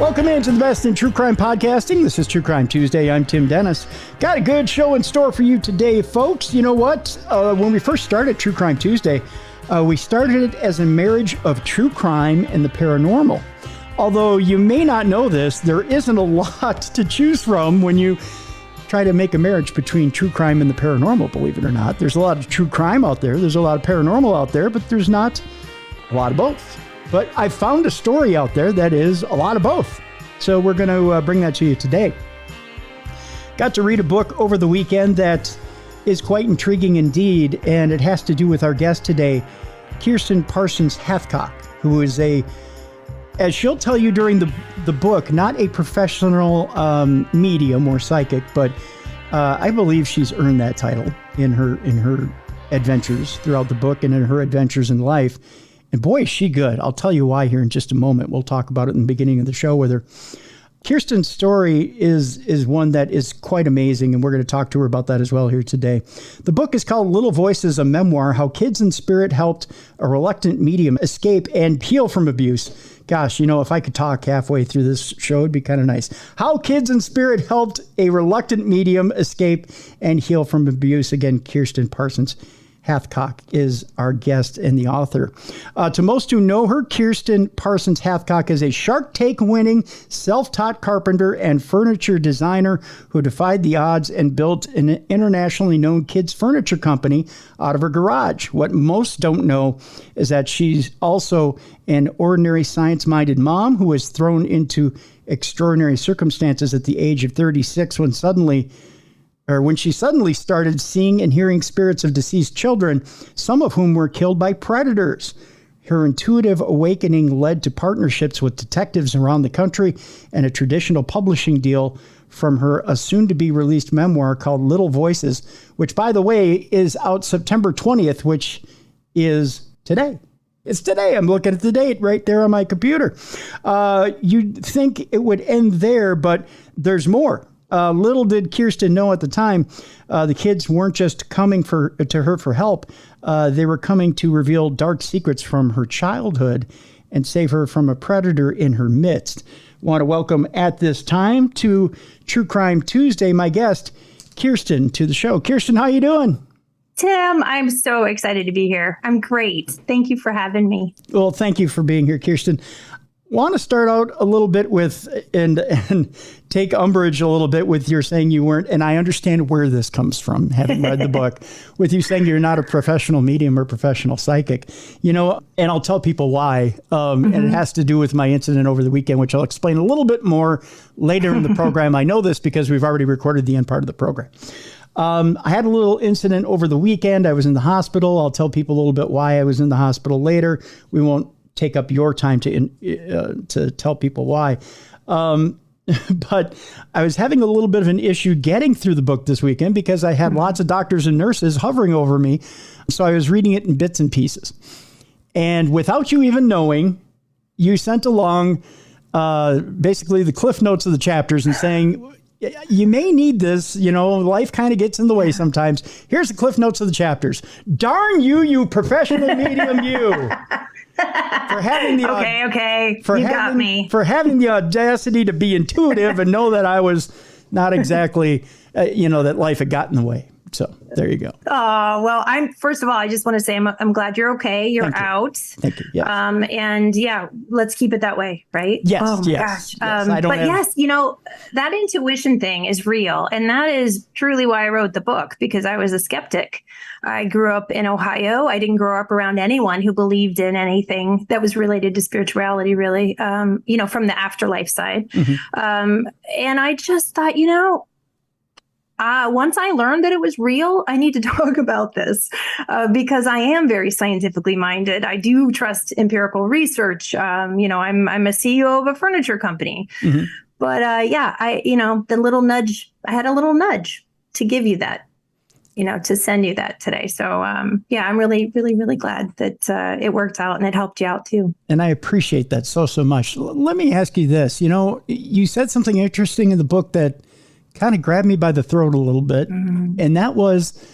Welcome into the best in true crime podcasting. This is True Crime Tuesday. I'm Tim Dennis. Got a good show in store for you today, folks. You know what? When we first started True Crime Tuesday, we started it as a marriage of true crime and the paranormal. Although you may not know this, there isn't a lot to choose from when you try to make a marriage between true crime and the paranormal, believe it or not. There's a lot of true crime out there. There's a lot of paranormal out there, but there's not a lot of both. But I found a story out there that is a lot of both. So we're going to bring that to you today. Got to read a book over the weekend that is quite intriguing indeed, and it has to do with our guest today, Kiersten Parsons Hathcock, who is as she'll tell you during the book, not a professional medium or psychic, but I believe she's earned that title in her adventures throughout the book and in her adventures in life. And boy, is she good. I'll tell you why here in just a moment. We'll talk about it in the beginning of the show with her. Kiersten's story is one that is quite amazing, and we're going to talk to her about that as well here today. The book is called Little Voices, a memoir, How Kids in Spirit Helped a Reluctant Medium Escape and Heal from Abuse. Gosh, you know, if I could talk halfway through this show, it'd be kind of nice. How Kids in Spirit Helped a Reluctant Medium Escape and Heal from Abuse. Again, Kiersten Parsons Hathcock is our guest and the author. To most who know her, Kiersten Parsons Hathcock is a Shark Tank winning, self-taught carpenter and furniture designer who defied the odds and built an internationally known kids furniture company out of her garage. What most don't know is that she's also an ordinary science-minded mom who was thrown into extraordinary circumstances at the age of 36 when she suddenly started seeing and hearing spirits of deceased children, some of whom were killed by predators. Her intuitive awakening led to partnerships with detectives around the country and a traditional publishing deal from her soon-to-be-released memoir called Little Voices, which, by the way, is out September 20th, which is today. It's today. I'm looking at the date right there on my computer. You'd think it would end there, but there's more. Little did Kiersten know at the time, the kids weren't just coming to her for help. They were coming to reveal dark secrets from her childhood and save her from a predator in her midst. Want to welcome at this time to True Crime Tuesday, my guest, Kiersten, to the show. Kiersten, how you doing? Tim, I'm so excited to be here. I'm great. Thank you for having me. Well, thank you for being here, Kiersten. Want to start out a little bit with and take umbrage a little bit with your saying you weren't, and I understand where this comes from, having read the book, with you saying you're not a professional medium or professional psychic, you know, and I'll tell people why. And it has to do with my incident over the weekend, which I'll explain a little bit more later in the program. I know this because we've already recorded the end part of the program. I had a little incident over the weekend. I was in the hospital. I'll tell people a little bit why I was in the hospital later. We won't take up your time to tell people why. But I was having a little bit of an issue getting through the book this weekend because I had lots of doctors and nurses hovering over me. So I was reading it in bits and pieces. And without you even knowing, you sent along basically the cliff notes of the chapters and saying, you may need this, you know, life kind of gets in the way sometimes. Here's the cliff notes of the chapters. Darn you, you professional medium, you. For having the got me. For having the audacity to be intuitive and know that I was not exactly, that life had got in the way. So there you go. Oh, well, first of all, I just want to say I'm glad you're okay. You're out. Thank you. Yes. And yeah, let's keep it that way, right? Yes. Oh my gosh. Yes, that intuition thing is real. And that is truly why I wrote the book, because I was a skeptic. I grew up in Ohio. I didn't grow up around anyone who believed in anything that was related to spirituality, really, from the afterlife side. Mm-hmm. And I just thought, once I learned that it was real, I need to talk about this because I am very scientifically minded. I do trust empirical research. I'm a CEO of a furniture company. Mm-hmm. But the little nudge, I had a little nudge to give you that, to send you that today. So, I'm really, really, really glad that it worked out and it helped you out too. And I appreciate that so much. Let me ask you this. You said something interesting in the book that kind of grabbed me by the throat a little bit. Mm-hmm. And that was,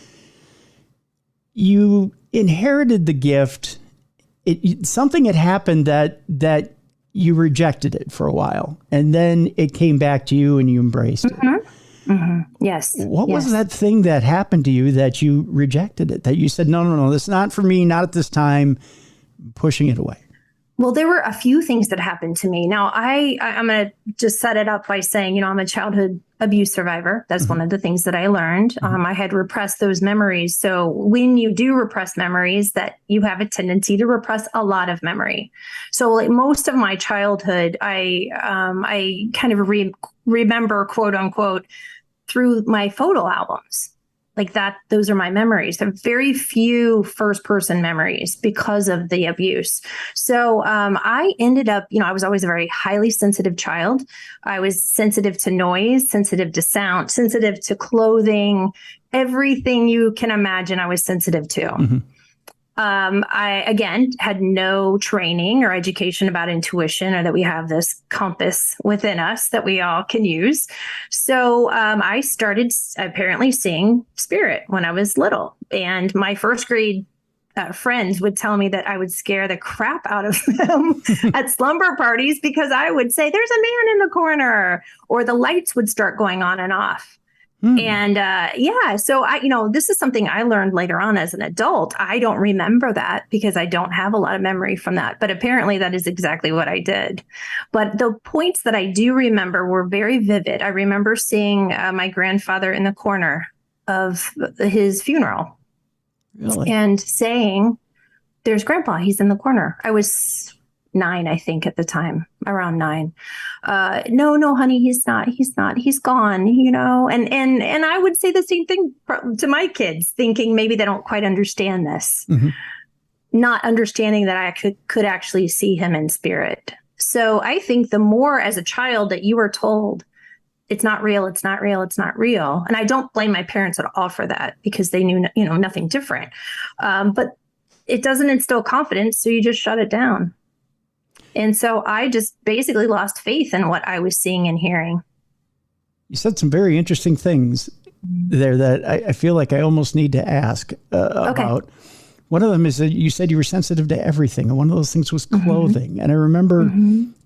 you inherited the gift. Something had happened that you rejected it for a while, and then it came back to you and you embraced it. Yes. What was that thing that happened to you that you rejected it, that you said, no, this is not for me, not at this time, pushing it away? Well, there were a few things that happened to me. Now, I'm going to just set it up by saying, I'm a childhood abuse survivor. That's one of the things that I learned. I had repressed those memories. So when you do repress memories, that you have a tendency to repress a lot of memory. So like most of my childhood, I kind of remember, quote unquote, through my photo albums. Like that, those are my memories. There are very few first person memories because of the abuse. So I ended up, I was always a very highly sensitive child. I was sensitive to noise, sensitive to sound, sensitive to clothing, everything you can imagine I was sensitive to. I, again, had no training or education about intuition, or that we have this compass within us that we all can use. So I started apparently seeing spirit when I was little. And my first grade friends would tell me that I would scare the crap out of them at slumber parties because I would say, there's a man in the corner, or the lights would start going on and off. And so this is something I learned later on as an adult. I don't remember that because I don't have a lot of memory from that. But apparently that is exactly what I did. But the points that I do remember were very vivid. I remember seeing my grandfather in the corner of his funeral. Really? And saying, there's Grandpa, he's in the corner. I was 9, I think, at the time, around 9. No, honey, he's not, he's gone, and I would say the same thing to my kids, thinking maybe they don't quite understand this, not understanding that I could actually see him in spirit. So I think the more as a child that you were told, it's not real, it's not real, it's not real. And I don't blame my parents at all for that, because they knew, nothing different. But it doesn't instill confidence. So you just shut it down. And so I just basically lost faith in what I was seeing and hearing. You said some very interesting things there that I feel like I almost need to ask about. One of them is that you said you were sensitive to everything. And one of those things was clothing. And I remember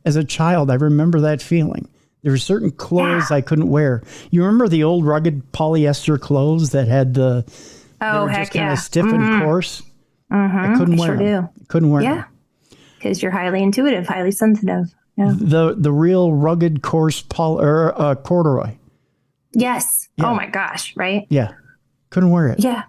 as a child, I remember that feeling. There were certain clothes I couldn't wear. You remember the old rugged polyester clothes that had they were just kind of stiff and coarse? I couldn't wear them. Couldn't wear them. Because you're highly intuitive, highly sensitive. Yeah. The real rugged, coarse corduroy. Yes. Yeah. Oh my gosh. Right. Yeah. Couldn't wear it. Yeah.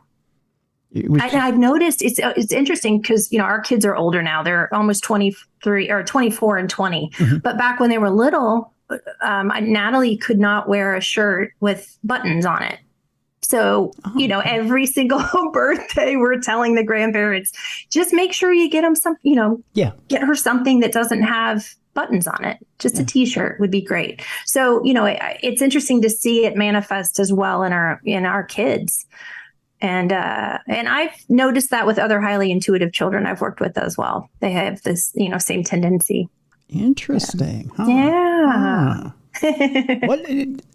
I've noticed it's interesting because, our kids are older now. They're almost 23 or 24 and 20. But back when they were little, Natalie could not wear a shirt with buttons on it. So, every single birthday, we're telling the grandparents, just make sure you get them some, get her something that doesn't have buttons on it. Just a T-shirt would be great. So, it's interesting to see it manifest as well in our kids. And I've noticed that with other highly intuitive children I've worked with as well. They have this, same tendency. Interesting. Yeah. What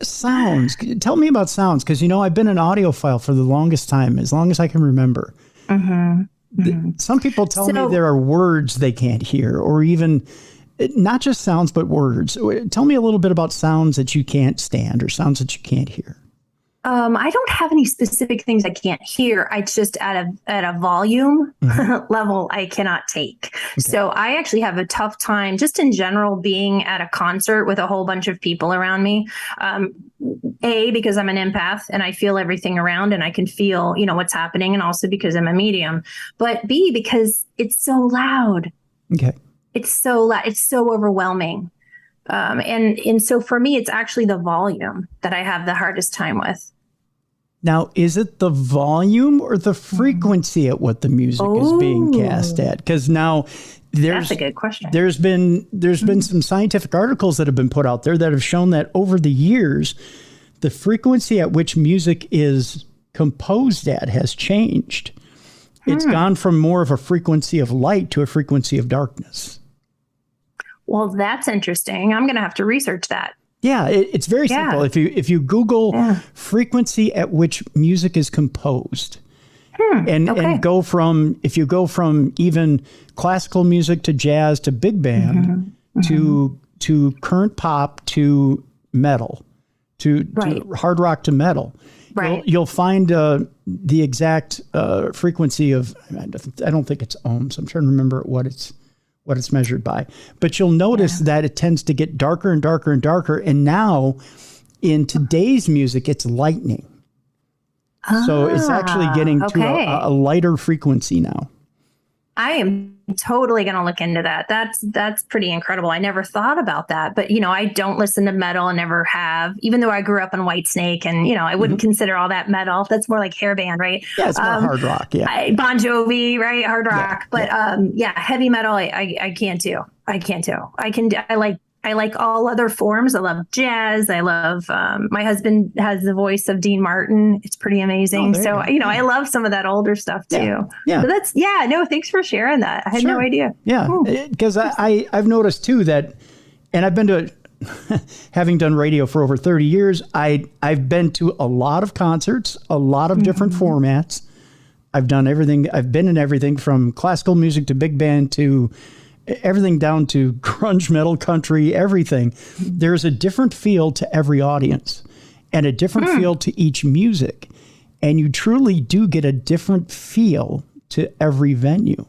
sounds? Tell me about sounds, because I've been an audiophile for the longest time, as long as I can remember. Some people tell me there are words they can't hear, or even not just sounds, but words. Tell me a little bit about sounds that you can't stand, or sounds that you can't hear. I don't have any specific things I can't hear. It's just at a volume level I cannot take. Okay. So I actually have a tough time just in general being at a concert with a whole bunch of people around me. A, because I'm an empath and I feel everything around and I can feel, what's happening. And also because I'm a medium. But B, because it's so loud. Okay. It's so loud. It's so overwhelming. And so for me, it's actually the volume that I have the hardest time with. Now, is it the volume or the frequency at what the music is being cast at? Because now that's a good question. There's been some scientific articles that have been put out there that have shown that over the years, the frequency at which music is composed at has changed. It's gone from more of a frequency of light to a frequency of darkness. Well, that's interesting. I'm going to have to research that. Yeah, it's very simple. If you Google frequency at which music is composed, and if you go from even classical music to jazz to big band, to current pop to metal, to hard rock to metal. Right. You'll find the exact frequency of, I don't think it's ohms. I'm trying to remember what it's measured by. But you'll notice that it tends to get darker and darker and darker. And now in today's music, it's lightning. So it's actually getting to a lighter frequency now. I am totally going to look into that. That's pretty incredible. I never thought about that, but I don't listen to metal and never have, even though I grew up on Whitesnake and, I wouldn't consider all that metal. That's more like hair band, right? Yeah, it's more hard rock. Yeah. Bon Jovi, right? Hard rock. But heavy metal, I can't do. I like all other forms. I love jazz. I love, my husband has the voice of Dean Martin. It's pretty amazing. I love some of that older stuff too. Yeah. So thanks for sharing that. I had no idea. Yeah. Because I've noticed too that, and I've been to, having done radio for over 30 years, I've been to a lot of concerts, a lot of different formats. I've done everything. I've been in everything from classical music to big band to everything down to grunge, metal, country, everything. There's a different feel to every audience and a different feel to each music. And you truly do get a different feel to every venue.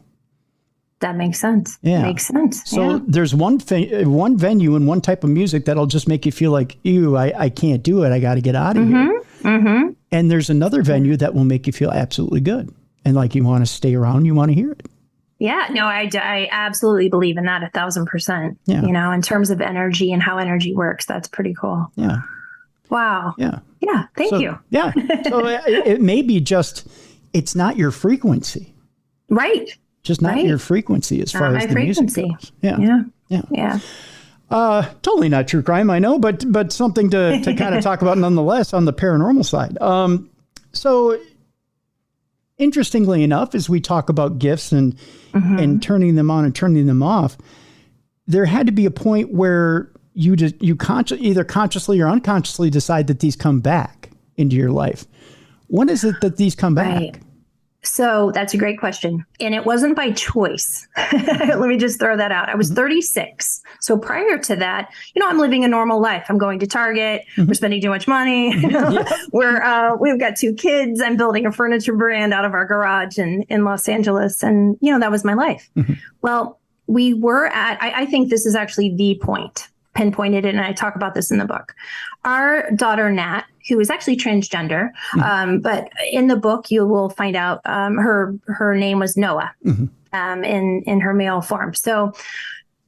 That makes sense. Yeah. Makes sense. So there's one venue and one type of music that'll just make you feel like, ew, I can't do it. I got to get out of here. Mm-hmm. And there's another venue that will make you feel absolutely good. And like you want to stay around, you want to hear it. Yeah, no, I absolutely believe in that 1,000%. Yeah. In terms of energy and how energy works, that's pretty cool. Yeah. Wow. Yeah. Yeah. Thank you. Yeah. So it may be it's not your frequency. Right. Just not your frequency as far as the frequency. Music goes. Yeah. Yeah. Yeah. Totally not true crime, I know, but something to kind of talk about nonetheless on the paranormal side. So interestingly enough, as we talk about gifts and turning them on and turning them off, there had to be a point where you either consciously or unconsciously decide that these come back into your life. When is it that these come back? Right. So that's a great question. And it wasn't by choice. Let me just throw that out. I was 36. So prior to that, I'm living a normal life. I'm going to Target. We're spending too much money. We've got 2 kids. I'm building a furniture brand out of our garage in Los Angeles. And, that was my life. Well, we were I think this is actually the point. Pinpointed it, and I talk about this in the book. Our daughter Nat, who is actually transgender, but in the book you will find out her name was Noah in her male form. So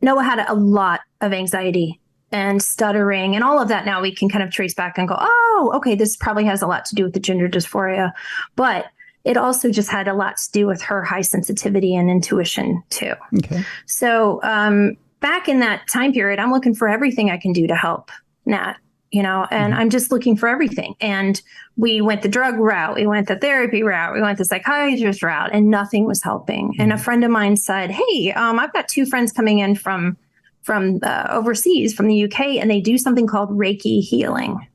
Noah had a lot of anxiety and stuttering and all of that. Now we can kind of trace back and go, oh, okay, this probably has a lot to do with the gender dysphoria, but it also just had a lot to do with her high sensitivity and intuition too. Okay. So back in that time period, I'm looking for everything I can do to help Nat, and I'm just looking for everything. And we went the drug route, we went the therapy route, we went the psychiatrist route, and nothing was helping. And a friend of mine said, hey, I've got 2 friends coming in from overseas, from the UK, and they do something called Reiki healing.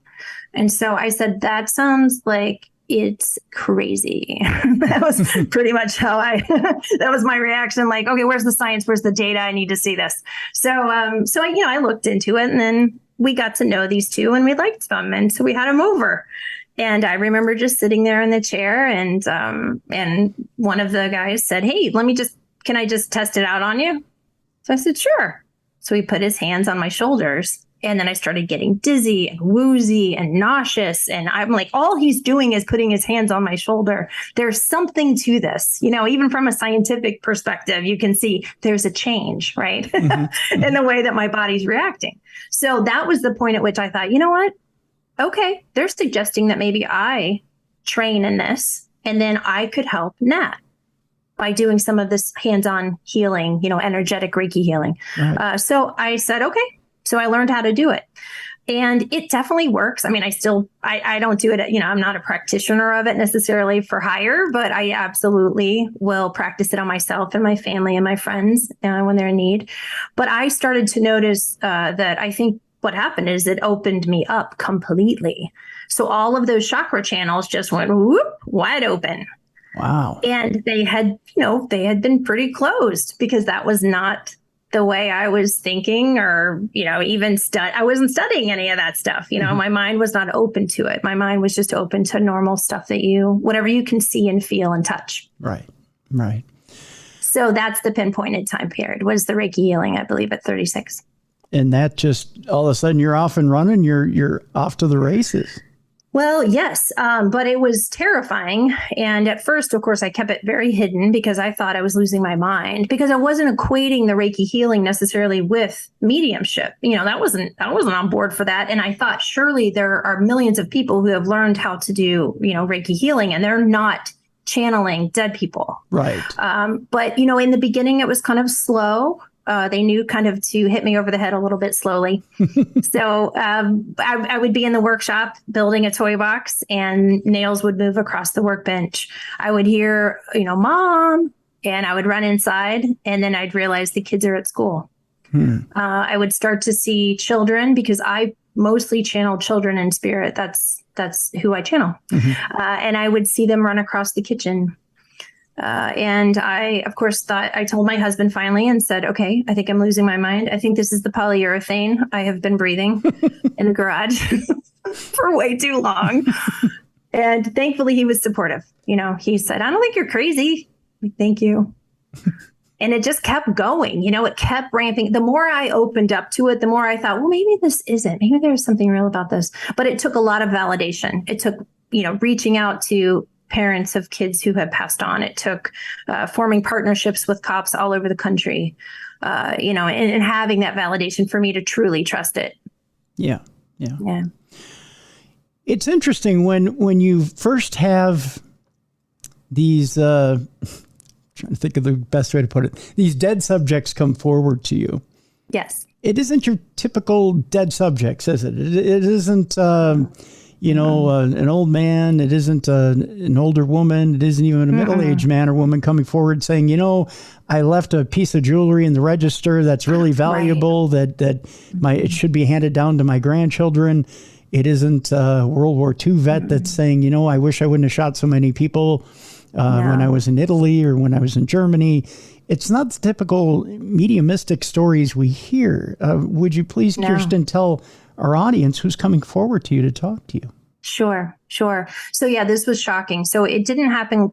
And so I said, that sounds like it's crazy. That was pretty much how that was my reaction. Like, okay, where's the science? Where's the data? I need to see this. So I looked into it, and then we got to know these 2 and we liked them. And so we had them over. And I remember just sitting there in the chair, and one of the guys said, hey, can I just test it out on you? So I said, sure. So he put his hands on my shoulders. And then I started getting dizzy and woozy and nauseous. And I'm like, all he's doing is putting his hands on my shoulder. There's something to this, even from a scientific perspective, you can see there's a change, right? In the way that my body's reacting. So that was the point at which I thought, you know what? Okay, they're suggesting that maybe I train in this, and then I could help Nat by doing some of this hands-on healing, energetic Reiki healing. Right. So I said, okay. So I learned how to do it, and it definitely works. I mean, I don't do it. I'm not a practitioner of it necessarily for hire, but I absolutely will practice it on myself and my family and my friends when they're in need. But I started to notice that I think what happened is it opened me up completely. So all of those chakra channels just went whoop, wide open. Wow. And they had been pretty closed because that was not the way I was thinking, or, even I wasn't studying any of that stuff. My mind was not open to it. My mind was just open to normal stuff whatever you can see and feel and touch. Right. Right. So that's the pinpointed time period, was the Reiki healing, I believe, at 36. And that just all of a sudden you're off and running. You're off to the races. Well, yes, but it was terrifying. And at first, of course, I kept it very hidden because I thought I was losing my mind, because I wasn't equating the Reiki healing necessarily with mediumship. I wasn't on board for that. And I thought, surely there are millions of people who have learned how to do, Reiki healing, and they're not channeling dead people. Right. But, in the beginning, it was kind of slow. They knew kind of to hit me over the head a little bit slowly. So I would be in the workshop building a toy box, and nails would move across the workbench. I would hear, Mom, and I would run inside, and then I'd realize the kids are at school. I would start to see children, because I mostly channel children in spirit. That's who I channel. And I would see them run across the kitchen. And I, of course, I told my husband finally and said, okay, I think I'm losing my mind. I think this is the polyurethane I have been breathing in the garage for way too long. And thankfully he was supportive. He said, I don't think you're crazy. Thank you. And it just kept going. It kept ramping. The more I opened up to it, the more I thought, well, maybe there's something real about this. But it took a lot of validation. It took, reaching out to parents of kids who had passed on. It took forming partnerships with cops all over the country, and having that validation for me to truly trust it. Yeah. It's interesting when you first have these, trying to think of the best way to put it, these dead subjects come forward to you. Yes. It isn't your typical dead subjects, is it? It isn't, an old man. It isn't an older woman. It isn't even a middle-aged man or woman coming forward saying, I left a piece of jewelry in the register that's really valuable, that it should be handed down to my grandchildren. It isn't a World War II vet that's saying, I wish I wouldn't have shot so many people when I was in Italy or when I was in Germany. It's not the typical mediumistic stories we hear. Would you please, Kiersten, tell our audience who's coming forward to you to talk to you? Sure. So yeah, this was shocking. So it didn't happen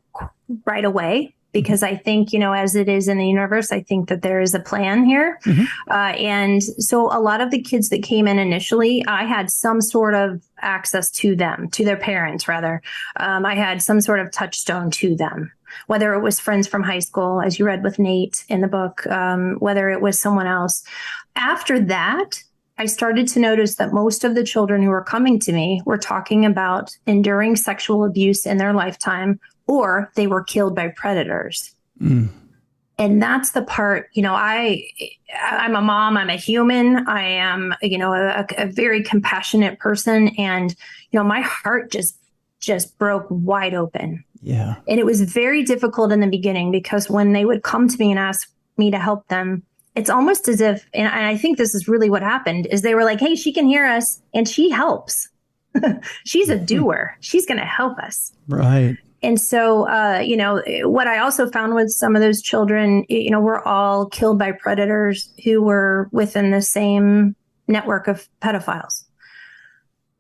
right away, because I think, as it is in the universe, I think that there is a plan here. And so a lot of the kids that came in initially, I had some sort of access to them, to their parents, rather. I had some sort of touchstone to them, whether it was friends from high school, as you read with Nate in the book, whether it was someone else. After that, I started to notice that most of the children who were coming to me were talking about enduring sexual abuse in their lifetime, or they were killed by predators. And that's the part, I'm a mom, I'm a human, I am, a very compassionate person. And, my heart just broke wide open. Yeah. And it was very difficult in the beginning, because when they would come to me and ask me to help them, it's almost as if, and I think this is really what happened, is they were like, hey, she can hear us and she helps. She's a doer. She's going to help us. Right. And so, what I also found was some of those children, were all killed by predators who were within the same network of pedophiles.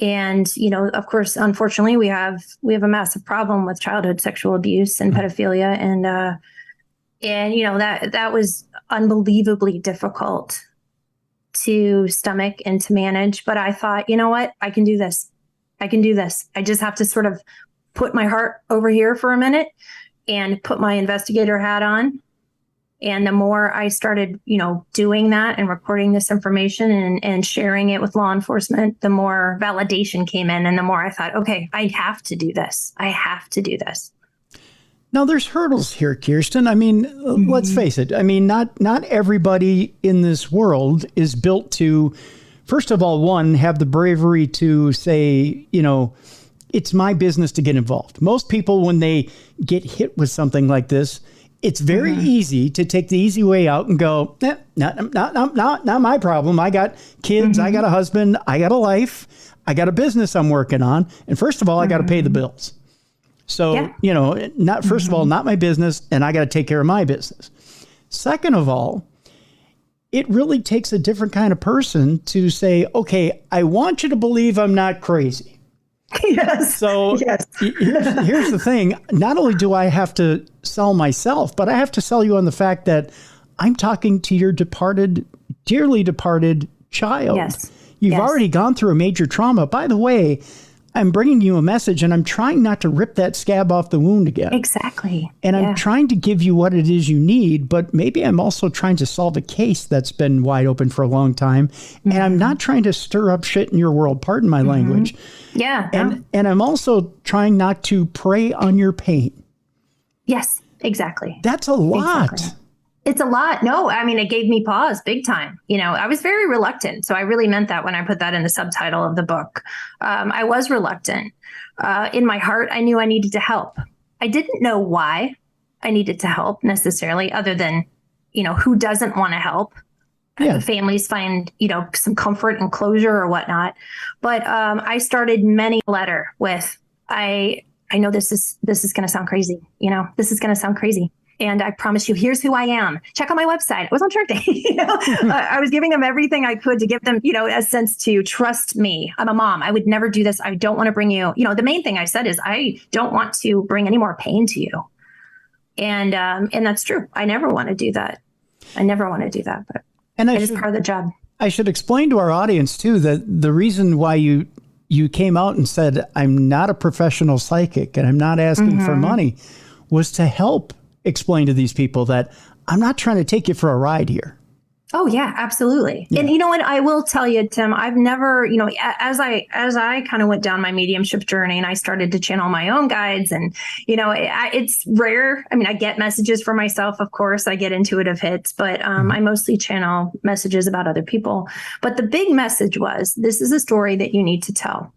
And, of course, unfortunately, we have a massive problem with childhood sexual abuse and pedophilia. And that was unbelievably difficult to stomach and to manage. But I thought, you know what? I can do this. I just have to sort of put my heart over here for a minute and put my investigator hat on. And the more I started, doing that and recording this information and sharing it with law enforcement, the more validation came in. And the more I thought, okay, I have to do this. Now, there's hurdles here, Kiersten. I mean, let's face it. I mean, not everybody in this world is built to, first of all, one, have the bravery to say, it's my business to get involved. Most people, when they get hit with something like this, it's very easy to take the easy way out and go, not my problem. I got kids. I got a husband. I got a life. I got a business I'm working on. And first of all, I got to pay the bills. So, not first of all, not my business, and I got to take care of my business. Second of all, it really takes a different kind of person to say, okay, I want you to believe I'm not crazy. Yes. So yes. here's the thing. Not only do I have to sell myself, but I have to sell you on the fact that I'm talking to your dearly departed child. Yes. You've already gone through a major trauma. By the way, I'm bringing you a message, and I'm trying not to rip that scab off the wound again. Exactly. And I'm trying to give you what it is you need, but maybe I'm also trying to solve a case that's been wide open for a long time. Mm-hmm. And I'm not trying to stir up shit in your world. Pardon my language. Yeah. And I'm also trying not to prey on your pain. Yes, exactly. That's a lot. Exactly. It's a lot. No, I mean, it gave me pause big time. I was very reluctant. So I really meant that when I put that in the subtitle of the book. I was reluctant. In my heart, I knew I needed to help. I didn't know why I needed to help necessarily, other than, who doesn't want to help? Yeah. Families find, some comfort and closure or whatnot. But I started many letter with, I know this is going to sound crazy. This is going to sound crazy. And I promise you, here's who I am. Check out my website. I was on Shark Tank. I was giving them everything I could to give them, a sense to trust me. I'm a mom. I would never do this. I don't want to bring you, the main thing I said is I don't want to bring any more pain to you. And that's true. I never want to do that. But it is part of the job. I should explain to our audience too, that the reason why you came out and said, I'm not a professional psychic and I'm not asking for money, was to help explain to these people that I'm not trying to take you for a ride here. Oh yeah, absolutely. Yeah. And you know what, I will tell you, Tim, I've never, as I kind of went down my mediumship journey and I started to channel my own guides, and, it's rare. I mean, I get messages for myself, of course, I get intuitive hits, but I mostly channel messages about other people. But the big message was, this is a story that you need to tell.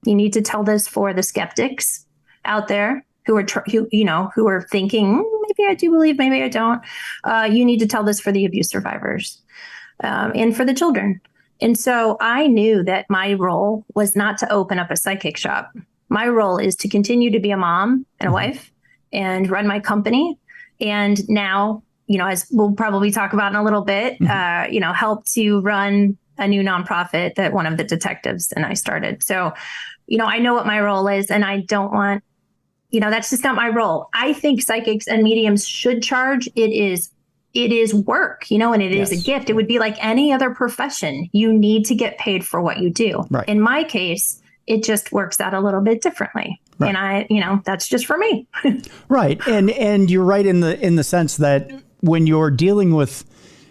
You need to tell this for the skeptics out there who are thinking, maybe I do believe, maybe I don't. You need to tell this for the abuse survivors and for the children. And so I knew that my role was not to open up a psychic shop. My role is to continue to be a mom and a wife and run my company. And now, as we'll probably talk about in a little bit, help to run a new nonprofit that one of the detectives and I started. So, I know what my role is, and I don't want, that's just not my role. I think psychics and mediums should charge. It is work, and it is a gift. It would be like any other profession. You need to get paid for what you do. Right. In my case, it just works out a little bit differently. Right. And that's just for me. Right. And you're right in the sense that when you're dealing with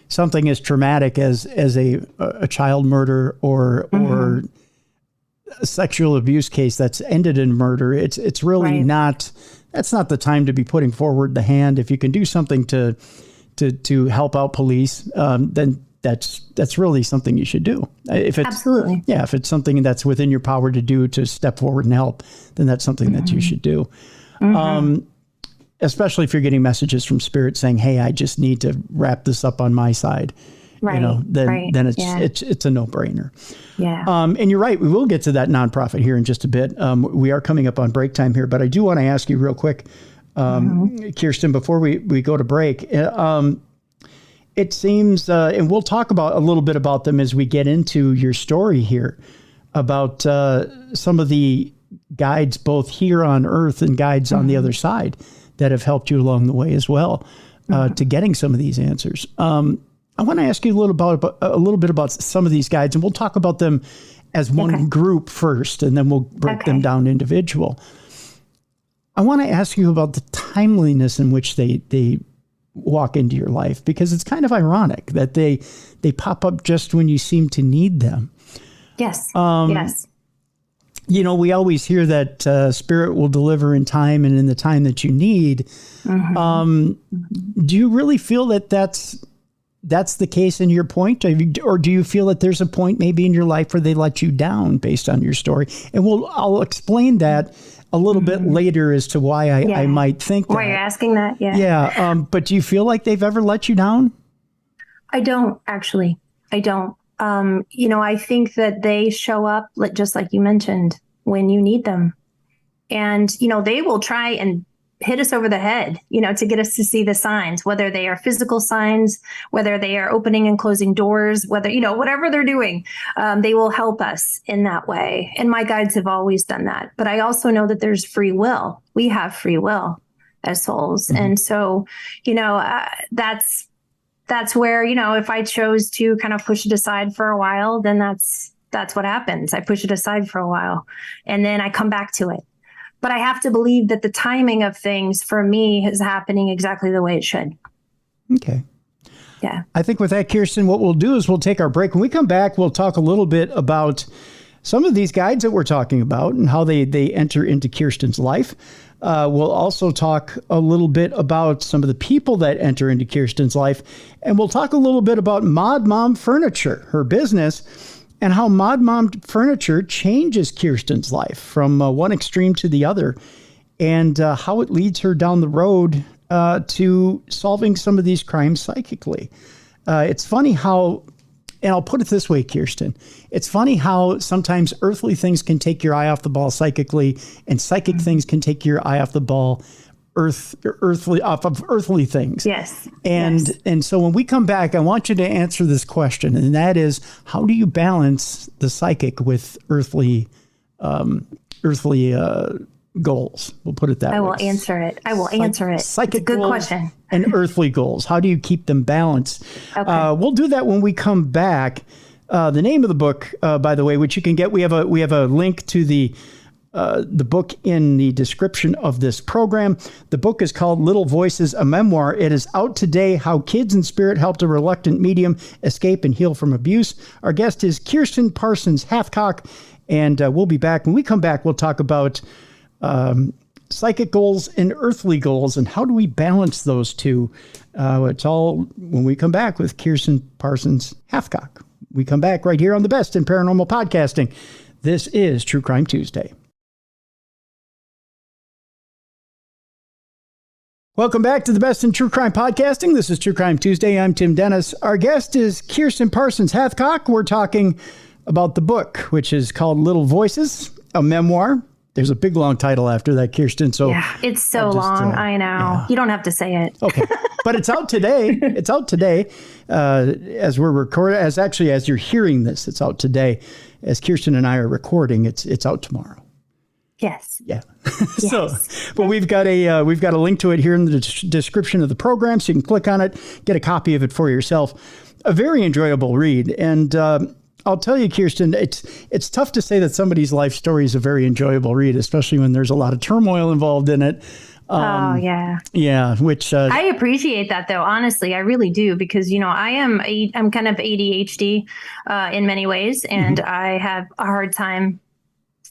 something as traumatic as a child murder or a sexual abuse case that's ended in murder, it's really that's not the time to be putting forward the hand. If you can do something to help out police, then that's really something you should do. If it's absolutely, if it's something that's within your power to do, to step forward and help, then that's something that you should do. Especially if you're getting messages from spirit saying, "Hey, I just need to wrap this up on my side." Then it's a no-brainer. Yeah. And you're right. We will get to that nonprofit here in just a bit. We are coming up on break time here, but I do want to ask you real quick, Kiersten, before we go to break. It seems, and we'll talk about a little bit about them as we get into your story here, about some of the guides both here on Earth and guides on the other side that have helped you along the way as well, to getting some of these answers. I want to ask you a little bit about some of these guides, and we'll talk about them as one group first, and then we'll break them down individual. I want to ask you about the timeliness in which they walk into your life, because it's kind of ironic that they pop up just when you seem to need them. Yes. Yes. We always hear that spirit will deliver in time and in the time that you need. Do you really feel that that's the case in your point? Or do you feel that there's a point maybe in your life where they let you down based on your story? And I'll explain that a little bit later as to why I might think that. Why you're asking that? Yeah. Yeah. But do you feel like they've ever let you down? I don't, actually. I don't. I think that they show up, just like you mentioned, when you need them. And, they will try and hit us over the head, to get us to see the signs, whether they are physical signs, whether they are opening and closing doors, whether, whatever they're doing, they will help us in that way. And my guides have always done that. But I also know that there's free will. We have free will as souls. Mm-hmm. And so, that's where, if I chose to kind of push it aside for a while, then that's what happens. I push it aside for a while and then I come back to it. But I have to believe that the timing of things for me is happening exactly the way it should. Okay. Yeah. I think with that, Kiersten, what we'll do is we'll take our break. When we come back, we'll talk a little bit about some of these guides that we're talking about and how they enter into Kiersten's life. We'll also talk a little bit about some of the people that enter into Kiersten's life. And we'll talk a little bit about Mod Mom Furniture, her business, and how Mod Mom Furniture changes Kiersten's life from one extreme to the other, and how it leads her down the road to solving some of these crimes psychically. It's funny how, and I'll put it this way, Kiersten, it's funny how sometimes earthly things can take your eye off the ball psychically, and psychic things can take your eye off the ball off of earthly things. Yes. And so when we come back, I want you to answer this question, and that is, how do you balance the psychic with earthly goals? We'll put it that way. I will answer it. Psychic it's a good goals question. And earthly goals. How do you keep them balanced? Okay. We'll do that when we come back. The name of the book, by the way, which you can get, we have a link to the book in the description of this program. The book is called Little Voices, a memoir. It is out today, How Kids in Spirit Helped a Reluctant Medium Escape and Heal from Abuse. Our guest is Kiersten Parsons Hathcock, and we'll be back. When we come back, we'll talk about psychic goals and earthly goals, and how do we balance those two? It's all when we come back with Kiersten Parsons Hathcock. We come back right here on the Best in Paranormal Podcasting. This is True Crime Tuesday. Welcome back to the Best in True Crime Podcasting. This is True Crime Tuesday. I'm Tim Dennis. Our guest is Kiersten Parsons Hathcock. We're talking about the book, which is called Little Voices, a memoir. There's a big, long title after that, Kiersten. So yeah, it's so long. I know. Yeah. You don't have to say it. Okay. But it's out today. It's out today as we're recording. As you're hearing this, it's out today. As Kiersten and I are recording, it's out tomorrow. Yes. Yeah. Yes. So, but we've got a link to it here in the description of the program, so you can click on it, get a copy of it for yourself. A very enjoyable read, and I'll tell you, Kiersten, it's tough to say that somebody's life story is a very enjoyable read, especially when there's a lot of turmoil involved in it. Oh, yeah. Yeah, which I appreciate that, though. Honestly, I really do, because, I'm kind of ADHD in many ways, and I have a hard time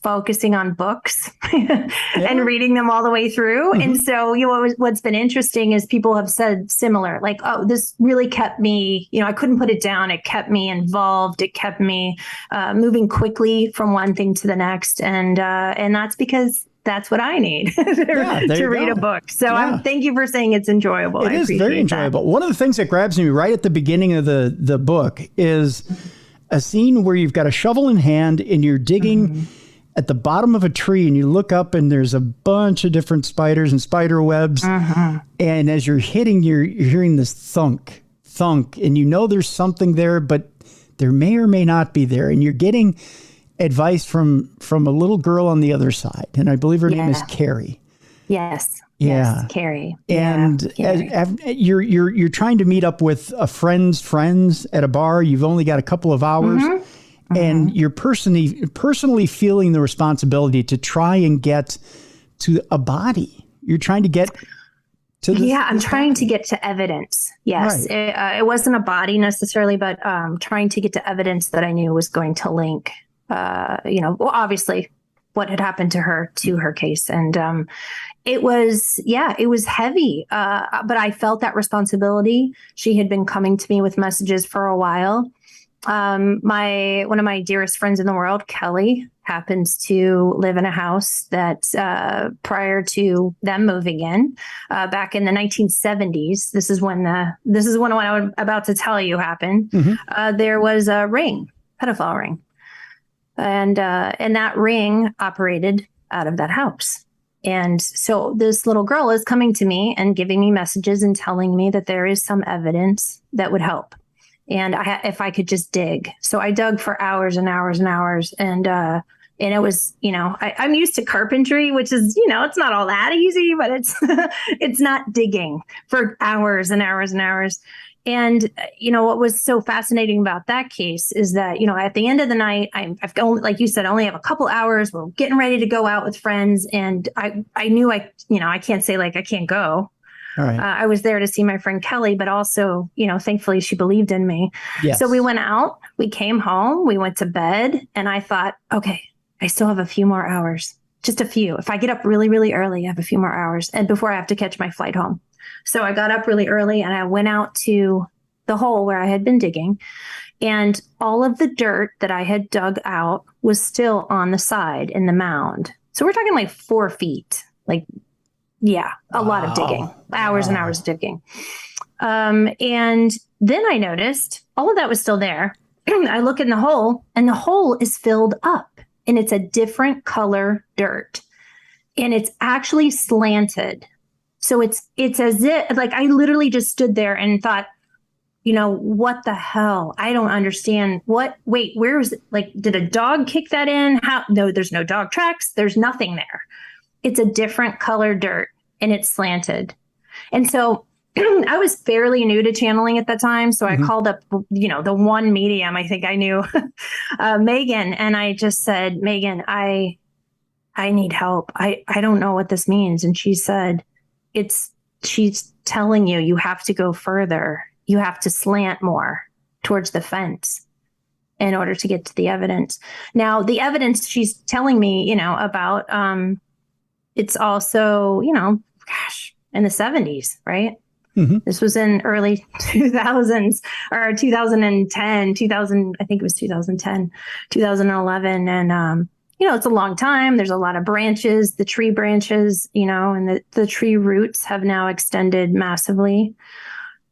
focusing on books and reading them all the way through. And so, what's been interesting is people have said similar, like, oh, this really kept me, I couldn't put it down. It kept me involved. It kept me moving quickly from one thing to the next. And that's because that's what I need to read a book. So thank you for saying it's enjoyable. It is very enjoyable. One of the things that grabs me right at the beginning of the book is a scene where you've got a shovel in hand and you're digging at the bottom of a tree, and you look up and there's a bunch of different spiders and spider webs. And as you're hitting, you're hearing this thunk, and there's something there, but there may or may not be there. And you're getting advice from a little girl on the other side. And I believe her name is Carrie. Yes. Yeah. Yes, Carrie. And you're trying to meet up with a friend's friends at a bar. You've only got a couple of hours. And you're personally feeling the responsibility to try and get to a body. You're trying to get to this. Yeah, I'm trying to get to evidence. Yes. Right. It wasn't a body necessarily, but trying to get to evidence that I knew was going to link, obviously what had happened to her case. And it was heavy, but I felt that responsibility. She had been coming to me with messages for a while. One of my dearest friends in the world, Kelly, happens to live in a house that prior to them moving in back in the 1970s. This is when what I'm about to tell you happened. There was a pedophile ring, and that ring operated out of that house. And so this little girl is coming to me and giving me messages and telling me that there is some evidence that would help. And if I could just dig. So I dug for hours and hours and hours. And it was, I'm used to carpentry, which is, it's not all that easy, but it's not digging for hours and hours and hours. And, what was so fascinating about that case is that, at the end of the night, I've only, like you said, only have a couple hours. We're getting ready to go out with friends. And I knew I can't say like I can't go. All right. I was there to see my friend Kelly, but also, thankfully she believed in me. Yes. So we went out, we came home, we went to bed, and I thought, okay, I still have a few more hours, just a few. If I get up really, really early, I have a few more hours and before I have to catch my flight home. So I got up really early and I went out to the hole where I had been digging, and all of the dirt that I had dug out was still on the side in the mound. So we're talking like 4 feet, a lot of digging, hours and hours of digging. And then I noticed all of that was still there. I look in the hole and the hole is filled up and it's a different color dirt and it's actually slanted. So it's as if like I literally just stood there and thought, what the hell? I don't understand. Wait, where is it? Like, did a dog kick that in? No, there's no dog tracks. There's nothing there. It's a different color dirt and it's slanted. And so I was fairly new to channeling at that time. So I called up, the one medium I think I knew, Megan. And I just said, Megan, I need help. I don't know what this means. And she said, she's telling you have to go further. You have to slant more towards the fence in order to get to the evidence. Now, the evidence she's telling me, about, it's also, in the 70s, right? Mm-hmm. This was in early 2000s or 2010, 2000, I think it was 2010, 2011. And, it's a long time. There's a lot of branches, the tree branches, and the tree roots have now extended massively.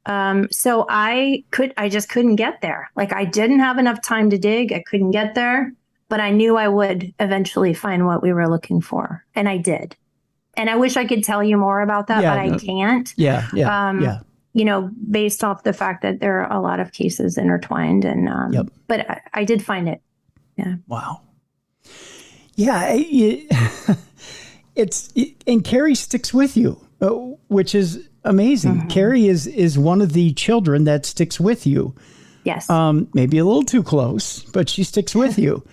So I just couldn't get there. Like I didn't have enough time to dig. I couldn't get there, but I knew I would eventually find what we were looking for. And I did. And I wish I could tell you more about that, but I can't. Yeah. Based off the fact that there are a lot of cases intertwined and, but I did find it. Yeah. Wow. Yeah. And Carrie sticks with you, which is amazing. Mm-hmm. Carrie is one of the children that sticks with you. Yes. Maybe a little too close, but she sticks with you.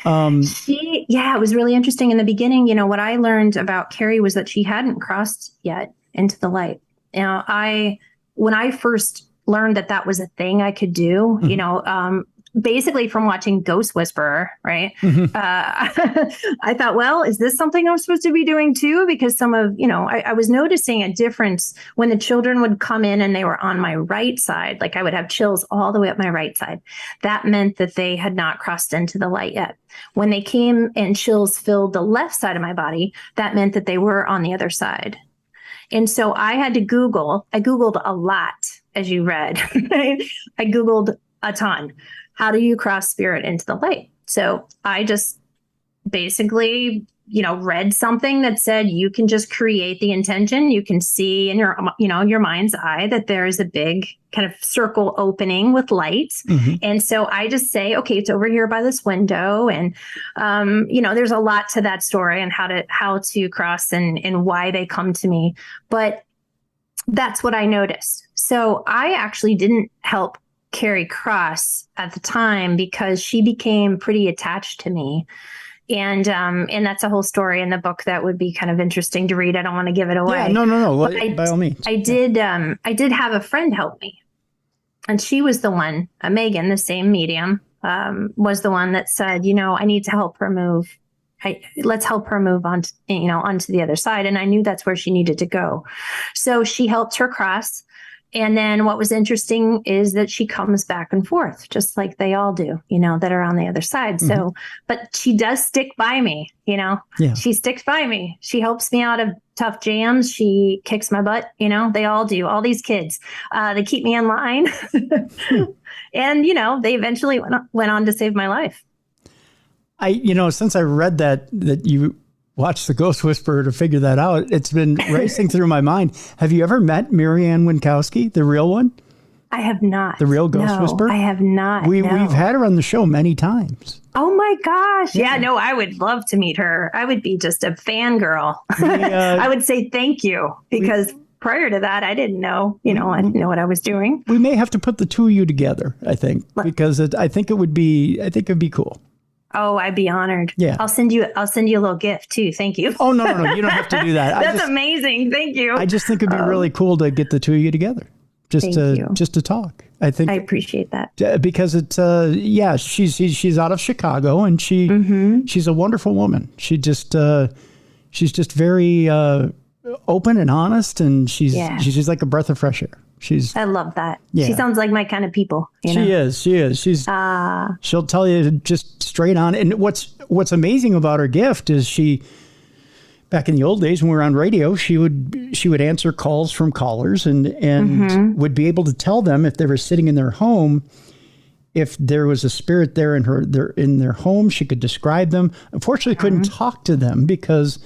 It was really interesting in the beginning. What I learned about Carrie was that she hadn't crossed yet into the light. When I first learned that was a thing I could do, mm-hmm. Basically from watching Ghost Whisperer, right? Mm-hmm. I thought, well, is this something I'm supposed to be doing too? Because I was noticing a difference when the children would come in and they were on my right side. Like I would have chills all the way up my right side. That meant that they had not crossed into the light yet. When they came and chills filled the left side of my body, that meant that they were on the other side. And so I had to Google. I Googled a lot, as you read. I Googled a ton. How do you cross spirit into the light? So I just basically, read something that said you can just create the intention. You can see in your mind's eye that there is a big kind of circle opening with light. Mm-hmm. And so I just say, okay, it's over here by this window. And, there's a lot to that story and how to cross and why they come to me. But that's what I noticed. So I actually didn't help Carrie cross at the time because she became pretty attached to me. And that's a whole story in the book that would be kind of interesting to read. I don't want to give it away. Yeah, no. By all means. I did have a friend help me. And she was the one, Megan, the same medium, was the one that said, I need to help her move. Let's help her move on, onto the other side. And I knew that's where she needed to go. So she helped her cross. And then what was interesting is that she comes back and forth, just like they all do, that are on the other side. Mm-hmm. So, but she does stick by me, Yeah. She sticks by me. She helps me out of tough jams. She kicks my butt, they all do. All these kids, they keep me in line. And, they eventually went on to save my life. Since I read that you watch The Ghost Whisperer to figure that out. It's been racing through my mind. Have you ever met Marianne Winkowski, the real one? I have not. The real Ghost Whisperer? I have not. We've had her on the show many times. Oh my gosh. Yeah, no, I would love to meet her. I would be just a fangirl. I would say thank you because prior to that, I didn't know, I didn't know what I was doing. We may have to put the two of you together, I think, because I think it'd be cool. Oh, I'd be honored. Yeah. I'll send you a little gift too. Thank you. Oh, no. You don't have to do that. That's amazing. Thank you. I just think it'd be really cool to get the two of you together. Just to talk. I think I appreciate that because it's she's out of Chicago and she's a wonderful woman. She's just very open and honest, and she's just like a breath of fresh air. I love that. Yeah. She sounds like my kind of people. She is. She'll tell you just straight on. And what's amazing about her gift is back in the old days when we were on radio, she would answer calls from callers and would be able to tell them if they were sitting in their home, if there was a spirit there in their home. She could describe them. Unfortunately, couldn't talk to them because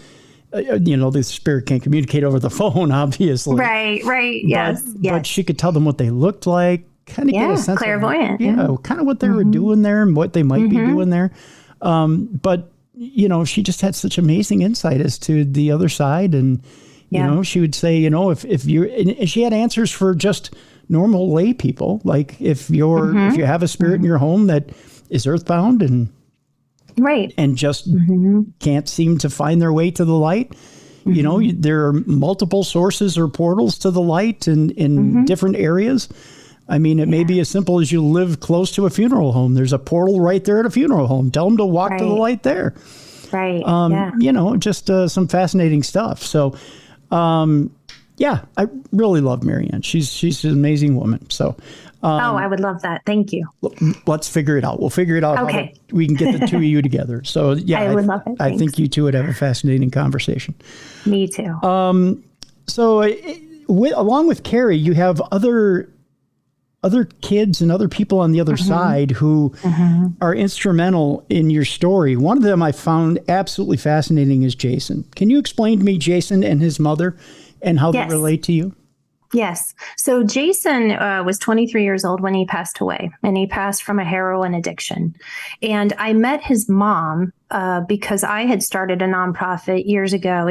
the spirit can't communicate over the phone, obviously. Right. Yes. But she could tell them what they looked like, kind of get a sense clairvoyant. of kind of what they were doing there and what they might be doing there. But she just had such amazing insight as to the other side. And, she would say, if you're, and she had answers for just normal lay people. Like if if you have a spirit in your home that is earthbound and just can't seem to find their way to the light, there are multiple sources or portals to the light in different areas. I mean, it may be as simple as you live close to a funeral home. There's a portal right there at a funeral home. Tell them to walk to the light there. Right. Just some fascinating stuff. So, I really love Marianne. She's an amazing woman. So, I would love that. Thank you. Let's figure it out. We'll figure it out. Okay. How we can get the two of you together. So, I would love it. I think you two would have a fascinating conversation. Me too. Along with Carrie, you have other kids and other people on the other side who are instrumental in your story. One of them I found absolutely fascinating is Jason. Can you explain to me Jason and his mother and how they relate to you? Yes. So Jason was 23 years old when he passed away, and he passed from a heroin addiction. And I met his mom because I had started a nonprofit years ago.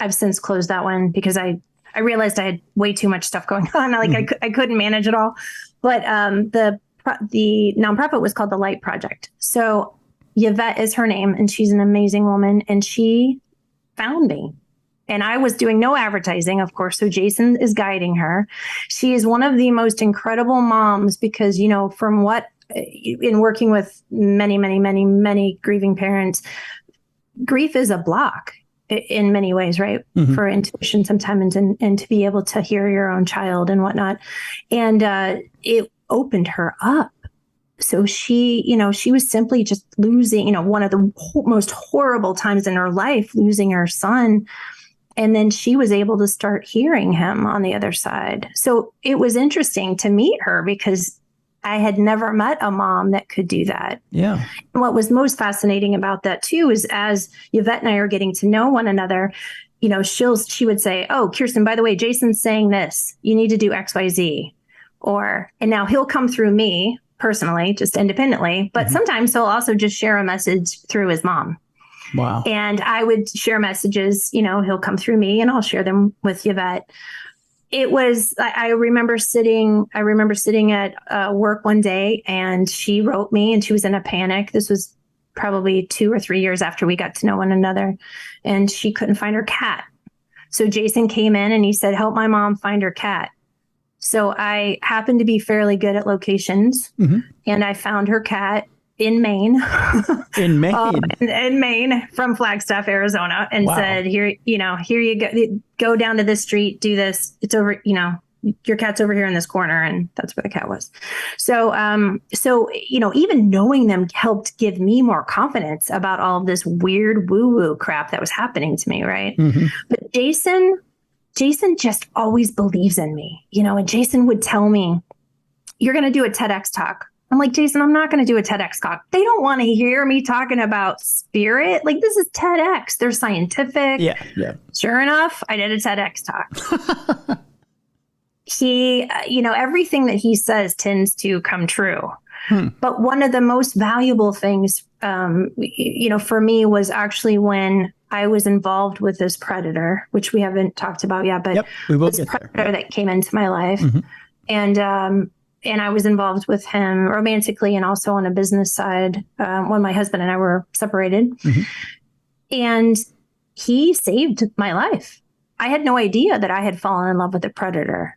I've since closed that one because I realized I had way too much stuff going on. I couldn't manage it all. But the nonprofit was called the Light Project. So Yvette is her name, and she's an amazing woman. And she found me. And I was doing no advertising, of course. So Jason is guiding her. She is one of the most incredible moms because, from in working with many, many, many, many grieving parents, grief is a block in many ways, right? For intuition sometimes and to be able to hear your own child and whatnot. And it opened her up. So she was simply just losing, one of the most horrible times in her life, losing her son. And then she was able to start hearing him on the other side. So it was interesting to meet her because I had never met a mom that could do that. Yeah. And what was most fascinating about that too is as Yvette and I are getting to know one another, she would say, "Oh, Kiersten, by the way, Jason's saying this. You need to do X, Y, Z." And now he'll come through me personally, just independently, but sometimes he'll also just share a message through his mom. Wow. And I would share messages, he'll come through me and I'll share them with Yvette. It was, I remember sitting at work one day and she wrote me and she was in a panic. This was probably 2 or 3 years after we got to know one another, and she couldn't find her cat. So Jason came in and he said, "Help my mom find her cat." So I happened to be fairly good at locations and I found her cat in Maine. In Maine? In Maine, from Flagstaff, Arizona, and said, here you go down to this street, do this. It's over, your cat's over here in this corner. And that's where the cat was. So, even knowing them helped give me more confidence about all of this weird woo-woo crap that was happening to me. Right. But Jason just always believes in me, and Jason would tell me, "You're going to do a TEDx talk I'm like, Jason, I'm not going to do a TEDx talk. They don't want to hear me talking about spirit. Like, this is TEDx. They're scientific. Yeah. Sure enough, I did a TEDx talk. He, everything that he says tends to come true. But one of the most valuable things, for me was actually when I was involved with this predator, which we haven't talked about yet, but we will this get predator there. that came into my life. And I was involved with him romantically and also on a business side when my husband and I were separated. And he saved my life. I had no idea that I had fallen in love with a predator.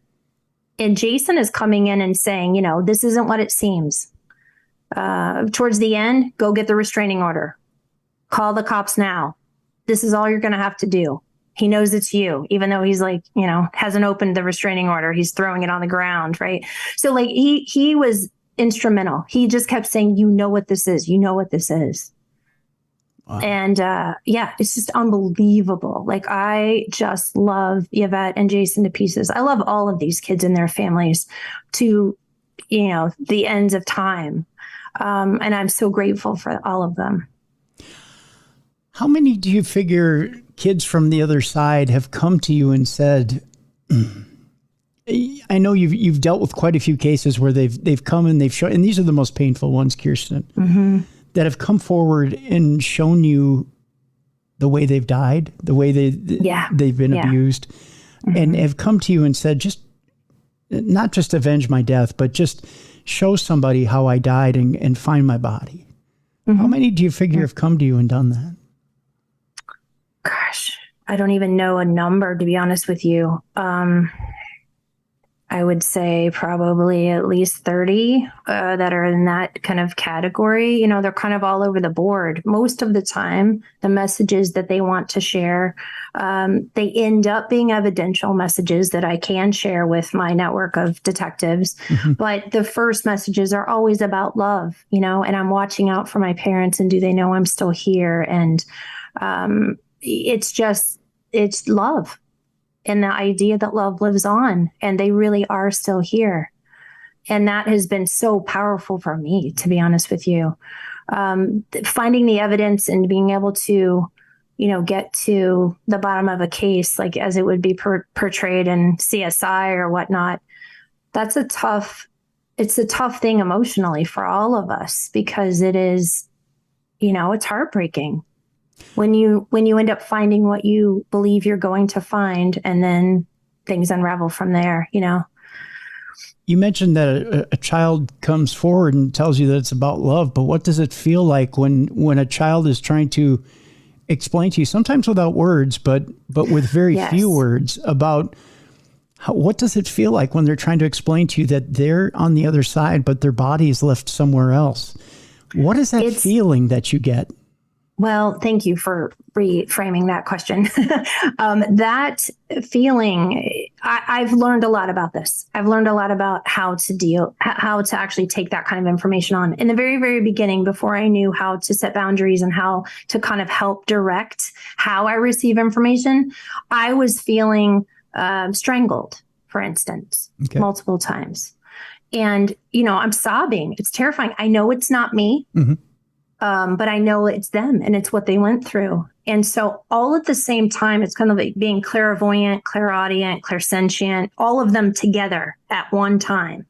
And Jason is coming in and saying, this isn't what it seems. Towards the end, go get the restraining order. Call the cops now. This is all you're going to have to do. He knows it's you, even though he's like, hasn't opened the restraining order. He's throwing it on the ground, right? So like he was instrumental. He just kept saying, you know what this is. You know what this is. Wow. And it's just unbelievable. Like, I just love Yvette and Jason to pieces. I love all of these kids and their families to, the ends of time. And I'm so grateful for all of them. How many do you figure kids from the other side have come to you and said, I know you've dealt with quite a few cases where they've come and they've shown, and these are the most painful ones, Kiersten, that have come forward and shown you the way they've died, the way they've been abused, and have come to you and said, just not just avenge my death, but just show somebody how I died and find my body. How many do you figure have come to you and done that? Gosh, I don't even know a number, to be honest with you. I would say probably at least 30 that are in that kind of category. They're kind of all over the board. Most of the time, the messages that they want to share, they end up being evidential messages that I can share with my network of detectives. But the first messages are always about love, and I'm watching out for my parents, and do they know I'm still here? And it's love. And the idea that love lives on and they really are still here. And that has been so powerful for me, to be honest with you. Finding the evidence and being able to, get to the bottom of a case, like as it would be portrayed in CSI or whatnot. It's a tough thing emotionally for all of us, because it is, it's heartbreaking. When you end up finding what you believe you're going to find, and then things unravel from there, You mentioned that a child comes forward and tells you that it's about love, but what does it feel like when a child is trying to explain to you, sometimes without words, but with very few words, about what does it feel like when they're trying to explain to you that they're on the other side, but their body is left somewhere else? What is that feeling that you get? Well, thank you for reframing that question. That feeling, I've learned a lot about this. I've learned a lot about how to actually take that kind of information on. In the very, very beginning, before I knew how to set boundaries and how to kind of help direct how I receive information, I was feeling strangled, for instance, multiple times. And, I'm sobbing. It's terrifying. I know it's not me. But I know it's them and it's what they went through. And so all at the same time, it's kind of like being clairvoyant, clairaudient, clairsentient, all of them together at one time.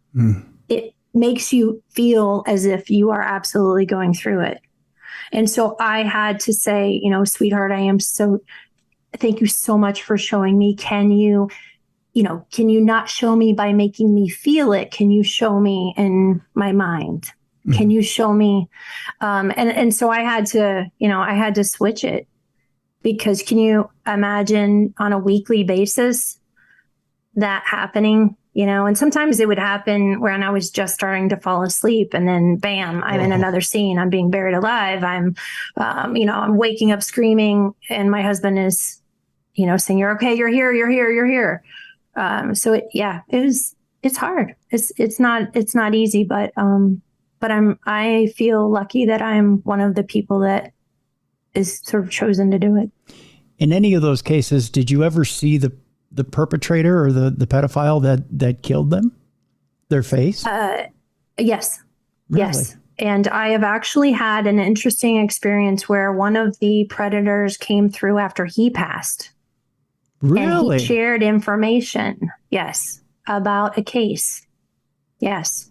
It makes you feel as if you are absolutely going through it. And so I had to say, sweetheart, thank you so much for showing me. Can you not show me by making me feel it? Can you show me in my mind? Can you show me? And so I had to switch it, because can you imagine on a weekly basis that happening, and sometimes it would happen when I was just starting to fall asleep, and then bam, I'm in another scene. I'm being buried alive. I'm waking up screaming, and my husband is, saying, you're okay. You're here. You're here. You're here. So it's hard. It's not easy, but I feel lucky that I'm one of the people that is sort of chosen to do it. In any of those cases, did you ever see the perpetrator or the pedophile that killed them? Their face? Yes. Really? Yes. And I have actually had an interesting experience where one of the predators came through after he passed. Really? And he shared information, yes, about a case. Yes.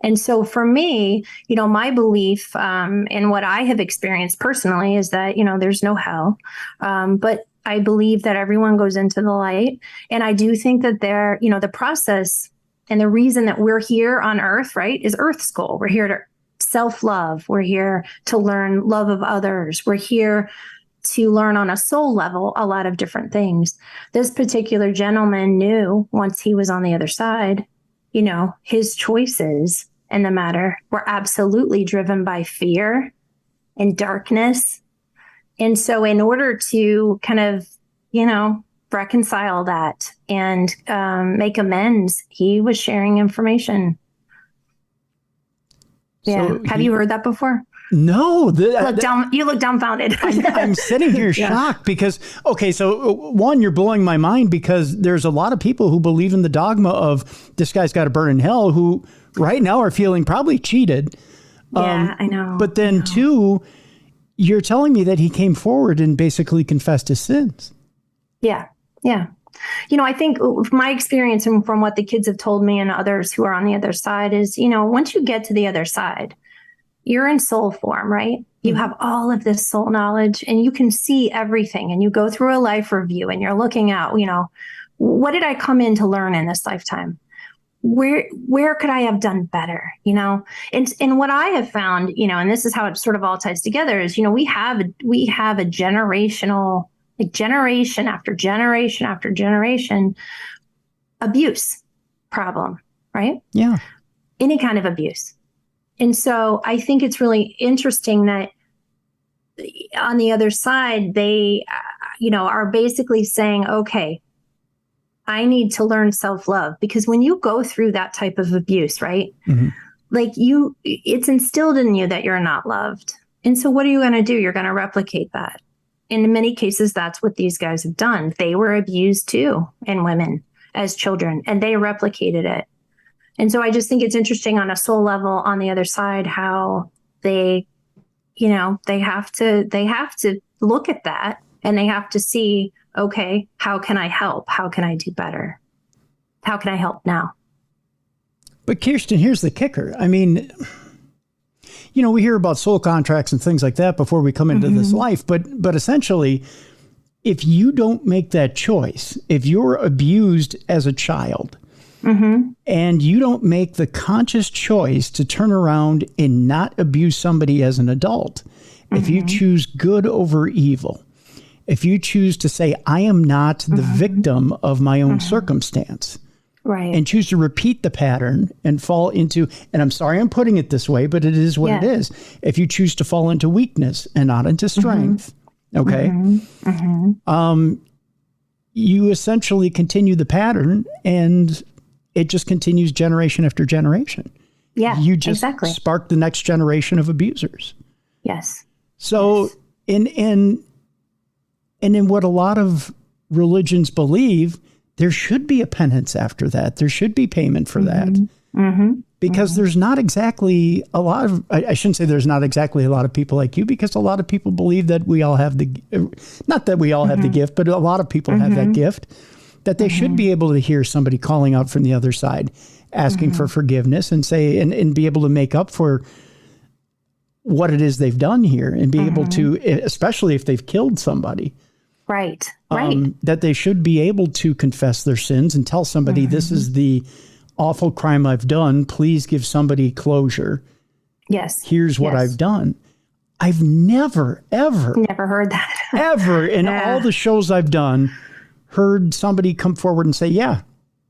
And so for me, my belief and what I have experienced personally is that, there's no hell. But I believe that everyone goes into the light. And I do think that the process and the reason that we're here on earth, right, is Earth's goal. We're here to self-love. We're here to learn love of others. We're here to learn on a soul level a lot of different things. This particular gentleman knew once he was on the other side, his choices in the matter were absolutely driven by fear and darkness. And so in order to kind of, reconcile that and make amends, he was sharing information. Yeah. Have you heard that before? No. You look dumbfounded. I'm sitting here shocked because, okay, so one, you're blowing my mind because there's a lot of people who believe in the dogma of this guy's got to burn in hell who right now are feeling probably cheated. Yeah, I know. But then two, you're telling me that he came forward and basically confessed his sins. Yeah. Yeah. I think my experience and from what the kids have told me and others who are on the other side is, once you get to the other side, you're in soul form, right? You have all of this soul knowledge and you can see everything and you go through a life review and you're looking at, what did I come in to learn in this lifetime? Where could I have done better? And what I have found, and this is how it sort of all ties together is, we have a generational, like generation after generation after generation abuse problem, right? Yeah. Any kind of abuse. And so I think it's really interesting that on the other side, they, are basically saying, okay, I need to learn self-love because when you go through that type of abuse, right? Mm-hmm. Like it's instilled in you that you're not loved. And so what are you going to do? You're going to replicate that. In many cases, that's what these guys have done. They were abused too, and women as children, and they replicated it. And so I just think it's interesting on a soul level on the other side, how they have to look at that and they have to see, okay, how can I help? How can I do better? How can I help now? But Kiersten, here's the kicker. I mean, we hear about soul contracts and things like that before we come into this life, but essentially, if you don't make that choice, if you're abused as a child, and you don't make the conscious choice to turn around and not abuse somebody as an adult, if you choose good over evil, if you choose to say, I am not the victim of my own circumstance, right, and choose to repeat the pattern and fall into, and I'm sorry I'm putting it this way, but it is what it is. If you choose to fall into weakness and not into strength, okay, you essentially continue the pattern and it just continues generation after generation. Yeah, you just spark the next generation of abusers. Yes. So in what a lot of religions believe, there should be a penance after that. There should be payment for that. Because there's not exactly a lot of, I shouldn't say there's not exactly a lot of people like you, because a lot of people believe that we all have not that we all have the gift, but a lot of people have that gift, that they should be able to hear somebody calling out from the other side, asking for forgiveness and say, and be able to make up for what it is they've done here and be able to, especially if they've killed somebody. Right. That they should be able to confess their sins and tell somebody, this is the awful crime I've done. Please give somebody closure. Yes. Here's what I've done. I've never heard that. ever in all the shows I've done, heard somebody come forward and say, yeah,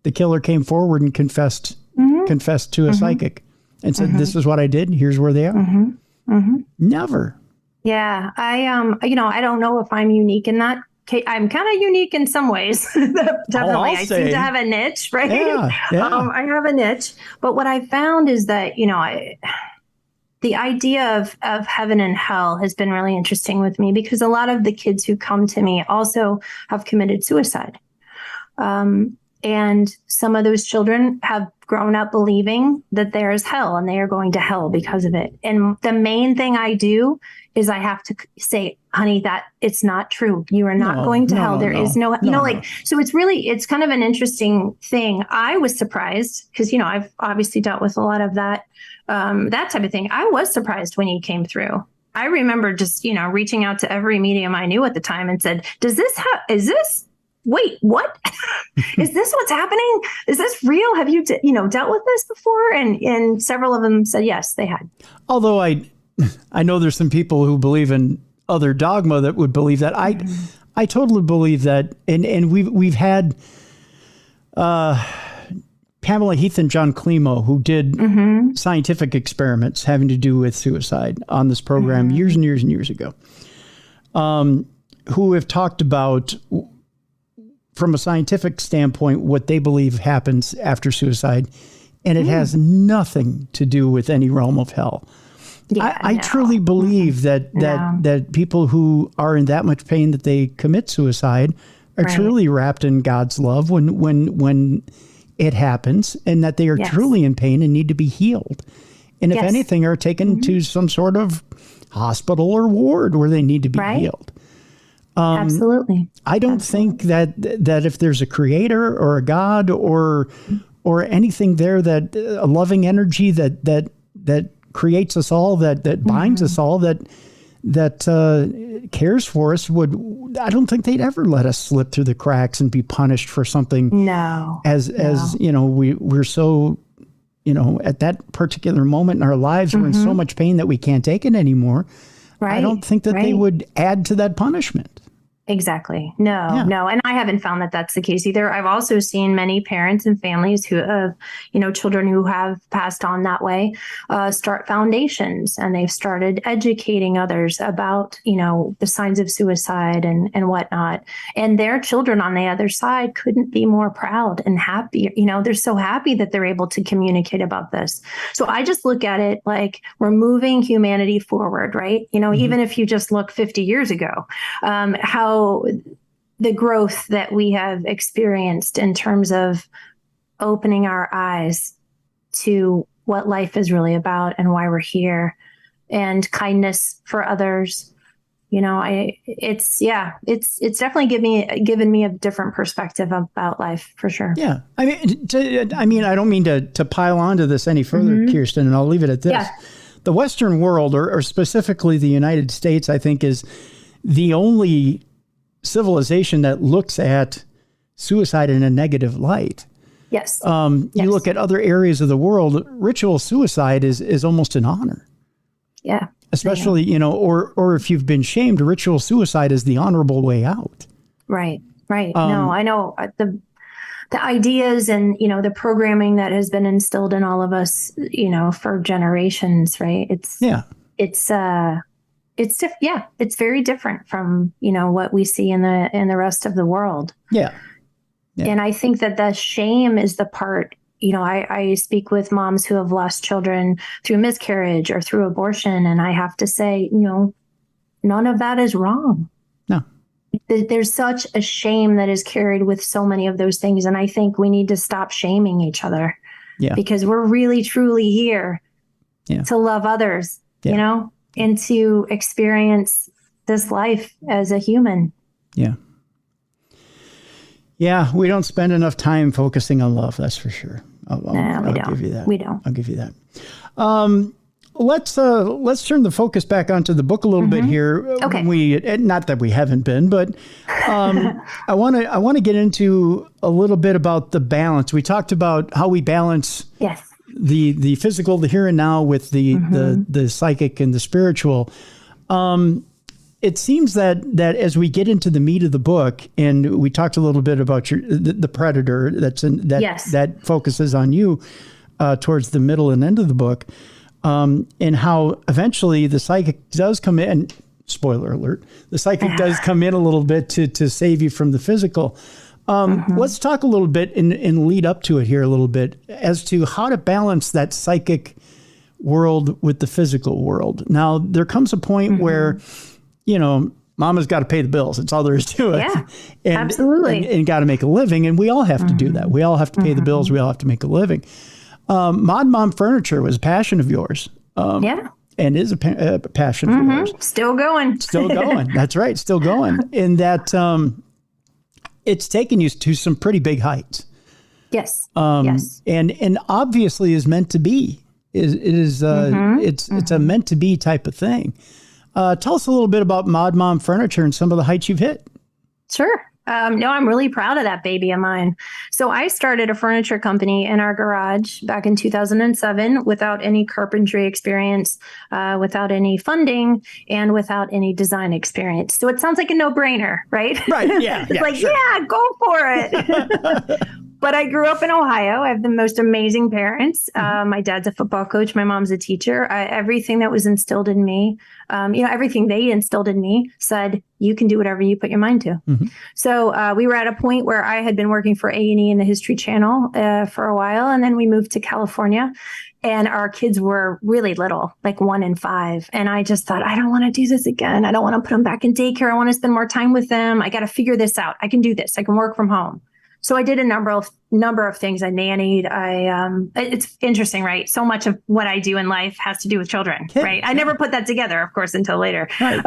the killer came forward and confessed to a psychic and said, this is what I did. Here's where they are. Never. Yeah. I don't know if I'm unique in that case. I'm kind of unique in some ways. Definitely. I seem to have a niche, right? Yeah. I have a niche. But what I found is that, the idea of heaven and hell has been really interesting with me because a lot of the kids who come to me also have committed suicide. And some of those children have grown up believing that there is hell and they are going to hell because of it. And the main thing I do is I have to say, honey, that it's not true. You are not going to hell. There is no, so it's kind of an interesting thing. I was surprised because, I've obviously dealt with a lot of that type of thing. I was surprised when he came through. I remember just, reaching out to every medium I knew at the time and said, wait, what? Is this what's happening? Is this real? Have you, dealt with this before? And several of them said, yes, they had. Although I know there's some people who believe in other dogma that would believe that. I totally believe that. And we've had Pamela Heath and John Climo, who did scientific experiments having to do with suicide on this program years and years and years ago, who have talked about, from a scientific standpoint, what they believe happens after suicide. And it has nothing to do with any realm of hell. Yeah, I truly believe that people who are in that much pain that they commit suicide are truly wrapped in God's love when it happens, and that they are truly in pain and need to be healed. And if anything, are taken to some sort of hospital or ward where they need to be healed. Absolutely. I don't think that if there's a creator or a God or anything there, that a loving energy that creates us all, that binds us all, that cares for us, I don't think they'd ever let us slip through the cracks and be punished for something. No. As we're so, at that particular moment in our lives, we're in so much pain that we can't take it anymore. Right. I don't think that they would add to that punishment. Exactly. No. And I haven't found that that's the case either. I've also seen many parents and families who have, children who have passed on that way, start foundations, and they've started educating others about, the signs of suicide and whatnot. And their children on the other side couldn't be more proud and happy. They're so happy that they're able to communicate about this. So I just look at it like we're moving humanity forward, right? Even if you just look 50 years ago, how the growth that we have experienced in terms of opening our eyes to what life is really about and why we're here, and kindness for others. It's definitely given me a different perspective about life, for sure. Yeah. I don't mean to pile onto this any further, Kiersten, and I'll leave it at this. Yeah. The Western world, or specifically the United States, I think, is the only civilization that looks at suicide in a negative light. Yes. You look at other areas of the world, ritual suicide is almost an honor. Yeah. Especially, or if you've been shamed, ritual suicide is the honorable way out. Right. No, I know the ideas and, the programming that has been instilled in all of us, for generations, right? It's very different from, what we see in the rest of the world. Yeah. And I think that the shame is the part, I speak with moms who have lost children through miscarriage or through abortion. And I have to say, none of that is wrong. No. There's such a shame that is carried with so many of those things. And I think we need to stop shaming each other. Yeah. Because we're really, truly here to love others, and to experience this life as a human. Yeah. Yeah, we don't spend enough time focusing on love, that's for sure. I'll give you that. We don't. I'll give you that. Let's turn the focus back onto the book a little bit here. Okay. Not that we haven't been, but I want to get into a little bit about the balance. We talked about how we balance the physical, the here and now, with the psychic and the spiritual. It seems that as we get into the meat of the book, and we talked a little bit about the predator that focuses on you towards the middle and end of the book, and how eventually the psychic does come in. Spoiler alert: the psychic does come in a little bit to save you from the physical. Let's talk a little bit and lead up to it here a little bit as to how to balance that psychic world with the physical world. Now, there comes a point where, Mama's got to pay the bills. That's all there is to it. Yeah, and, absolutely. And got to make a living. And we all have to do that. We all have to pay the bills. We all have to make a living. Mod Mom Furniture was a passion of yours. Yeah. And is a passion of yours. Still going. Still going. That's right. Still going. In that it's taken you to some pretty big heights. Yes. Yes. And obviously is meant to be. It's a meant to be type of thing. Tell us a little bit about Mod Mom Furniture and some of the heights you've hit. Sure. No, I'm really proud of that baby of mine. So I started a furniture company in our garage back in 2007 without any carpentry experience, without any funding, and without any design experience. So it sounds like a no-brainer, right? Right. Yeah. It's yeah, go for it. But I grew up in Ohio. I have the most amazing parents. My dad's a football coach. My mom's a teacher. Everything that was instilled in me, everything they instilled in me said, you can do whatever you put your mind to. So we were at a point where I had been working for A&E in the History Channel for a while. And then we moved to California. And our kids were really little, like 1 and 5. And I just thought, I don't want to do this again. I don't want to put them back in daycare. I want to spend more time with them. I got to figure this out. I can do this. I can work from home. So I did a number of things. I nannied. It's interesting, right? So much of what I do in life has to do with children, right? I never put that together, of course, until later. Right.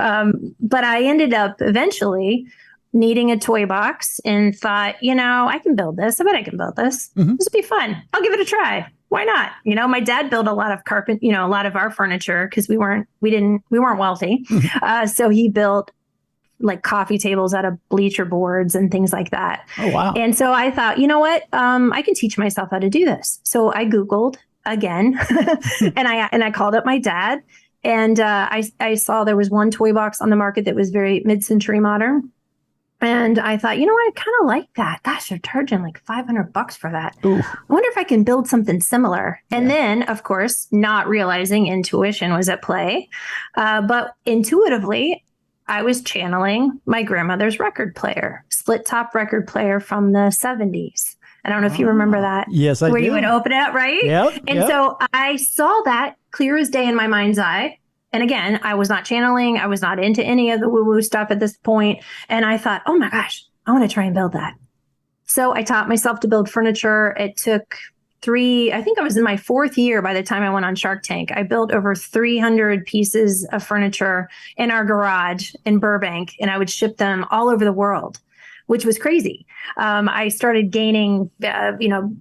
But I ended up eventually needing a toy box and thought, I can build this. I bet I can build this. This will be fun. I'll give it a try. Why not? My dad built a lot of a lot of our furniture because we weren't wealthy. So he built like coffee tables out of bleacher boards and things like that. Oh, wow. And so I thought, you know what? I can teach myself how to do this. So I Googled again and I called up my dad and I saw there was one toy box on the market that was very mid-century modern. And I thought, I kind of like that. Gosh, they're charging like $500 for that. Ooh. I wonder if I can build something similar. And then, of course, not realizing intuition was at play. But intuitively, I was channeling my grandmother's record player, split top record player from the 70s. I don't know if you remember that. Yes, I do. Where you would open it, right? Yep. And so I saw that clear as day in my mind's eye. And again, I was not channeling. I was not into any of the woo-woo stuff at this point. And I thought, oh my gosh, I want to try and build that. So I taught myself to build furniture. It took I think I was in my 4th year by the time I went on Shark Tank. I built over 300 pieces of furniture in our garage in Burbank, and I would ship them all over the world, which was crazy. I started gaining,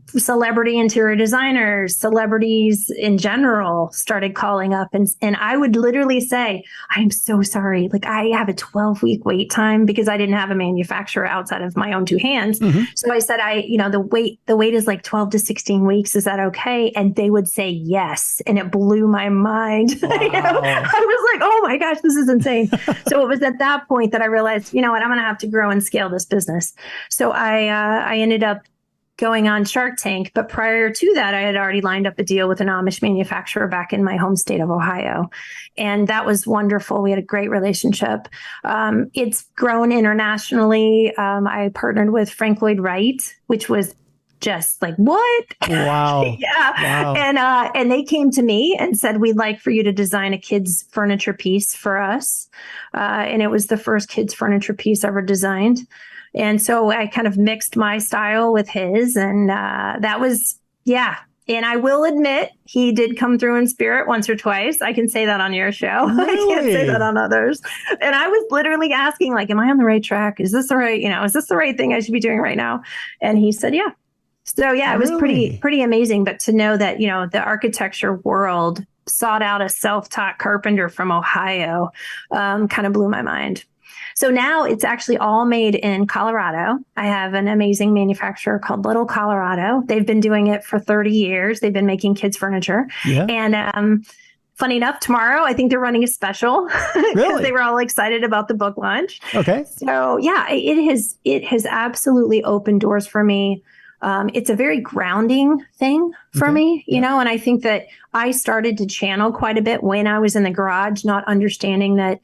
celebrity interior designers, celebrities in general started calling up. And I would literally say, I am so sorry. Like I have a 12-week wait time because I didn't have a manufacturer outside of my own 2 hands. So I said, the wait is like 12 to 16 weeks. Is that okay? And they would say yes. And it blew my mind. Wow. I was like, oh my gosh, this is insane. So it was at that point that I realized, I'm going to have to grow and scale this business. So I ended up going on Shark Tank. But prior to that, I had already lined up a deal with an Amish manufacturer back in my home state of Ohio. And that was wonderful. We had a great relationship. It's grown internationally. I partnered with Frank Lloyd Wright, which was just like, what? Wow. Yeah. Wow. And they came to me and said, we'd like for you to design a kid's furniture piece for us. And it was the first kid's furniture piece ever designed. And so I kind of mixed my style with his, and that was, And I will admit, he did come through in spirit once or twice. I can say that on your show. Really? I can't say that on others. And I was literally asking, like, am I on the right track? Is this the right, is this the right thing I should be doing right now? And he said, yeah. So it was pretty amazing. But to know that, the architecture world sought out a self-taught carpenter from Ohio kind of blew my mind. So now it's actually all made in Colorado. I have an amazing manufacturer called Little Colorado. They've been doing it for 30 years. They've been making kids furniture. Yeah. And funny enough, tomorrow, I think they're running a special because they were all excited about the book launch. Okay. So it has absolutely opened doors for me. It's a very grounding thing for me, and I think that I started to channel quite a bit when I was in the garage, not understanding that,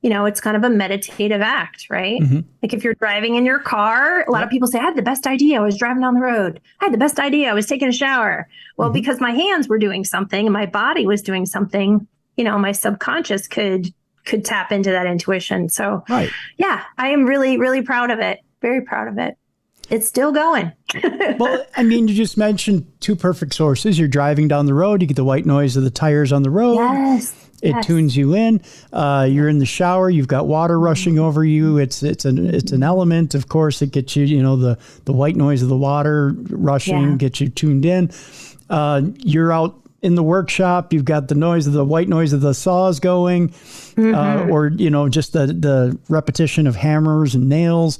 it's kind of a meditative act, right? Like if you're driving in your car, a lot of people say, I had the best idea. I was driving down the road. I had the best idea. I was taking a shower. Well, because my hands were doing something and my body was doing something, my subconscious could could tap into that intuition. So Right. yeah, I am really, really proud of it. Very proud of it. It's still going. Well, I mean, you just mentioned two perfect sources. You're driving down the road, you get the white noise of the tires on the road. Yes. It tunes you in. You're in the shower. You've got water rushing over you. It's an element, of course. It gets you, the white noise of the water rushing, gets you tuned in. You're out in the workshop. You've got the noise of the white noise of the saws going, or just the repetition of hammers and nails,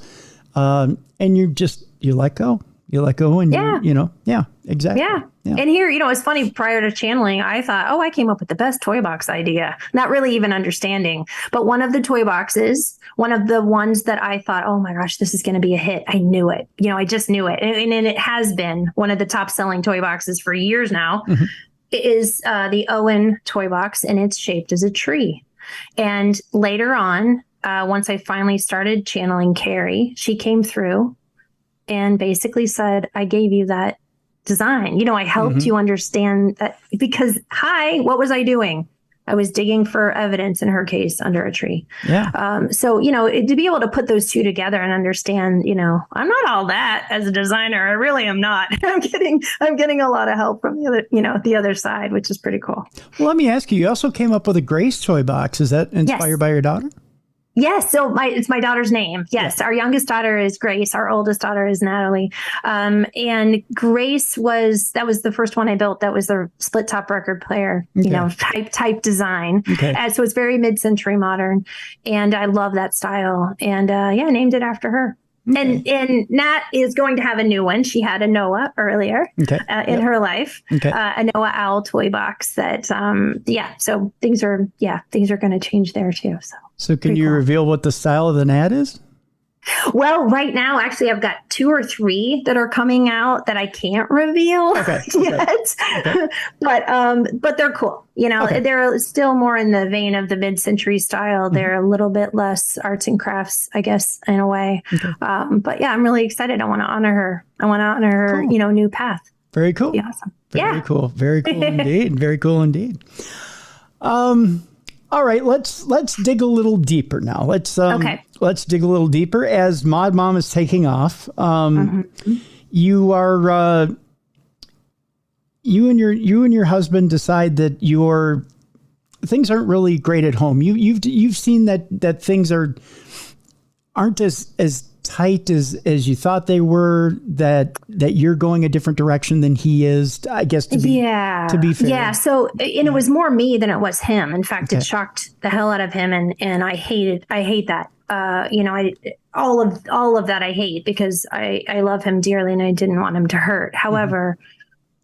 and you let go. You let go, and exactly. Yeah. And here, it's funny, prior to channeling, I thought, I came up with the best toy box idea, not really even understanding. But one of the toy boxes, one of the ones that I thought, oh my gosh, this is going to be a hit. I knew it. I just knew it. And it has been one of the top selling toy boxes for years now. It is the Owen toy box, and it's shaped as a tree. And later on, once I finally started channeling Carrie, she came through and basically said, I gave you that design. I helped you understand that, because what was I doing? I was digging for evidence, in her case, under a tree. Yeah. So, to be able to put those two together and understand, I'm not all that as a designer. I really am not. I'm getting a lot of help from the other side, which is pretty cool. Well, let me ask you, you also came up with a Grace toy box. Is that inspired by your daughter? Yes. So it's my daughter's name. Yes. Our youngest daughter is Grace. Our oldest daughter is Natalie. And Grace was the first one I built. That was the split top record player, type design. Okay. So it's very mid-century modern. And I love that style. And I named it after her. Okay. And Nat is going to have a new one. She had a Noah earlier in her life, a Noah Owl toy box that, so things are going to change there too. So can you reveal what the style of the Nat is? Well, right now, actually, I've got 2 or 3 that are coming out that I can't reveal yet. Okay. But they're cool. They're still more in the vein of the mid-century style. They're a little bit less arts and crafts, I guess, in a way. Okay. But yeah, I'm really excited. I want to honor her. Cool. New path. Very cool. Be awesome. Very cool. Very cool indeed. Very cool indeed. All right, let's dig a little deeper now. Let's dig a little deeper as Mod Mom is taking off. You are you and your husband decide that things aren't really great at home. You've seen that things aren't as tight as you thought they were, that you're going a different direction than he is, I guess, to be fair. Yeah. So, and it was more me than it was him. In fact, it shocked the hell out of him. And I hate that. All of that I hate, because I love him dearly and I didn't want him to hurt. However,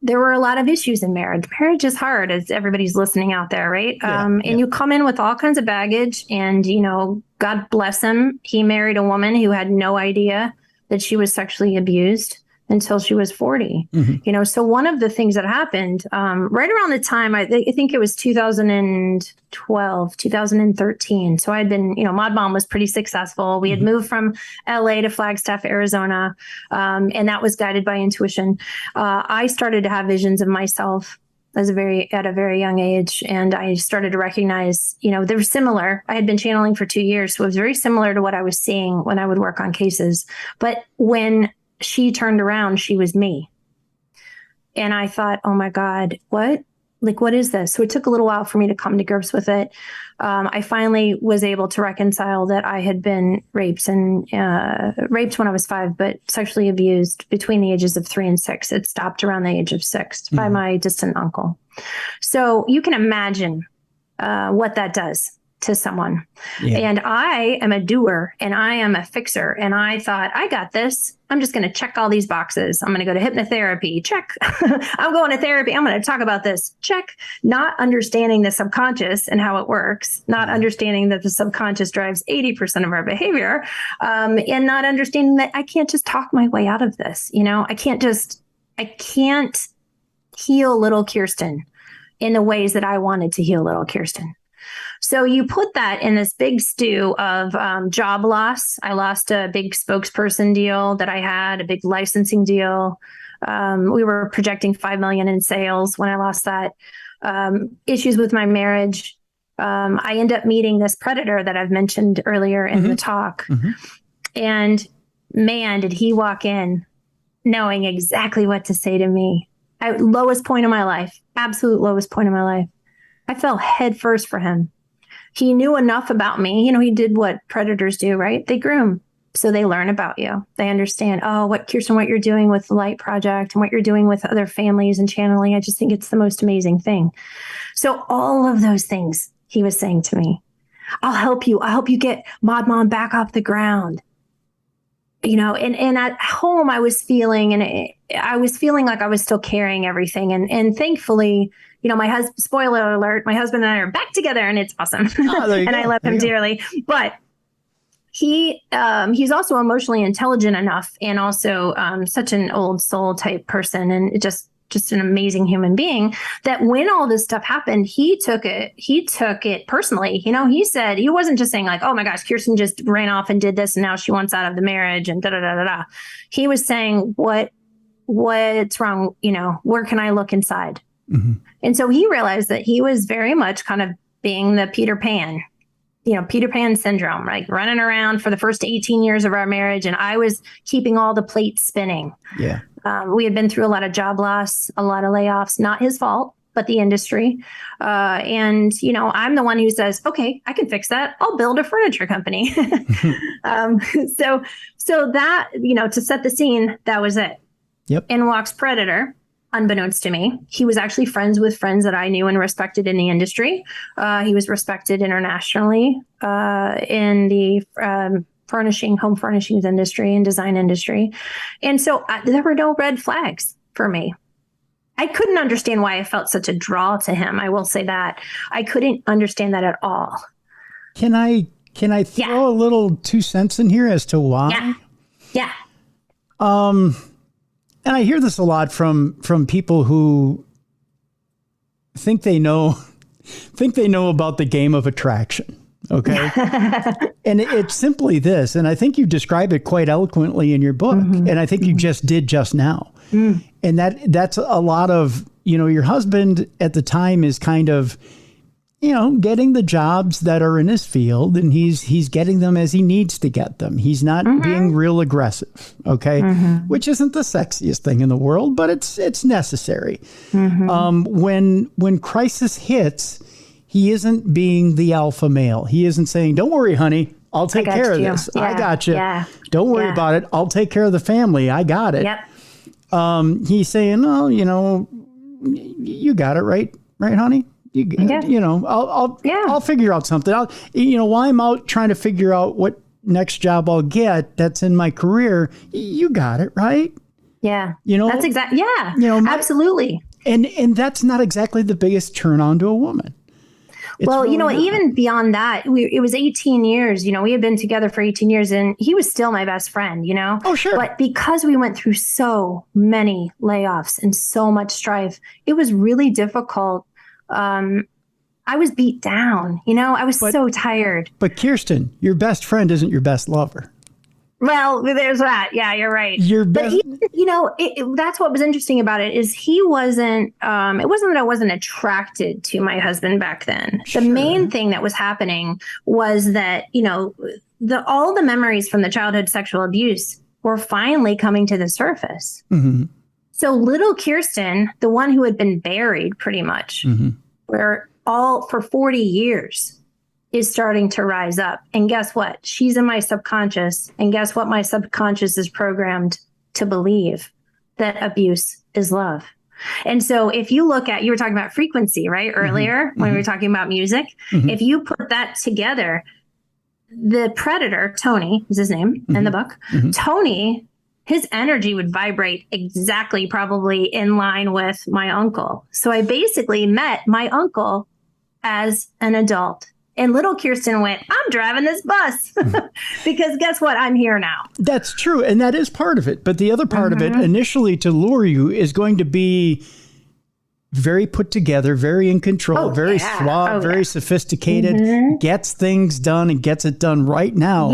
there were a lot of issues in marriage. Marriage is hard, as everybody's listening out there, right? And you come in with all kinds of baggage, and, God bless him, he married a woman who had no idea that she was sexually abused until she was 40. So one of the things that happened right around the time, I think it was 2012, 2013. So I had been, Mod Mom was pretty successful. We had moved from LA to Flagstaff, Arizona, and that was guided by intuition. I started to have visions of myself at a very young age. And I started to recognize, they were similar. I had been channeling for 2 years. So it was very similar to what I was seeing when I would work on cases. But when she turned around, she was me. And I thought, oh my God, what is this? So it took a little while for me to come to grips with it. I finally was able to reconcile that I had been raped when I was 5, but sexually abused between the ages of 3 and 6. It stopped around the age of 6 by my distant uncle. So you can imagine what that does to someone. Yeah. And I am a doer and I am a fixer. And I thought, I got this. I'm just going to check all these boxes. I'm going to go to hypnotherapy. Check. I'm going to therapy. I'm going to talk about this. Check. Not understanding the subconscious and how it works. Not understanding that the subconscious drives 80% of our behavior. And not understanding that I can't just talk my way out of this. I can't heal little Kiersten in the ways that I wanted to heal little Kiersten. So you put that in this big stew of job loss. I lost a big spokesperson deal that I had, a big licensing deal. We were projecting $5 million in sales when I lost that. Issues with my marriage, I end up meeting this predator that I've mentioned earlier in the talk. And man, did he walk in knowing exactly what to say to me. Lowest point of my life, absolute lowest point of my life. I fell head first for him. He knew enough about me. He did what predators do, right? They groom. So they learn about you. They understand, Kiersten, what you're doing with the Light Project and what you're doing with other families and channeling. I just think it's the most amazing thing. So all of those things he was saying to me, I'll help you. I'll help you get Mod Mom back off the ground. And at home I was feeling, I was feeling like I was still carrying everything. And thankfully, my husband, spoiler alert, my husband and I are back together and it's awesome. And I love him dearly, but he's also emotionally intelligent enough and also such an old soul type person and just an amazing human being that when all this stuff happened, he took it personally. He said, he wasn't just saying like, oh my gosh, Kiersten just ran off and did this and now she wants out of the marriage and da da da da da. He was saying, what's wrong? Where can I look inside? And so he realized that he was very much kind of being the Peter Pan syndrome, like running around for the first 18 years of our marriage. And I was keeping all the plates spinning. Yeah. We had been through a lot of job loss, a lot of layoffs, not his fault, but the industry. And I'm the one who says, okay, I can fix that. I'll build a furniture company. So that, to set the scene, that was it. Yep. In walks Predator. Unbeknownst to me, he was actually friends with friends that I knew and respected in the industry. He was respected internationally in the home furnishings industry and design industry. And so there were no red flags for me. I couldn't understand why I felt such a draw to him. I will say that. I couldn't understand that at all. Can I throw a little 2 cents in here as to why? Yeah. And I hear this a lot from people who think they know about the game of attraction. Okay. And it's simply this. And I think you describe it quite eloquently in your book. And I think you just did just now. And that's a lot of, your husband at the time is kind of, getting the jobs that are in his field and he's getting them as he needs to get them. He's not being real aggressive. Okay. Which isn't the sexiest thing in the world, but it's necessary. When crisis hits, he isn't being the alpha male. He isn't saying, don't worry, honey, I'll take care of this. Yeah. I got you. Yeah. Don't worry about it. I'll take care of the family. I got it. Yep. He's saying, oh, you got it, right, honey? I'll figure out something. While I'm out trying to figure out what next job I'll get that's in my career, you got it, right? Yeah. That's exactly. Yeah. Absolutely. And that's not exactly the biggest turn on to a woman. Well, even beyond that, it was 18 years, we had been together for 18 years and he was still my best friend, Oh, sure. But because we went through so many layoffs and so much strife, it was really difficult. I was beat down, I was so tired. But Kiersten, your best friend isn't your best lover. Well, there's that. Yeah, you're right. But that's what was interesting about it is he wasn't, it wasn't that I wasn't attracted to my husband back then. Sure. The main thing that was happening was that, all the memories from the childhood sexual abuse were finally coming to the surface. So little Kiersten, the one who had been buried pretty much, for 40 years, is starting to rise up. And guess what? She's in my subconscious. And guess what? My subconscious is programmed to believe that abuse is love. And so if you look at, you were talking about frequency, right? Earlier, when we were talking about music, if you put that together, the predator, Tony is his name in the book, Tony, his energy would vibrate exactly probably in line with my uncle. So I basically met my uncle as an adult. And little Kiersten went, I'm driving this bus because guess what? I'm here now. That's true. And that is part of it. But the other part of it initially to lure you is going to be very put together, very in control, very suave, very sophisticated, gets things done and gets it done right now.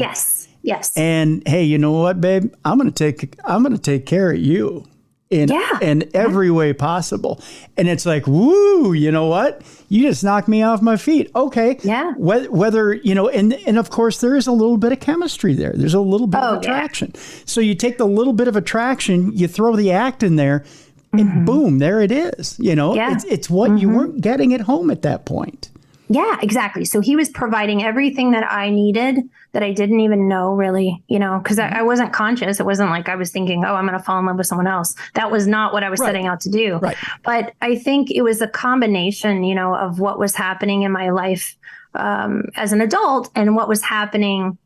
Yes. And hey, you know what, babe? I'm going to take care of you. in every way possible. And it's like, woo, you know what? You just knocked me off my feet. Okay. Yeah. Whether, and of course there is a little bit of chemistry there. There's a little bit of attraction. Yeah. So you take the little bit of attraction, you throw the act in there, and boom, there it is. It's what you weren't getting at home at that point. Yeah, exactly. So he was providing everything that I needed that I didn't even know really, because I wasn't conscious. It wasn't like I was thinking, oh, I'm going to fall in love with someone else. That was not what I was setting out to do. Right. But I think it was a combination, of what was happening in my life as an adult and what was happening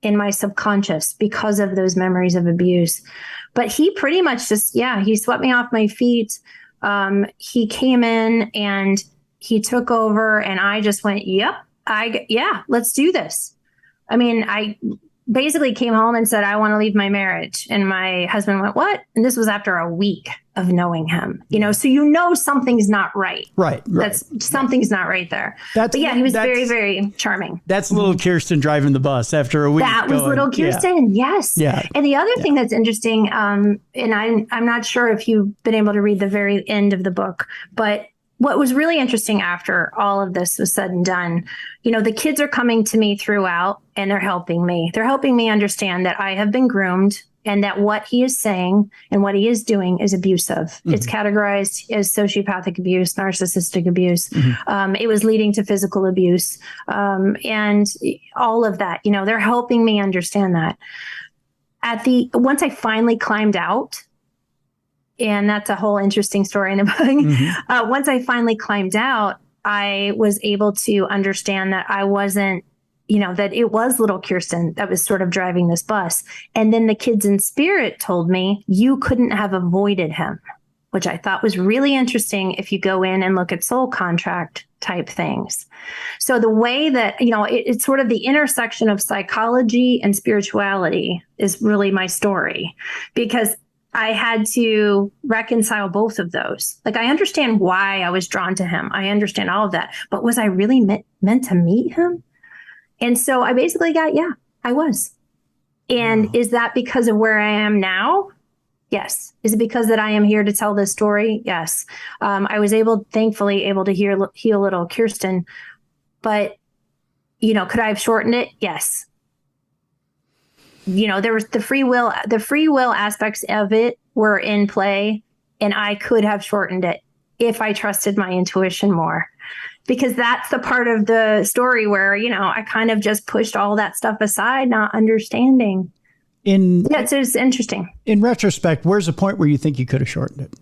in my subconscious because of those memories of abuse. But he pretty much just, he swept me off my feet. He came in and he took over and I just went, let's do this. I mean, I basically came home and said, I want to leave my marriage. And my husband went, what? And this was after a week of knowing him, so something's not right. Right. Something's not right there. But he was very, very charming. That's little Kiersten driving the bus after a week. That was little Kiersten. Yes. Yeah. And the other thing that's interesting, and I'm not sure if you've been able to read the very end of the book, but what was really interesting after all of this was said and done, the kids are coming to me throughout and they're helping me. They're helping me understand that I have been groomed and that what he is saying and what he is doing is abusive. Mm-hmm. It's categorized as sociopathic abuse, narcissistic abuse. Mm-hmm. It was leading to physical abuse and all of that. They're helping me understand that. Once I finally climbed out, and that's a whole interesting story in the book. Mm-hmm. Once I finally climbed out, I was able to understand that I wasn't, that it was little Kiersten that was sort of driving this bus. And then the kids in spirit told me, you couldn't have avoided him, which I thought was really interesting if you go in and look at soul contract type things. So the way that, it's sort of the intersection of psychology and spirituality is really my story, because I had to reconcile both of those. Like, I understand why I was drawn to him. I understand all of that. But was I really meant to meet him? And so I basically got, I was. And is that because of where I am now? Yes. Is it because that I am here to tell this story? Yes. I was thankfully able to heal little Kiersten. But, could I have shortened it? Yes. There was the free will aspects of it were in play, and I could have shortened it if I trusted my intuition more, because that's the part of the story where, I kind of just pushed all that stuff aside, not understanding. It's interesting. In retrospect, where's the point where you think you could have shortened it?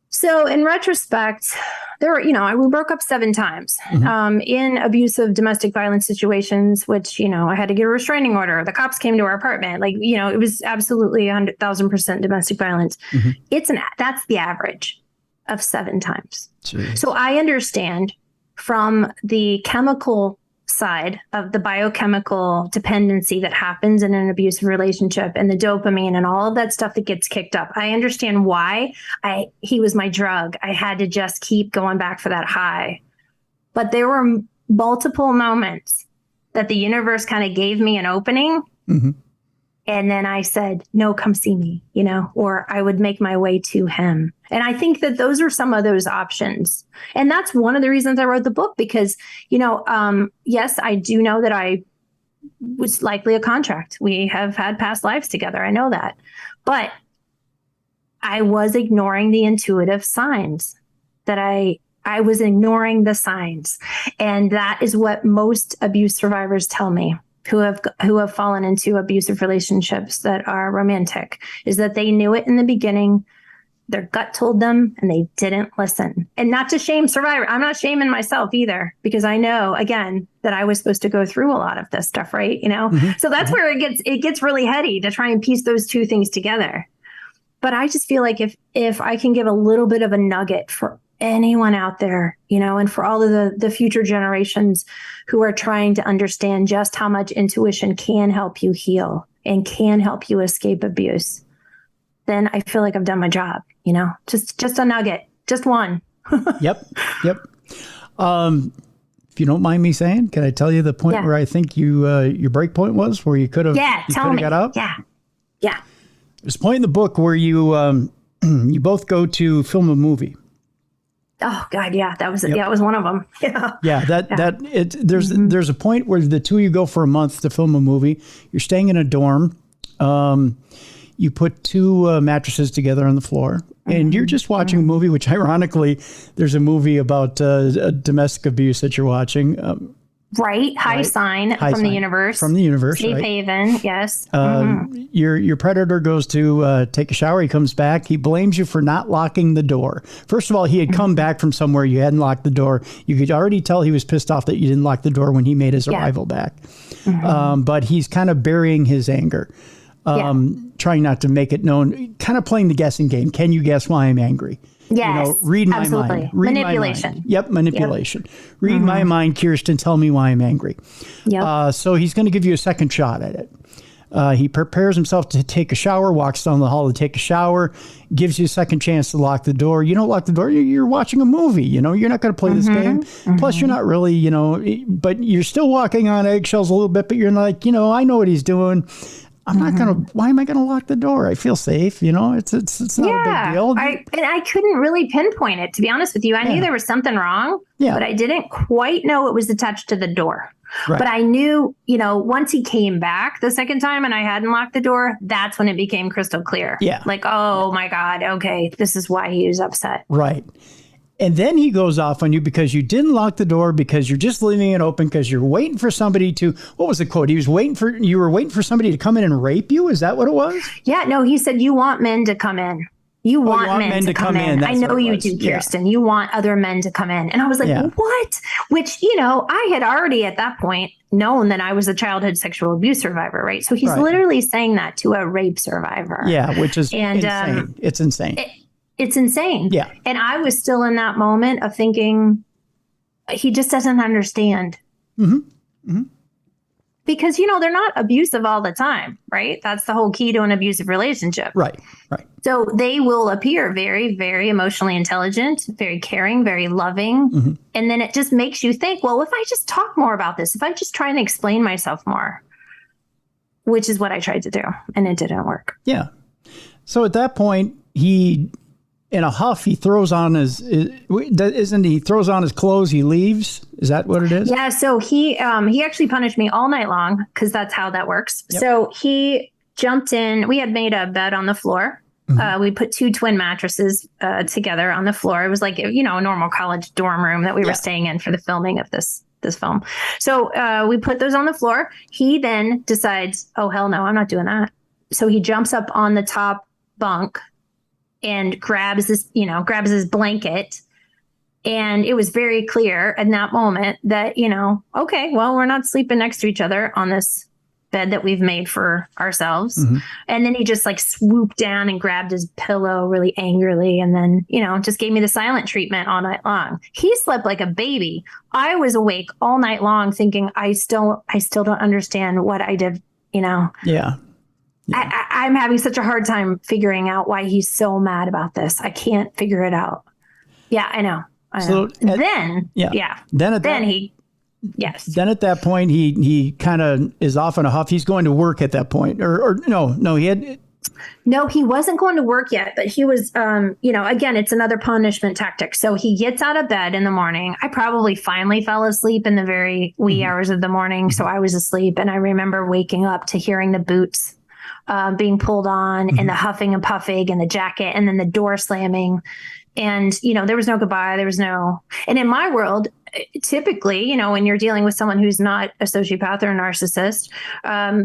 So in retrospect, there were, we broke up 7 times in abusive domestic violence situations, which, I had to get a restraining order. The cops came to our apartment. It was absolutely 100,000% domestic violence. Mm-hmm. That's the average of 7 times. Jeez. So I understand from the chemical side of the biochemical dependency that happens in an abusive relationship and the dopamine and all of that stuff that gets kicked up. I understand why he was my drug. I had to just keep going back for that high. But there were multiple moments that the universe kind of gave me an opening. Mm-hmm. And then I said, no, come see me, or I would make my way to him. And I think that those are some of those options. And that's one of the reasons I wrote the book, because, yes, I do know that I was likely a contract. We have had past lives together. I know that. But I was ignoring the intuitive signs that I was ignoring the signs. And that is what most abuse survivors tell me, who have fallen into abusive relationships that are romantic, is that they knew it in the beginning. Their gut told them and they didn't listen. And not to shame survivor. I'm not shaming myself either, because I know, again, that I was supposed to go through a lot of this stuff, right? Mm-hmm. So that's where it gets really heady to try and piece those two things together. But I just feel like if I can give a little bit of a nugget for anyone out there, and for all of the future generations who are trying to understand just how much intuition can help you heal and can help you escape abuse, then I feel like I've done my job, just a nugget, just one. Yep. If you don't mind me saying, can I tell you the point where I think your break point was, where you could have got out? Yeah. There's a point in the book where you you both go to film a movie. Oh God, yeah, that was that was one of them. Yeah, there's a point where the two of you go for a month to film a movie. You're staying in a dorm. You put two mattresses together on the floor, and you're just watching a movie. Which, ironically, there's a movie about domestic abuse that you're watching. Right, High Sign from the universe. From the universe, Safe right? Haven, yes. Your predator goes to take a shower. He comes back. He blames you for not locking the door. First of all, he had come back from somewhere. You hadn't locked the door. You could already tell he was pissed off that you didn't lock the door when he made his arrival back. But he's kind of burying his anger, trying not to make it known, kind of playing the guessing game. Can you guess why I'm angry? Yes, read my absolutely. mind. Read Manipulation. My mind. Yep, manipulation. Yep. Read my mind, Kiersten. Tell me why I'm angry. Yep. So he's going to give you a second shot at it. He prepares himself to take a shower, walks down the hall to take a shower, gives you a second chance to lock the door. You don't lock the door. You're watching a movie. You're not going to play this game. Plus, you're not really, but you're still walking on eggshells a little bit. But you're like, I know what he's doing. I'm not going to, why am I going to lock the door? I feel safe. It's not a big deal. I couldn't really pinpoint it, to be honest with you. I knew there was something wrong, but I didn't quite know it was attached to the door. Right. But I knew, once he came back the second time and I hadn't locked the door, that's when it became crystal clear. Yeah. Like, oh my God, okay, this is why he was upset. Right. And then he goes off on you because you didn't lock the door, because you're just leaving it open, because you're waiting for somebody to, what was the quote? You were waiting for somebody to come in and rape you? Is that what it was? Yeah, no, he said, you want men to come in. You want men to come in. I know you do, Kiersten. You want other men to come in. And I was like, what? Which, I had already at that point known that I was a childhood sexual abuse survivor, right? So he's literally saying that to a rape survivor. Yeah, which is insane. It's insane. It's insane. Yeah. And I was still in that moment of thinking, he just doesn't understand. Because, they're not abusive all the time, right? That's the whole key to an abusive relationship. Right. So they will appear very, very emotionally intelligent, very caring, very loving. And then it just makes you think, well, if I just talk more about this, if I just try and explain myself more, which is what I tried to do, and it didn't work. Yeah. So at that point, he... in a huff, he throws on his clothes, he leaves. Is that what it is? Yeah. So he actually punished me all night long, because that's how that works. Yep. So he jumped in. We had made a bed on the floor. We put two twin mattresses together on the floor. It was like, a normal college dorm room that we were staying in for the filming of this film. So we put those on the floor. He then decides, oh, hell no, I'm not doing that. So he jumps up on the top bunk and grabs his blanket. And it was very clear in that moment that, okay, well, we're not sleeping next to each other on this bed that we've made for ourselves. And then he just swooped down and grabbed his pillow really angrily. And then, just gave me the silent treatment all night long. He slept like a baby. I was awake all night long thinking, I still don't understand what I did, Yeah. I'm having such a hard time figuring out why he's so mad about this. I can't figure it out. Yeah, I know. Then at that point, he kind of is off in a huff. He's going to work at that point, No, he wasn't going to work yet, but he was, again, it's another punishment tactic. So he gets out of bed in the morning. I probably finally fell asleep in the very wee hours of the morning. So I was asleep, and I remember waking up to hearing the boots being pulled on and the huffing and puffing and the jacket and then the door slamming. And, there was no goodbye. And in my world, typically, when you're dealing with someone who's not a sociopath or a narcissist,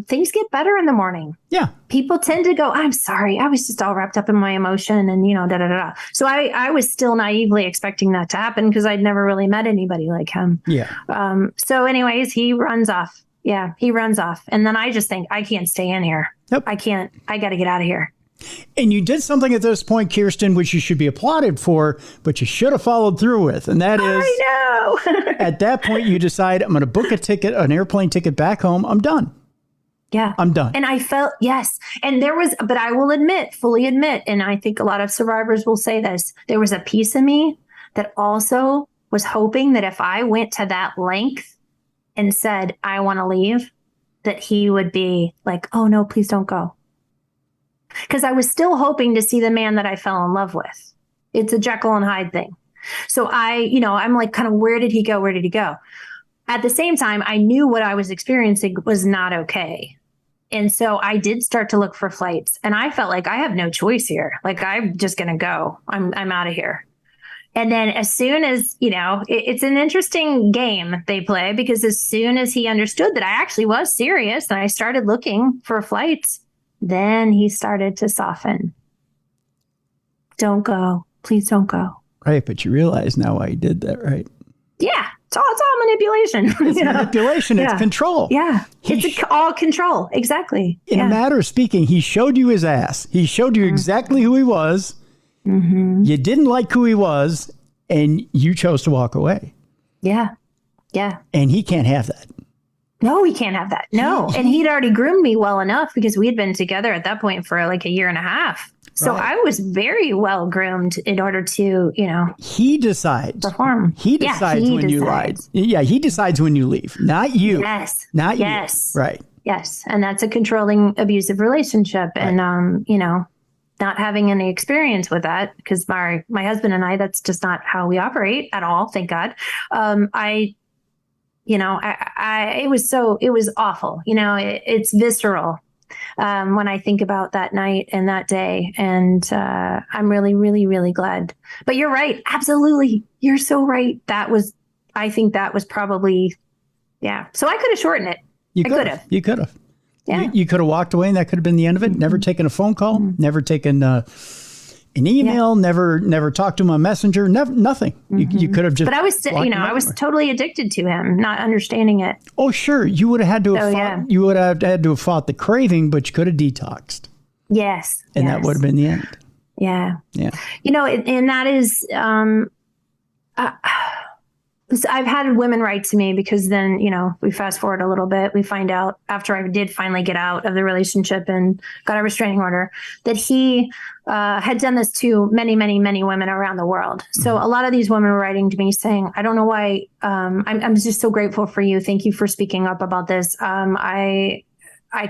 things get better in the morning. Yeah. People tend to go, I'm sorry, I was just all wrapped up in my emotion and, da, da, da, da. So I was still naively expecting that to happen, because I'd never really met anybody like him. Yeah. So anyways, he runs off. Yeah, he runs off. And then I just think, I can't stay in here. Yep. I got to get out of here. And you did something at this point, Kiersten, which you should be applauded for, but you should have followed through with. And that is, I know. At that point, you decide, I'm going to book an airplane ticket back home. I'm done. Yeah. I'm done. And I felt, yes. And but I will fully admit, and I think a lot of survivors will say this, there was a piece of me that also was hoping that if I went to that length and said, I want to leave, that he would be like, oh no, please don't go. because I was still hoping to see the man that I fell in love with. It's a Jekyll and Hyde thing. So I'm like, kind of, where did he go? Where did he go? At the same time, I knew what I was experiencing was not okay. And so I did start to look for flights, and I felt like I have no choice here. Like, I'm just going to go. I'm out of here. And then as soon as, it's an interesting game they play, because as soon as he understood that I actually was serious and I started looking for flights, then he started to soften. Don't go. Please don't go. Right. But you realize now why he did that, right? Yeah. It's all manipulation. It's manipulation. Yeah. It's control. Yeah. It's all control. Exactly. In a matter of speaking, he showed you his ass. He showed you exactly who he was. Mm-hmm. You didn't like who he was, and you chose to walk away. Yeah. Yeah. And he can't have that. No, he can't have that. No. And he'd already groomed me well enough, because we had been together at that point for like a year and a half. So right. I was very well groomed in order to, he decides. Perform. He decides when you lied. Yeah, he decides when you leave, not you. Yes. Not you. Yes. Right. Yes. And that's a controlling, abusive relationship. Right. And, not having any experience with that, because my husband and I, that's just not how we operate at all. Thank God. It was awful. It's visceral. When I think about that night and that day, and I'm really, really, really glad. But you're right. Absolutely. You're so right. I think that was probably, yeah. So I could have shortened it. You could have. You could have. Yeah. You could have walked away, and that could have been the end of it. Never taken a phone call, never taken an email, never talked to him on Messenger, nothing. You could have just. But I was, I was totally addicted to him, not understanding it. Oh, sure. You would have had to have fought, you would have had to have fought the craving, but you could have detoxed. Yes. And that would have been the end. Yeah. Yeah. And that is, I've had women write to me, because then, we fast forward a little bit. We find out, after I did finally get out of the relationship and got a restraining order, that he had done this to many, many, many women around the world. So a lot of these women were writing to me saying, I don't know why, I'm just so grateful for you. Thank you for speaking up about this. I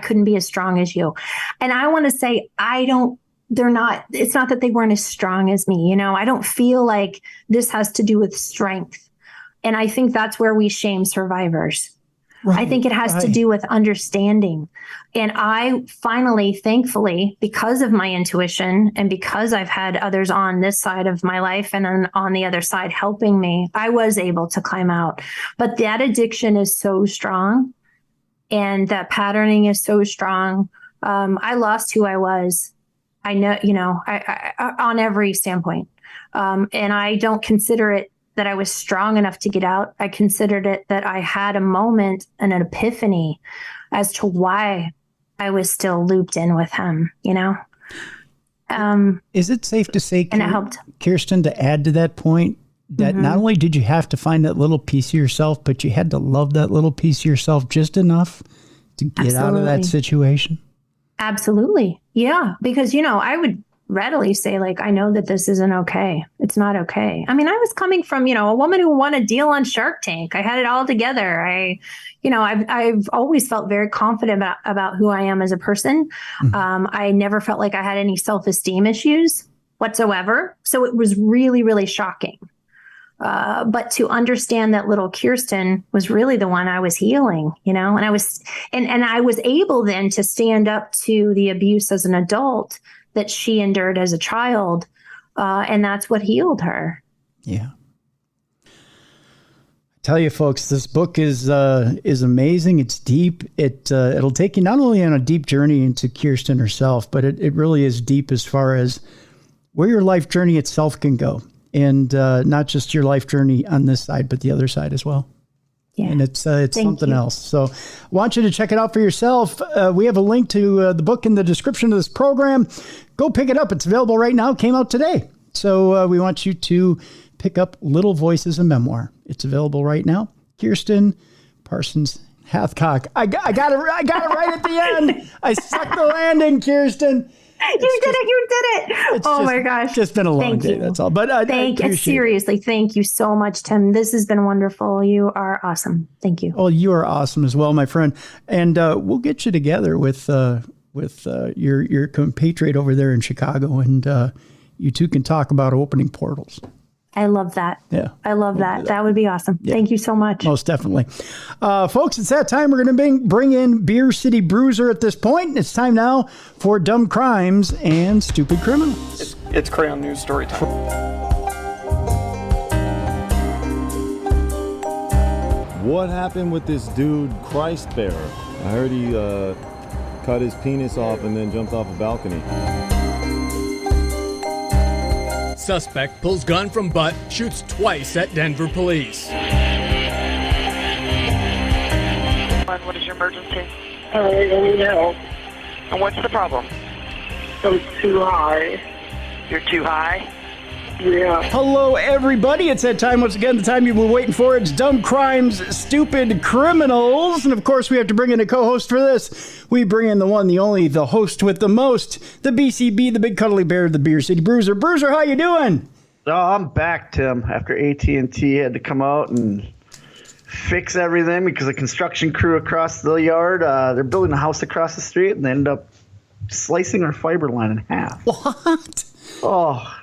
couldn't be as strong as you. And I want to say, it's not that they weren't as strong as me. I don't feel like this has to do with strength. And I think that's where we shame survivors. Right, I think it has to do with understanding. And I finally, thankfully, because of my intuition and because I've had others on this side of my life and then on the other side helping me, I was able to climb out. But that addiction is so strong, and that patterning is so strong. I lost who I was. I know, I on every standpoint. And I don't consider it that I was strong enough to get out. I considered it that I had a moment and an epiphany as to why I was still looped in with him, Is it safe to say, and it helped, Kiersten, to add to that point, that not only did you have to find that little piece of yourself, but you had to love that little piece of yourself just enough to get out of that situation? Absolutely. Yeah. Because, I would readily say, like, I know that this isn't okay. It's not okay. I mean, I was coming from, a woman who won a deal on Shark Tank. I had it all together. I've always felt very confident about who I am as a person. I never felt like I had any self-esteem issues whatsoever. So it was really, really shocking. But to understand that little Kiersten was really the one I was healing, and I was able then to stand up to the abuse as an adult that she endured as a child. And that's what healed her. Yeah. I tell you, folks, this book is amazing. It's deep. It'll take you not only on a deep journey into Kiersten herself, but it really is deep as far as where your life journey itself can go. And not just your life journey on this side, but the other side as well. Yeah. And it's something else. So I want you to check it out for yourself. We have a link to the book in the description of this program. Go pick it up. It's available right now. It came out today. So we want you to pick up Little Voices, a memoir. It's available right now. Kiersten Parsons Hathcock. I got it right at the end. I sucked the landing, Kiersten. You did it. Oh my gosh. Just been a long day. That's all. But seriously, thank you so much, Tim. This has been wonderful. You are awesome. Thank you. Oh, you are awesome as well, my friend. And we'll get you together with with your compatriot over there in Chicago, and you two can talk about opening portals. I love that. Yeah. I love that. That would be awesome. Yeah. Thank you so much. Most definitely. Folks, it's that time. We're going to bring in Beer City Bruiser at this point. It's time now for Dumb Crimes and Stupid Criminals. It's Crayon News story time. What happened with this dude, Christ Bearer? I heard he cut his penis off and then jumped off a balcony. Suspect pulls gun from butt, shoots twice at Denver police. What is your emergency? I need help. And what's the problem? I'm too high. You're too high? Yeah. Hello, everybody. It's that time once again, the time you've been waiting for. It's Dumb Crimes, Stupid Criminals. And of course, we have to bring in a co-host for this. We bring in the one, the only, the host with the most, the BCB, the big cuddly bear, the Beer City Bruiser. Bruiser, how you doing? Oh, I'm back, Tim, after AT&T had to come out and fix everything because the construction crew across the yard, they're building a house across the street, and they ended up slicing our fiber line in half. What? Oh,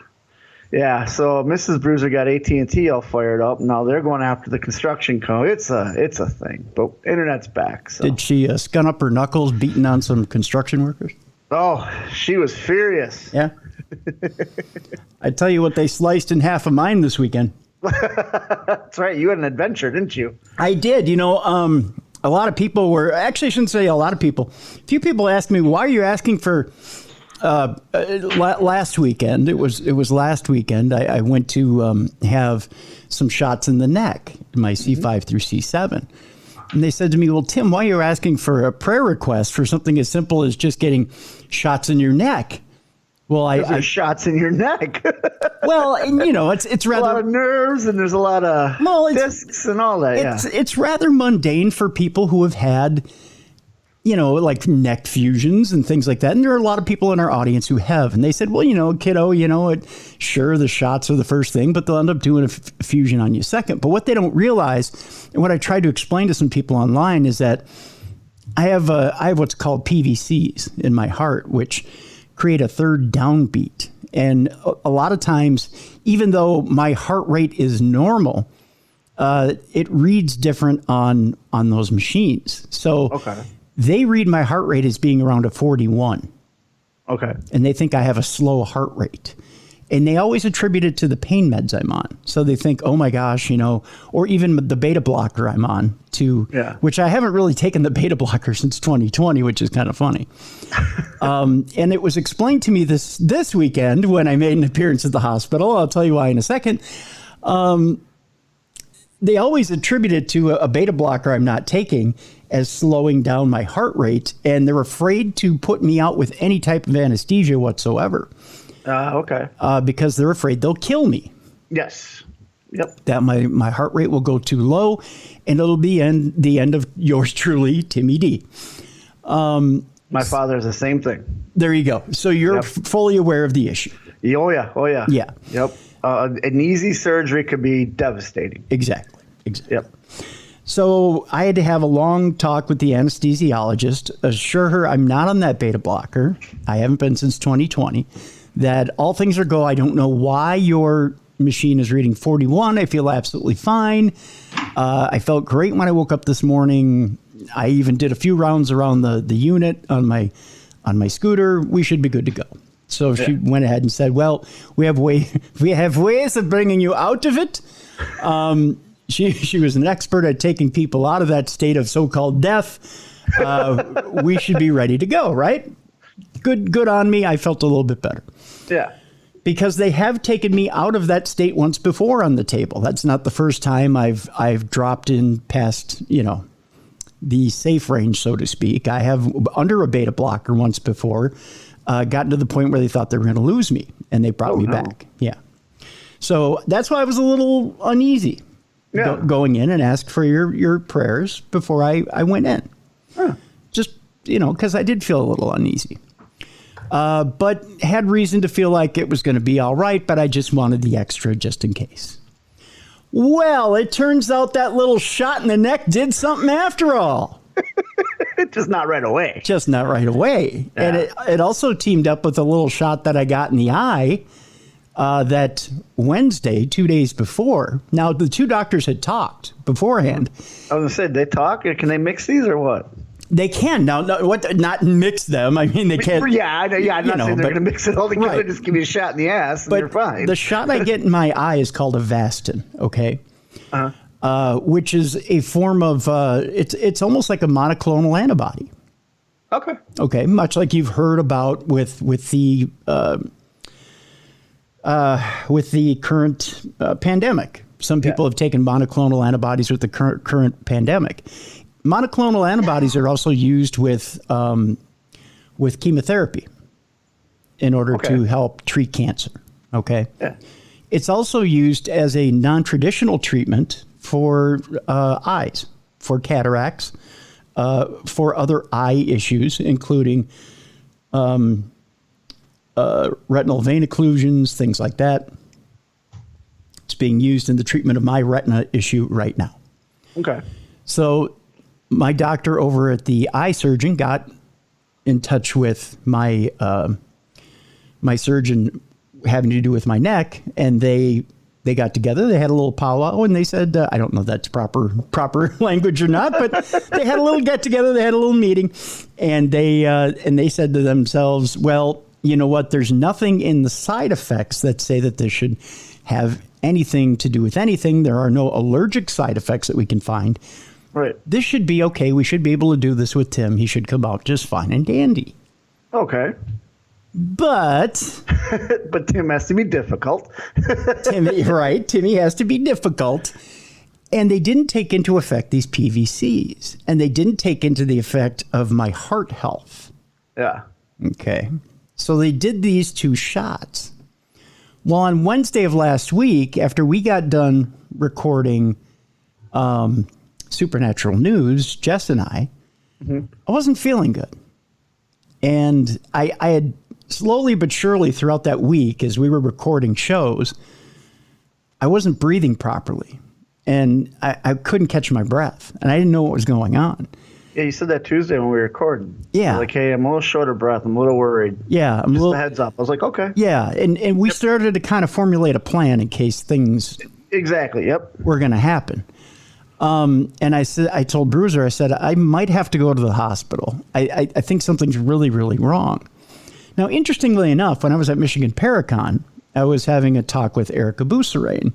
yeah. So Mrs. Bruiser got AT&T all fired up. Now they're going after the construction co. It's a thing, but internet's back. So. Did she scun up her knuckles beating on some construction workers? Oh, she was furious. Yeah. I tell you what, they sliced in half of mine this weekend. That's right. You had an adventure, didn't you? I did. A lot of people were, actually I shouldn't say a lot of people. A few people asked me, why are you asking for last weekend? It was last weekend. I went to have some shots in the neck, my C5 through C7. And they said to me, well, Tim, why are you asking for a prayer request for something as simple as just getting shots in your neck? Well, I shots in your neck. Well, and it's rather a lot of nerves, and there's a lot of discs and all that. It's rather mundane for people who have had, like neck fusions and things like that. And there are a lot of people in our audience who have. And they said, well, kiddo, sure, the shots are the first thing, but they'll end up doing a fusion on you second. But what they don't realize, and what I tried to explain to some people online, is that I have what's called PVCs in my heart, which create a third downbeat. And a lot of times, even though my heart rate is normal, it reads different on those machines. So they read my heart rate as being around a 41. Okay. And they think I have a slow heart rate. And they always attribute it to the pain meds I'm on. So they think, oh my gosh, or even the beta blocker I'm on which I haven't really taken the beta blocker since 2020, which is kind of funny. And it was explained to me this weekend when I made an appearance at the hospital. I'll tell you why in a second. They always attribute it to a beta blocker I'm not taking as slowing down my heart rate. And they're afraid to put me out with any type of anesthesia whatsoever. Okay. Because they're afraid they'll kill me. Yes. Yep. That my heart rate will go too low, and it'll be the end of yours truly, Timmy D. My father is the same thing. There you go. So you're fully aware of the issue. Oh yeah. Yeah. Yep. An easy surgery could be devastating. Exactly. Yep. So I had to have a long talk with the anesthesiologist, assure her I'm not on that beta blocker. I haven't been since 2020. That all things are go. I don't know why your machine is reading 41. I feel absolutely fine. I felt great when I woke up this morning. I even did a few rounds around the unit on my scooter. We should be good to go. So she went ahead and said, well, we have ways of bringing you out of it. She was an expert at taking people out of that state of so-called death. We should be ready to go, right? Good on me. I felt a little bit better. Yeah. Because they have taken me out of that state once before on the table. That's not the first time I've dropped in past, the safe range, so to speak. I have under a beta blocker once before, gotten to the point where they thought they were going to lose me, and they brought me back. Yeah. So that's why I was a little uneasy going in and asked for your prayers before I went in. Huh. Just, because I did feel a little uneasy. But had reason to feel like it was going to be all right, but I just wanted the extra just in case. Well, it turns out that little shot in the neck did something after all. Just not right away. Just not right away. Yeah. And it also teamed up with a little shot that I got in the eye that Wednesday, 2 days before. Now, the two doctors had talked beforehand. I was going to say, they talk? Can they mix these or what? They can. Now, not mix them. I mean, they can't. Yeah, I'm not saying they're going to mix it all together. Right. Just give you a shot in the ass and you're fine. The shot I get in my eye is called Avastin, okay? Which is a form of, it's almost like a monoclonal antibody. Okay. Okay, much like you've heard about with the current pandemic. Some people have taken monoclonal antibodies with the current pandemic. Monoclonal antibodies are also used with chemotherapy in order to help treat cancer. Okay. Yeah. It's also used as a non-traditional treatment for eyes, for cataracts, for other eye issues, including retinal vein occlusions, things like that. It's being used in the treatment of my retina issue right now. Okay. So my doctor over at the eye surgeon got in touch with my my surgeon having to do with my neck, and they got together. They had a little powwow, and they said, I don't know if that's proper language or not, but they had a little get together. They had a little meeting, and they said to themselves, well, you know what? There's nothing in the side effects that say that this should have anything to do with anything. There are no allergic side effects that we can find. Right. This should be okay. We should be able to do this with Tim. He should come out just fine and dandy. Okay. But Tim has to be difficult. Timmy has to be difficult. And they didn't take into effect these PVCs. And they didn't take into the effect of my heart health. Yeah. Okay. So they did these two shots. Well, on Wednesday of last week, after we got done recording Supernatural News, Jess and I wasn't feeling good. And I had slowly but surely throughout that week, as we were recording shows, I wasn't breathing properly. And I couldn't catch my breath. And I didn't know what was going on. Yeah, you said that Tuesday when we were recording. Yeah. You're like, hey, I'm a little short of breath. I'm a little worried. Yeah. Just a heads up. I was like, okay. Yeah. And we started to kind of formulate a plan in case things Exactly. Yep. were going to happen. And I told Bruiser, I said, I might have to go to the hospital. I think something's really, really wrong. Now, interestingly enough, when I was at Michigan Paracon, I was having a talk with Erica Bouserain,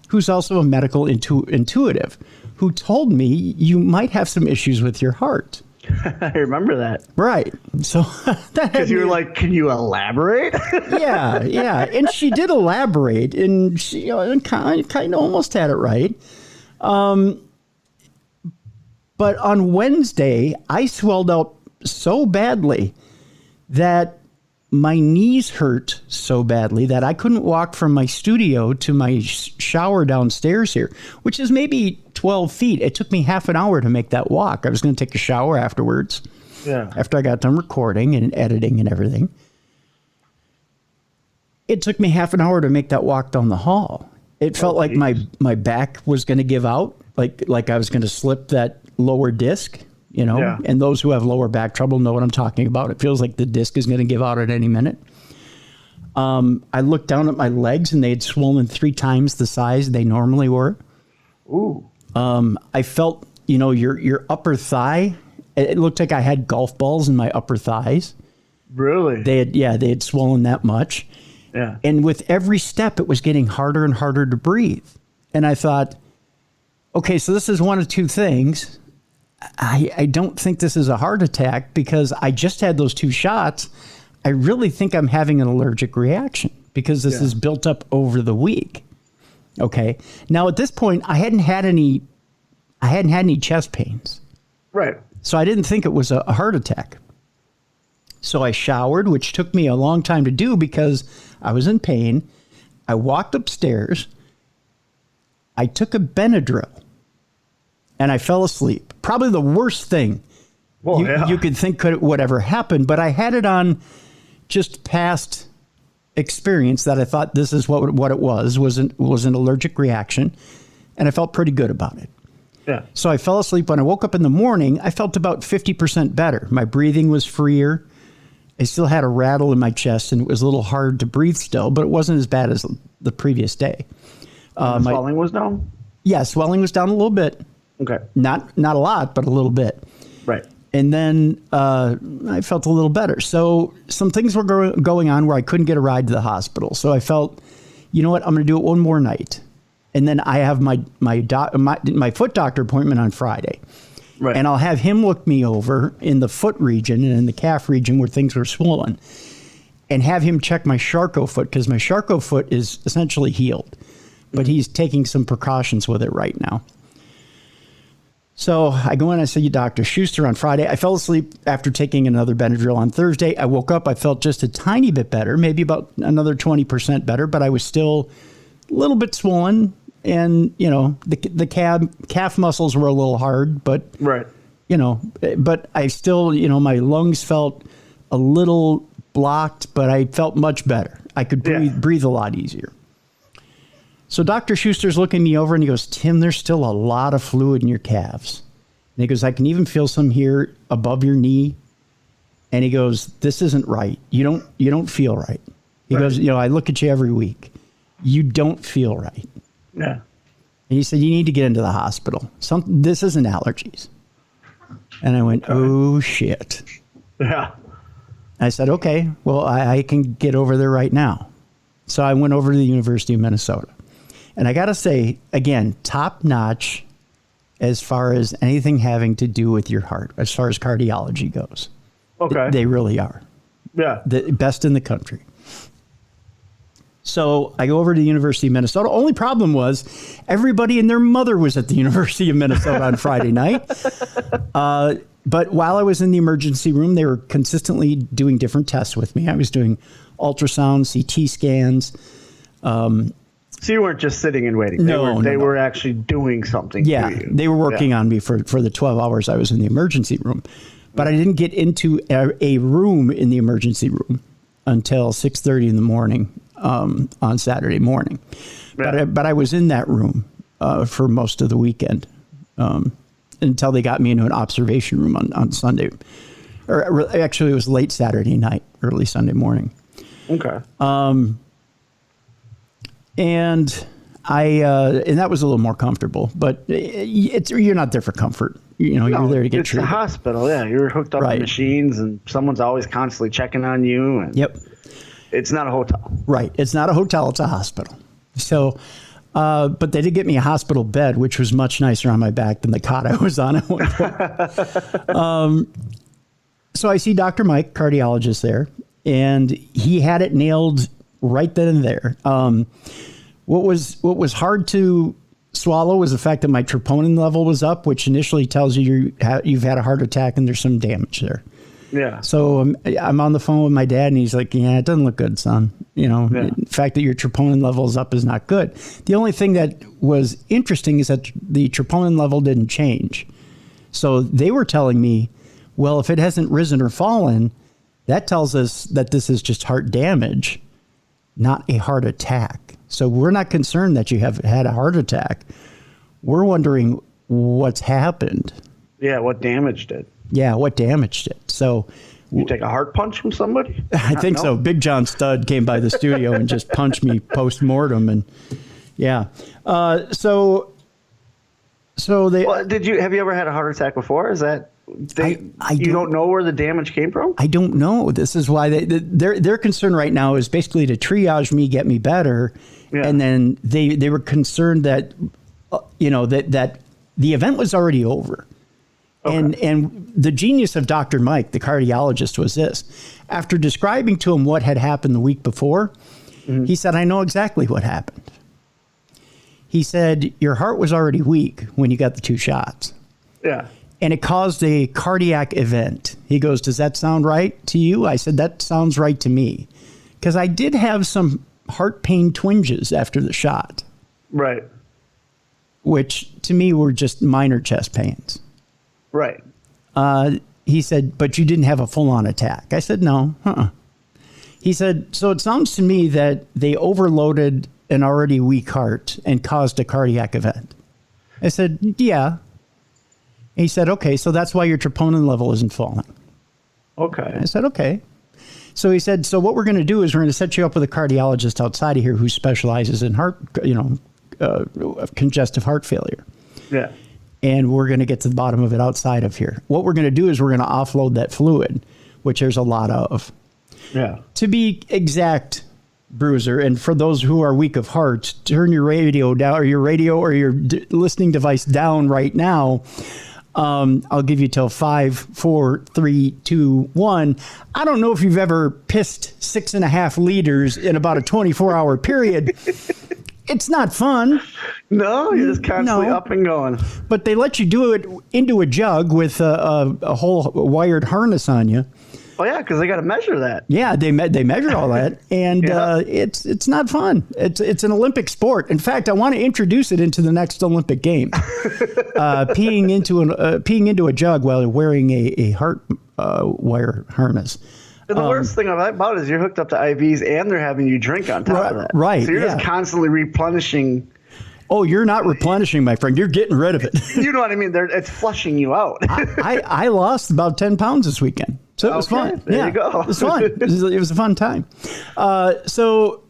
who's also a medical intuitive, who told me you might have some issues with your heart. I remember that. Right. So Because you were like, can you elaborate? yeah. And she did elaborate, and she kind of almost had it right. But on Wednesday, I swelled up so badly that my knees hurt so badly that I couldn't walk from my studio to my shower downstairs here, which is maybe 12 feet. It took me half an hour to make that walk. I was going to take a shower afterwards. Yeah. After I got done recording and editing and everything. It took me half an hour to make that walk down the hall. It felt like my back was going to give out, like I was going to slip that lower disc, Yeah. And those who have lower back trouble know what I'm talking about. It feels like the disc is going to give out at any minute. I looked down at my legs and they had swollen 3 times the size they normally were. Ooh. I felt, your upper thigh. It looked like I had golf balls in my upper thighs. Really? They had swollen that much. Yeah. And with every step, it was getting harder and harder to breathe. And I thought, okay, so this is one of two things. I don't think this is a heart attack because I just had those 2 shots. I really think I'm having an allergic reaction because this is built up over the week. Okay. Now at this point, I hadn't had any chest pains. Right. So I didn't think it was a heart attack. So I showered, which took me a long time to do because I was in pain. I walked upstairs. I took a Benadryl and I fell asleep. Probably the worst thing you could think would ever happen. But I had it on just past experience that I thought this is what it was an allergic reaction. And I felt pretty good about it. Yeah. So I fell asleep. When I woke up in the morning, I felt about 50% better. My breathing was freer. I still had a rattle in my chest, and it was a little hard to breathe still, but it wasn't as bad as the previous day. The swelling was down? Yeah, swelling was down a little bit. Okay. Not a lot, but a little bit. Right. And then I felt a little better. So some things were going on where I couldn't get a ride to the hospital. So I felt, you know what, I'm going to do it one more night. And then I have my foot doctor appointment on Friday. Right. And I'll have him look me over in the foot region and in the calf region where things were swollen, and have him check my Charcot foot, because my Charcot foot is essentially healed, but he's taking some precautions with it right now. So I go in, I see Dr. Schuster on Friday. I fell asleep after taking another Benadryl on Thursday. I woke up, I felt just a tiny bit better, maybe about another 20% better, but I was still a little bit swollen. And, you know, the calf muscles were a little hard, but, right. You know, but I still, you know, my lungs felt a little blocked, but I felt much better. I could breathe a lot easier. So Dr. Schuster's looking me over and he goes, Tim, there's still a lot of fluid in your calves. And he goes, I can even feel some here above your knee. And he goes, this isn't right. You don't feel right. He goes, you know, I look at you every week. You don't feel right. Yeah. And he said, you need to get into the hospital. This isn't allergies. And I went, oh, shit. Yeah. I said, okay, well, I can get over there right now. So I went over to the University of Minnesota. And I got to say, again, top notch as far as anything having to do with your heart, as far as cardiology goes. Okay. They really are. Yeah. The best in the country. So I go over to the University of Minnesota. Only problem was everybody and their mother was at the University of Minnesota on Friday night. But while I was in the emergency room, they were consistently doing different tests with me. I was doing ultrasound, CT scans. So you weren't just sitting and waiting. They were actually doing something to you. They were working on me for the 12 hours I was in the emergency room. But I didn't get into a room in the emergency room until 6:30 in the morning on Saturday morning. Yeah. But I was in that room for most of the weekend until they got me into an observation room on Sunday. Or actually, it was late Saturday night, early Sunday morning. Okay. And and that was a little more comfortable, but you're not there for comfort. You know, you're there to get treated. It's a hospital, yeah. You're hooked up to machines, and someone's always constantly checking on you. And yep. It's not a hotel. Right. It's not a hotel. It's a hospital. So, but they did get me a hospital bed, which was much nicer on my back than the cot I was on at one point. So I see Dr. Mike, cardiologist there, and he had it nailed right then and there. What was hard to swallow was the fact that my troponin level was up, which initially tells you you've had a heart attack and there's some damage there. Yeah. So I'm on the phone with my dad, and he's like, "Yeah, it doesn't look good, son. You know, the fact that your troponin level is up is not good." The only thing that was interesting is that the troponin level didn't change. So they were telling me, well, if it hasn't risen or fallen, that tells us that this is just heart damage, not a heart attack. So we're not concerned that you have had a heart attack. We're wondering what's happened. Yeah, what damaged it? Yeah, what damaged it? So you take a heart punch from somebody? I think so. Big John Studd came by the studio and just punched me post-mortem, and yeah. So they. Well, have you ever had a heart attack before? Is that you don't know where the damage came from? I don't know. This is why their concern right now is basically to triage me, get me better, and then they were concerned that that the event was already over. Okay. And the genius of Dr. Mike, the cardiologist, was this. After describing to him what had happened the week before, he said, I know exactly what happened. He said, your heart was already weak when you got the 2 shots. Yeah. And it caused a cardiac event. He goes, does that sound right to you? I said, that sounds right to me. Because I did have some heart pain twinges after the shot. Right. Which to me were just minor chest pains. Right. He said, but you didn't have a full-on attack. I said, no. He said, so it sounds to me that they overloaded an already weak heart and caused a cardiac event. I said, yeah, he said, okay, so that's why your troponin level isn't falling. Okay. I said, okay. So he said, so what we're going to do is we're going to set you up with a cardiologist outside of here who specializes in congestive heart failure. Yeah. And we're going to get to the bottom of it outside of here. What we're going to do is we're going to offload that fluid, which there's a lot of. Yeah. To be exact, Bruiser, and for those who are weak of heart, turn your radio down, or your listening device down right now. I'll give you till 5, 4, 3, 2, 1. I don't know if you've ever pissed 6.5 liters in about a 24-hour period. It's not fun. No, you're just constantly up and going. But they let you do it into a jug with a whole wired harness on you. Oh yeah, because they got to measure that. Yeah, they measure all that, and it's not fun. It's an Olympic sport. In fact, I want to introduce it into the next Olympic Games. Peeing into a jug while wearing a heart wire harness. And the worst thing about it is you're hooked up to IVs and they're having you drink on top of that. Right. So you're just constantly replenishing. Oh, you're not replenishing, my friend. You're getting rid of it. You know what I mean? It's flushing you out. I lost about 10 pounds this weekend. So it was fun. There you go. It was fun. It was a fun time. So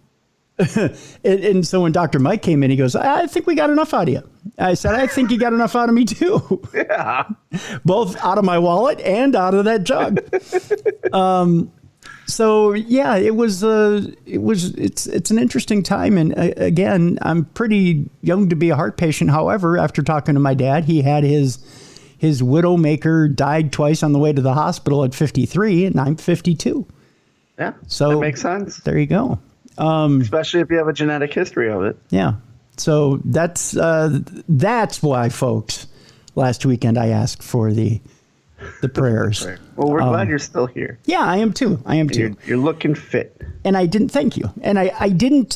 when Dr. Mike came in, he goes, I think we got enough out of you. I said, I think you got enough out of me too. Yeah. Both out of my wallet and out of that jug. So yeah, it's an interesting time. And again, I'm pretty young to be a heart patient. However, after talking to my dad, he had his widowmaker died twice on the way to the hospital at 53, and I'm 52. Yeah. So that makes sense. There you go. Especially if you have a genetic history of it. Yeah. So that's why, folks, last weekend I asked for the prayers. Well, we're glad you're still here. Yeah, I am too. You're looking fit. And I didn't thank you. And I didn't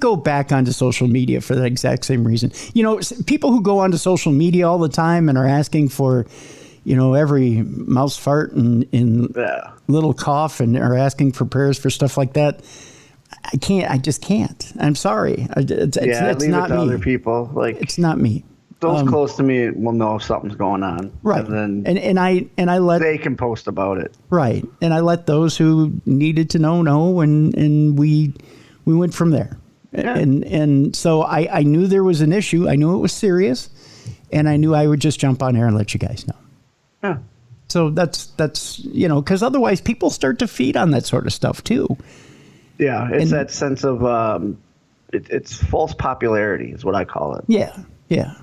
go back onto social media for that exact same reason. You know, people who go onto social media all the time and are asking for, every mouse fart and little cough and are asking for prayers for stuff like that. I just can't. I'm sorry. It's leave not it to me. Other people. It's not me. Those close to me will know if something's going on. Right. And then I let they can post about it. Right. And I let those who needed to know, and we went from there. Yeah. And so I knew there was an issue. I knew it was serious, and I knew I would just jump on air and let you guys know. Yeah. So that's because otherwise people start to feed on that sort of stuff too. Yeah, it's that sense of it's false popularity is what I call it. Yeah, yeah.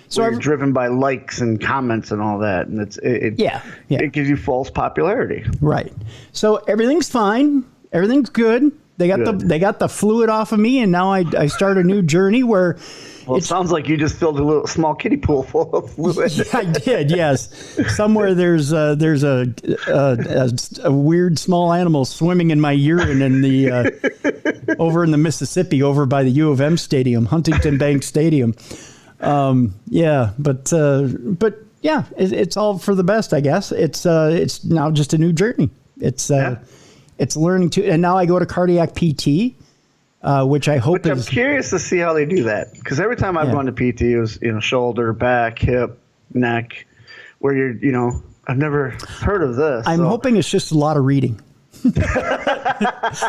So you're driven by likes and comments and all that, and it gives you false popularity. Right. So everything's fine. Everything's good. They got the fluid off of me, and now I start a new journey where. Well, it sounds like you just filled a little small kiddie pool full of fluid. Yeah, I did. Yes. Somewhere there's a weird small animal swimming in my urine in the over in the Mississippi, over by the U of M Stadium, Huntington Bank Stadium. Yeah, but yeah, it's all for the best, I guess. It's now just a new journey. It's learning to, and now I go to cardiac PT, which I hope I'm curious to see how they do that, because every time I've gone to PT, it was shoulder, back, hip, neck, where I've never heard of this. I'm hoping it's just a lot of reading.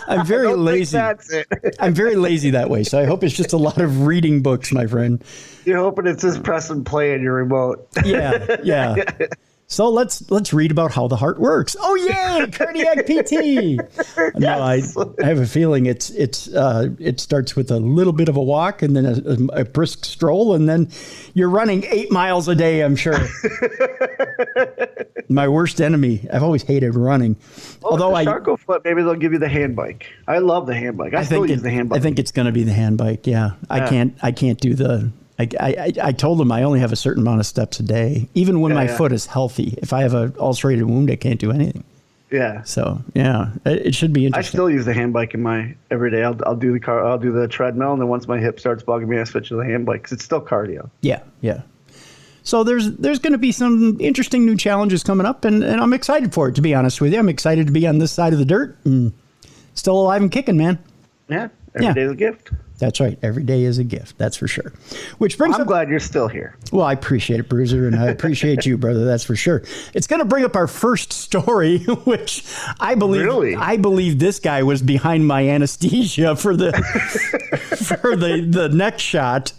I'm very lazy. That's it. I'm very lazy that way, so I hope it's just a lot of reading books, my friend. You're hoping it's just press and play in your remote. Yeah. So let's read about how the heart works. Oh yay, cardiac PT. No, I have a feeling it starts with a little bit of a walk and then a brisk stroll, and then you're running 8 miles a day, I'm sure. My worst enemy. I've always hated running. Although Sharko foot, maybe they'll give you the hand bike. I love the hand bike. I still use the hand bike. I think it's going to be the hand bike. Yeah. I can't do the. I told them I only have a certain amount of steps a day, even when my foot is healthy. If I have an ulcerated wound, I can't do anything. Yeah. So yeah, it should be interesting. I still use the hand bike in my everyday. I'll do the treadmill, and then once my hip starts bugging me, I switch to the hand bike because it's still cardio. Yeah. So there's going to be some interesting new challenges coming up, and I'm excited for it. To be honest with you, I'm excited to be on this side of the dirt and still alive and kicking, man. Yeah, Every day's a gift. That's right. Every day is a gift. That's for sure. Which brings I'm glad you're still here. Well, I appreciate it, Bruiser, and I appreciate you, brother. That's for sure. It's going to bring up our first story, which I believe. Really? I believe this guy was behind my anesthesia for the the neck shot.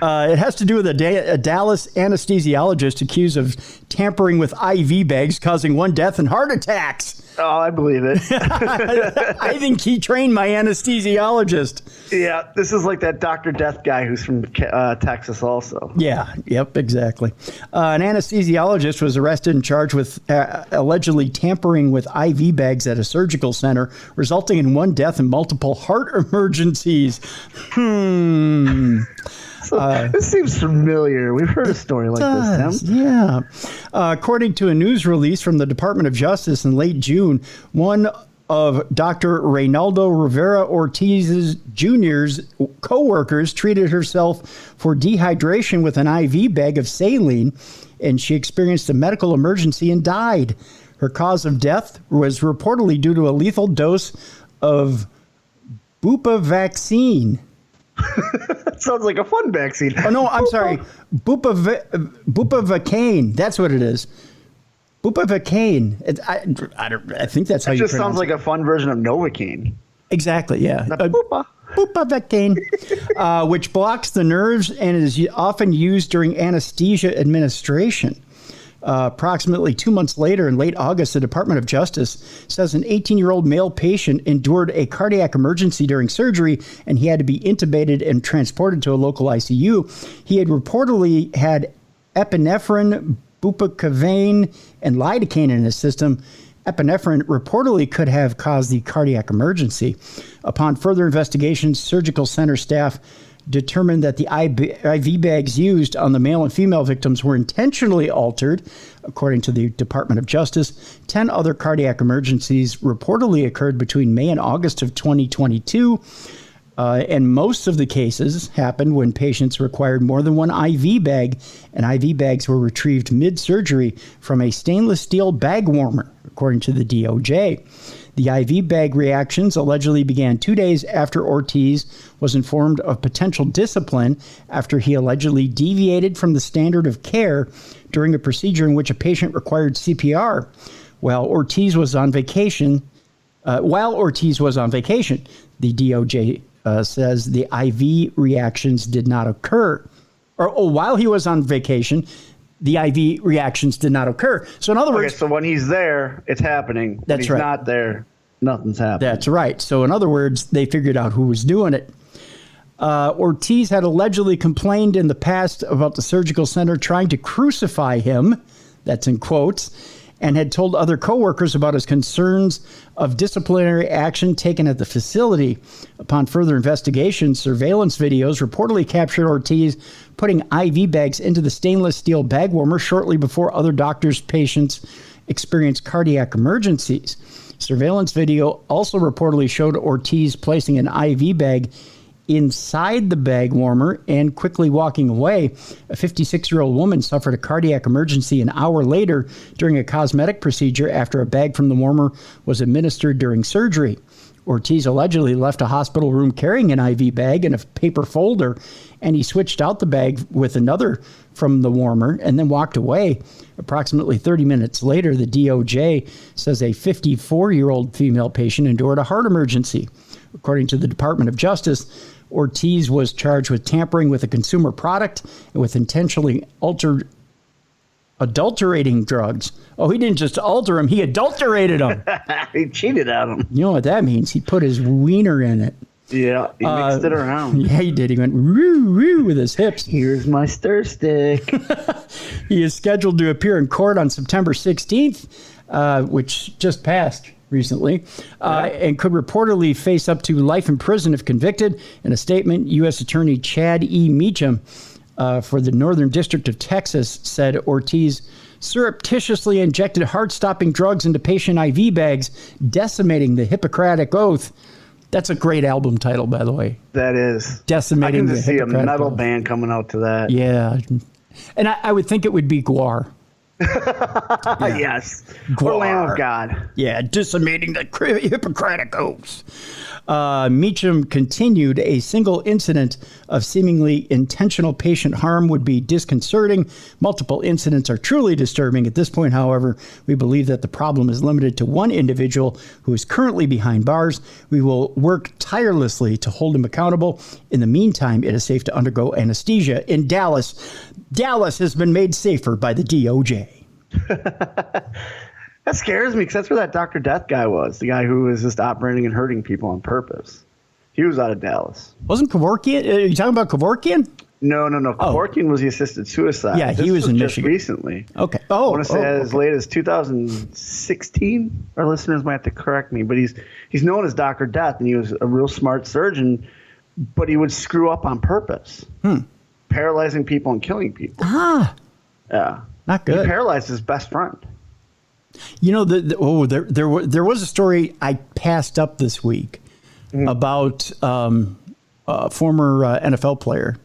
It has to do with a Dallas anesthesiologist accused of tampering with IV bags, causing one death and heart attacks. Oh, I believe it. I think he trained my anesthesiologist. Yeah, this is like that Dr. Death guy who's from Texas also. Yeah, yep, exactly. An anesthesiologist was arrested and charged with allegedly tampering with IV bags at a surgical center, resulting in one death and multiple heart emergencies. This seems familiar. We've heard a story like this, Tim. Yeah. According to a news release from the Department of Justice in late June, one of Dr. Reynaldo Rivera Ortiz Jr.'s co-workers treated herself for dehydration with an IV bag of saline, and she experienced a medical emergency and died. Her cause of death was reportedly due to a lethal dose of Bupa vaccine. Sounds like a fun vaccine. Oh, no, I'm sorry. Bupivacaine. That's what it is. Bupivacaine. I think that's how you pronounce it. It just sounds like a fun version of Novocaine. Exactly, yeah. Bupivacaine, which blocks the nerves and is often used during anesthesia administration. Approximately 2 months later, in late August, the Department of Justice says an 18-year-old male patient endured a cardiac emergency during surgery, and he had to be intubated and transported to a local ICU. He had reportedly had epinephrine, bupivacaine, and lidocaine in his system. Epinephrine reportedly could have caused the cardiac emergency. Upon further investigation, surgical center staff determined that the IV bags used on the male and female victims were intentionally altered. According to the Department of Justice, 10 other cardiac emergencies reportedly occurred between May and August of 2022. And most of the cases happened when patients required more than one IV bag, and IV bags were retrieved mid-surgery from a stainless steel bag warmer, according to the DOJ. The IV bag reactions allegedly began 2 days after Ortiz was informed of potential discipline after he allegedly deviated from the standard of care during a procedure in which a patient required CPR. While Ortiz was on vacation, the DOJ says the IV reactions did not occur. While he was on vacation, the IV reactions did not occur. So in other words... Okay, so when he's there, it's happening. When he's not there, nothing's happening. That's right. So in other words, they figured out who was doing it. Ortiz had allegedly complained in the past about the surgical center trying to crucify him, that's in quotes, and had told other coworkers about his concerns of disciplinary action taken at the facility. Upon further investigation, surveillance videos reportedly captured Ortiz putting IV bags into the stainless steel bag warmer shortly before other doctors' patients experienced cardiac emergencies. Surveillance video also reportedly showed Ortiz placing an IV bag inside the bag warmer and quickly walking away. A 56-year-old woman suffered a cardiac emergency an hour later during a cosmetic procedure after a bag from the warmer was administered during surgery. Ortiz allegedly left a hospital room carrying an IV bag in a paper folder, and he switched out the bag with another from the warmer and then walked away. Approximately 30 minutes later, the DOJ says a 54-year-old female patient endured a heart emergency. According to the Department of Justice, Ortiz was charged with tampering with a consumer product and with intentionally adulterating drugs. Oh, he didn't just alter them, he adulterated them. He cheated on him. You know what that means? He put his wiener in it. Yeah, he mixed it around. Yeah, he did. He went woo woo with his hips. Here's my stir stick. He is scheduled to appear in court on September 16th, which just passed recently, and could reportedly face up to life in prison if convicted. In a statement, U.S. Attorney Chad E. Meacham for the Northern District of Texas said Ortiz surreptitiously injected heart-stopping drugs into patient IV bags, decimating the Hippocratic Oath. That's a great album title, by the way. That is. Decimating the Hippocratic Oath. I can see a metal band coming out to that. Yeah. And I would think it would be Guar. Yes. Guar. Or Lamb of God. Yeah, decimating the Hippocratic Oath. Meacham continued, a single incident of seemingly intentional patient harm would be disconcerting. Multiple incidents are truly disturbing. At this point, however, we believe that the problem is limited to one individual who is currently behind bars. We will work tirelessly to hold him accountable. In the meantime, it is safe to undergo anesthesia in Dallas. Dallas has been made safer by the DOJ. That scares me because that's where that Dr. Death guy was, the guy who was just operating and hurting people on purpose. He was out of Dallas. Wasn't Kevorkian? Are you talking about Kevorkian? No. Kevorkian was the assisted suicide. Yeah, he was in just Michigan recently. Okay. I want to say as late as 2016. Our listeners might have to correct me, but he's known as Dr. Death, and he was a real smart surgeon, but he would screw up on purpose, paralyzing people and killing people. Yeah, not good. He paralyzed his best friend. You know, there was a story I passed up this week about a former NFL player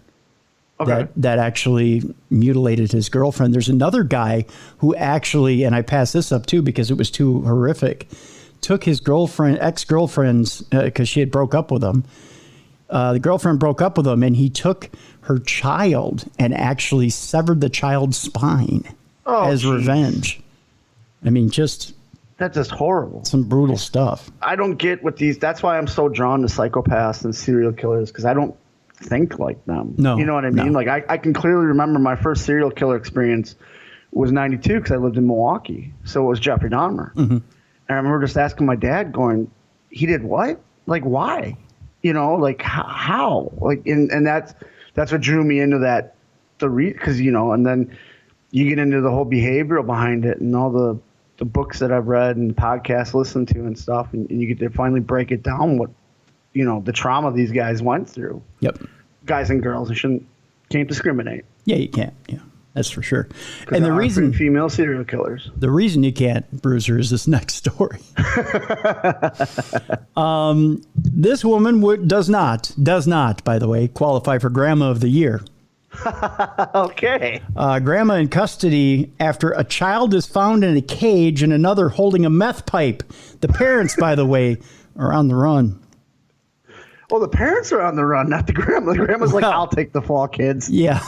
that actually mutilated his girlfriend. There's another guy who actually, and I passed this up too because it was too horrific, took his ex-girlfriend's, because she had broke up with him. The girlfriend broke up with him, and he took her child and actually severed the child's spine as revenge. I mean, that's just horrible. Some brutal stuff. I don't get what that's why I'm so drawn to psychopaths and serial killers, because I don't think like them. No. You know what I mean? No. Like, I can clearly remember my first serial killer experience was 92 because I lived in Milwaukee. So it was Jeffrey Dahmer. And I remember just asking my dad, going, he did what? Like, why? You know, like, how? Like, and that's what drew me into that, because, you know, and then you get into the whole behavioral behind it and all the books that I've read and podcasts listened to and stuff, and you get to finally break it down what, you know, the trauma these guys went through. Yep. Guys and girls, you can't discriminate. Yeah, you can't. Yeah, that's for sure. And the reason female serial killers. The reason you can't, Bruiser, is this next story. This woman does not, by the way, qualify for Grandma of the Year. Okay. Grandma in custody after a child is found in a cage and another holding a meth pipe. The parents, by the way, are on the run. Well, the parents are on the run, not the grandma. The grandma's like, I'll take the fall, kids. Yeah.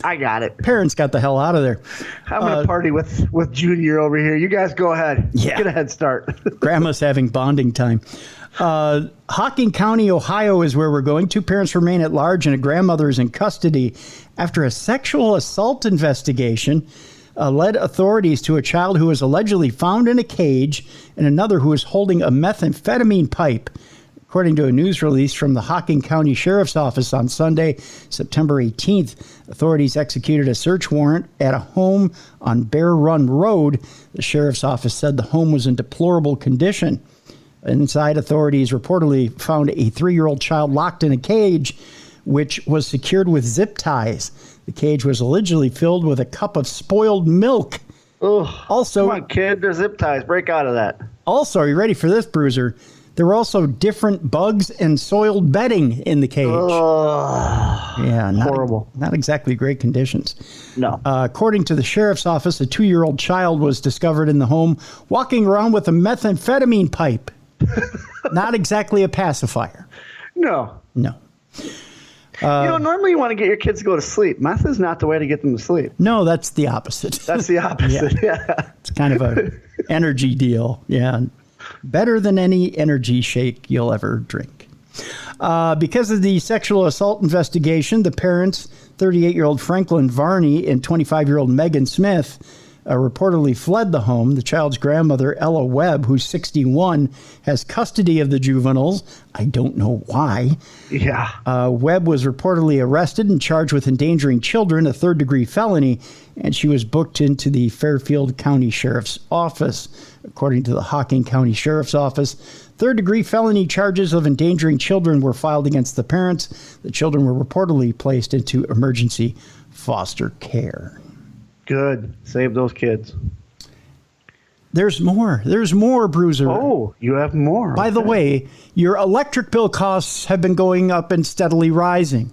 I got it. Parents got the hell out of there. I'm going to party with Junior over here. You guys go ahead. Yeah. Get a head start. Grandma's having bonding time. Hocking County, Ohio is where we're going. 2 parents remain at large and a grandmother is in custody after a sexual assault investigation led authorities to a child who was allegedly found in a cage and another who was holding a methamphetamine pipe. According to a news release from the Hocking County Sheriff's Office on Sunday, September 18th, authorities executed a search warrant at a home on Bear Run Road. The Sheriff's Office said the home was in deplorable condition. Inside, authorities reportedly found a 3-year-old child locked in a cage, which was secured with zip ties. The cage was allegedly filled with a cup of spoiled milk. Ugh. Also, come on, kid, there's zip ties. Break out of that. Also, are you ready for this, Bruiser? There were also different bugs and soiled bedding in the cage. Yeah, horrible. Not exactly great conditions. No. According to the sheriff's office, a 2-year-old child was discovered in the home walking around with a methamphetamine pipe. Not exactly a pacifier. No. Normally you want to get your kids to go to sleep. Meth is not the way to get them to sleep. No, that's the opposite. That's the opposite. Yeah. It's kind of a energy deal. Yeah. Better than any energy shake you'll ever drink. Because of the sexual assault investigation, the parents, 38-year-old Franklin Varney and 25-year-old Megan Smith, reportedly fled the home. The child's grandmother, Ella Webb, who's 61, has custody of the juveniles. I don't know why. Yeah. Webb was reportedly arrested and charged with endangering children, a 3rd-degree felony, and she was booked into the Fairfield County Sheriff's Office. According to the Hocking County Sheriff's Office, 3rd-degree felony charges of endangering children were filed against the parents. The children were reportedly placed into emergency foster care. Good. Save those kids. There's more. There's more, Bruiser. Oh, you have more. By the way, your electric bill costs have been going up and steadily rising.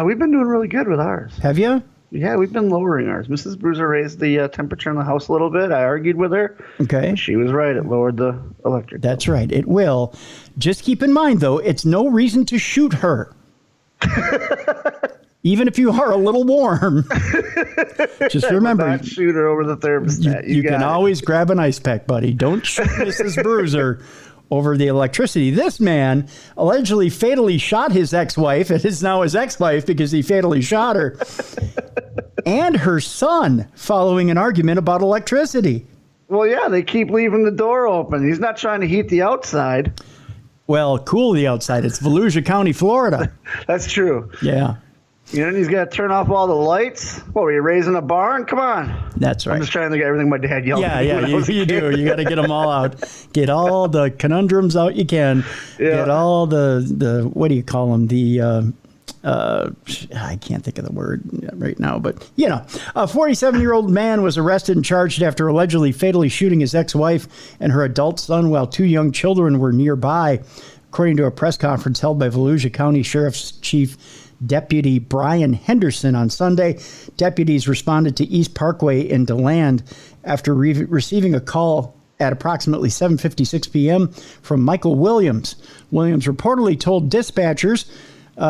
We've been doing really good with ours. Have you? Yeah, we've been lowering ours. Mrs. Bruiser raised the temperature in the house a little bit. I argued with her. Okay. She was right. It lowered the electric. That's right. It will. Just keep in mind, though, it's no reason to shoot her. Even if you are a little warm. Just remember. Not shoot her over the thermostat. You can always grab an ice pack, buddy. Don't shoot Mrs. Bruiser over the electricity. This man allegedly fatally shot his ex-wife. It is now his ex-wife because he fatally shot her. And her son following an argument about electricity. Well, yeah, they keep leaving the door open. He's not trying to heat the outside. Well, cool the outside. It's Volusia County, Florida. That's true. Yeah. You know, he's got to turn off all the lights. What, were you raising a barn? Come on. That's right. I'm just trying to get everything my dad yelled at me Yeah, when I was a you do. kid. You got to get them all out. Get all the conundrums out you can. Yeah. Get all the what do you call them? I can't think of the word right now, but you know, a 47-year-old man was arrested and charged after allegedly fatally shooting his ex-wife and her adult son while 2 young children were nearby, according to a press conference held by Volusia County Sheriff's Chief Deputy Brian Henderson on Sunday. Deputies responded to East Parkway in DeLand after receiving a call at approximately 7:56 p.m. from Michael Williams. Williams reportedly told dispatchers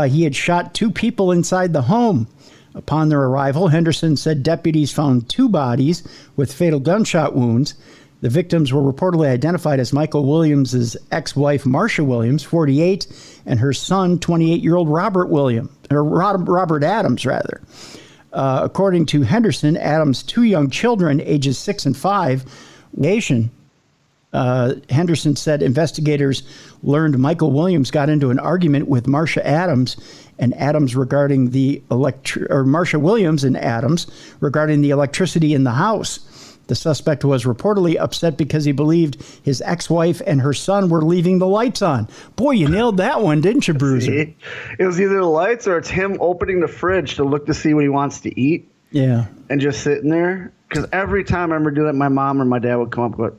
he had shot 2 people inside the home. Upon their arrival, Henderson said deputies found 2 bodies with fatal gunshot wounds. The victims were reportedly identified as Michael Williams' ex-wife, Marcia Williams, 48, and her son, 28-year-old Robert Adams, rather. According to Henderson, Adams' 2 young children, ages 6 and 5, Henderson said investigators learned Michael Williams got into an argument with Marcia Adams and Adams regarding the Marcia Williams and Adams regarding the electricity in the house. The suspect was reportedly upset because he believed his ex-wife and her son were leaving the lights on. Boy, you nailed that one, didn't you, Bruiser? It was either the lights or it's him opening the fridge to look to see what he wants to eat. Yeah. And just sitting there. Because every time I remember doing that, my mom or my dad would come up and go,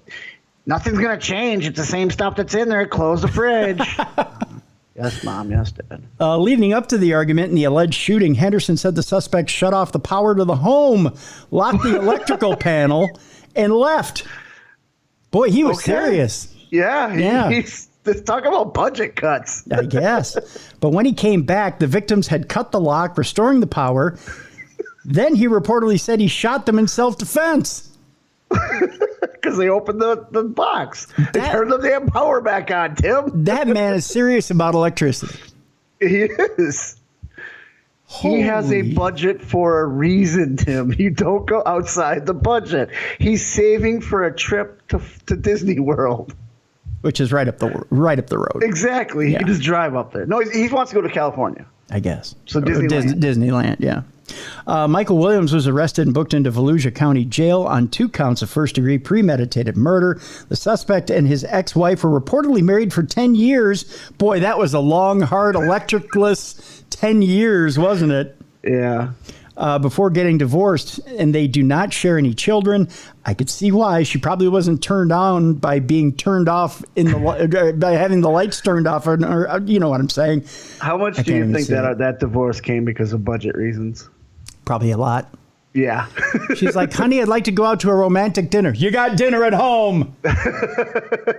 nothing's going to change. It's the same stuff that's in there. Close the fridge. Yes, Mom. Yes, Dad. Leading up to the argument and the alleged shooting, Henderson said the suspect shut off the power to the home, locked the electrical panel, and left. Boy, he was serious. Yeah. He's talking about budget cuts. I guess. But when he came back, the victims had cut the lock, restoring the power. Then he reportedly said he shot them in self-defense. Because they opened the box. They turned the damn power back on, Tim. That man is serious about electricity. He is. He has a budget for a reason, Tim. You don't go outside the budget. He's saving for a trip to Disney World. Which is right up the road. Exactly. Yeah. He can just drive up there. No, he wants to go to California. I guess. So Disneyland. Disneyland, yeah. Michael Williams was arrested and booked into Volusia County Jail on 2 counts of first-degree premeditated murder. The suspect and his ex-wife were reportedly married for 10 years. Boy, that was a long, hard, electricless 10 years, wasn't it? Yeah. Before getting divorced, and they do not share any children. I could see why. She probably wasn't turned on by being turned off by having the lights turned off, or you know what I'm saying. How much do you think that divorce came because of budget reasons? Probably a lot. Yeah. She's like, honey, I'd like to go out to a romantic dinner. You got dinner at home.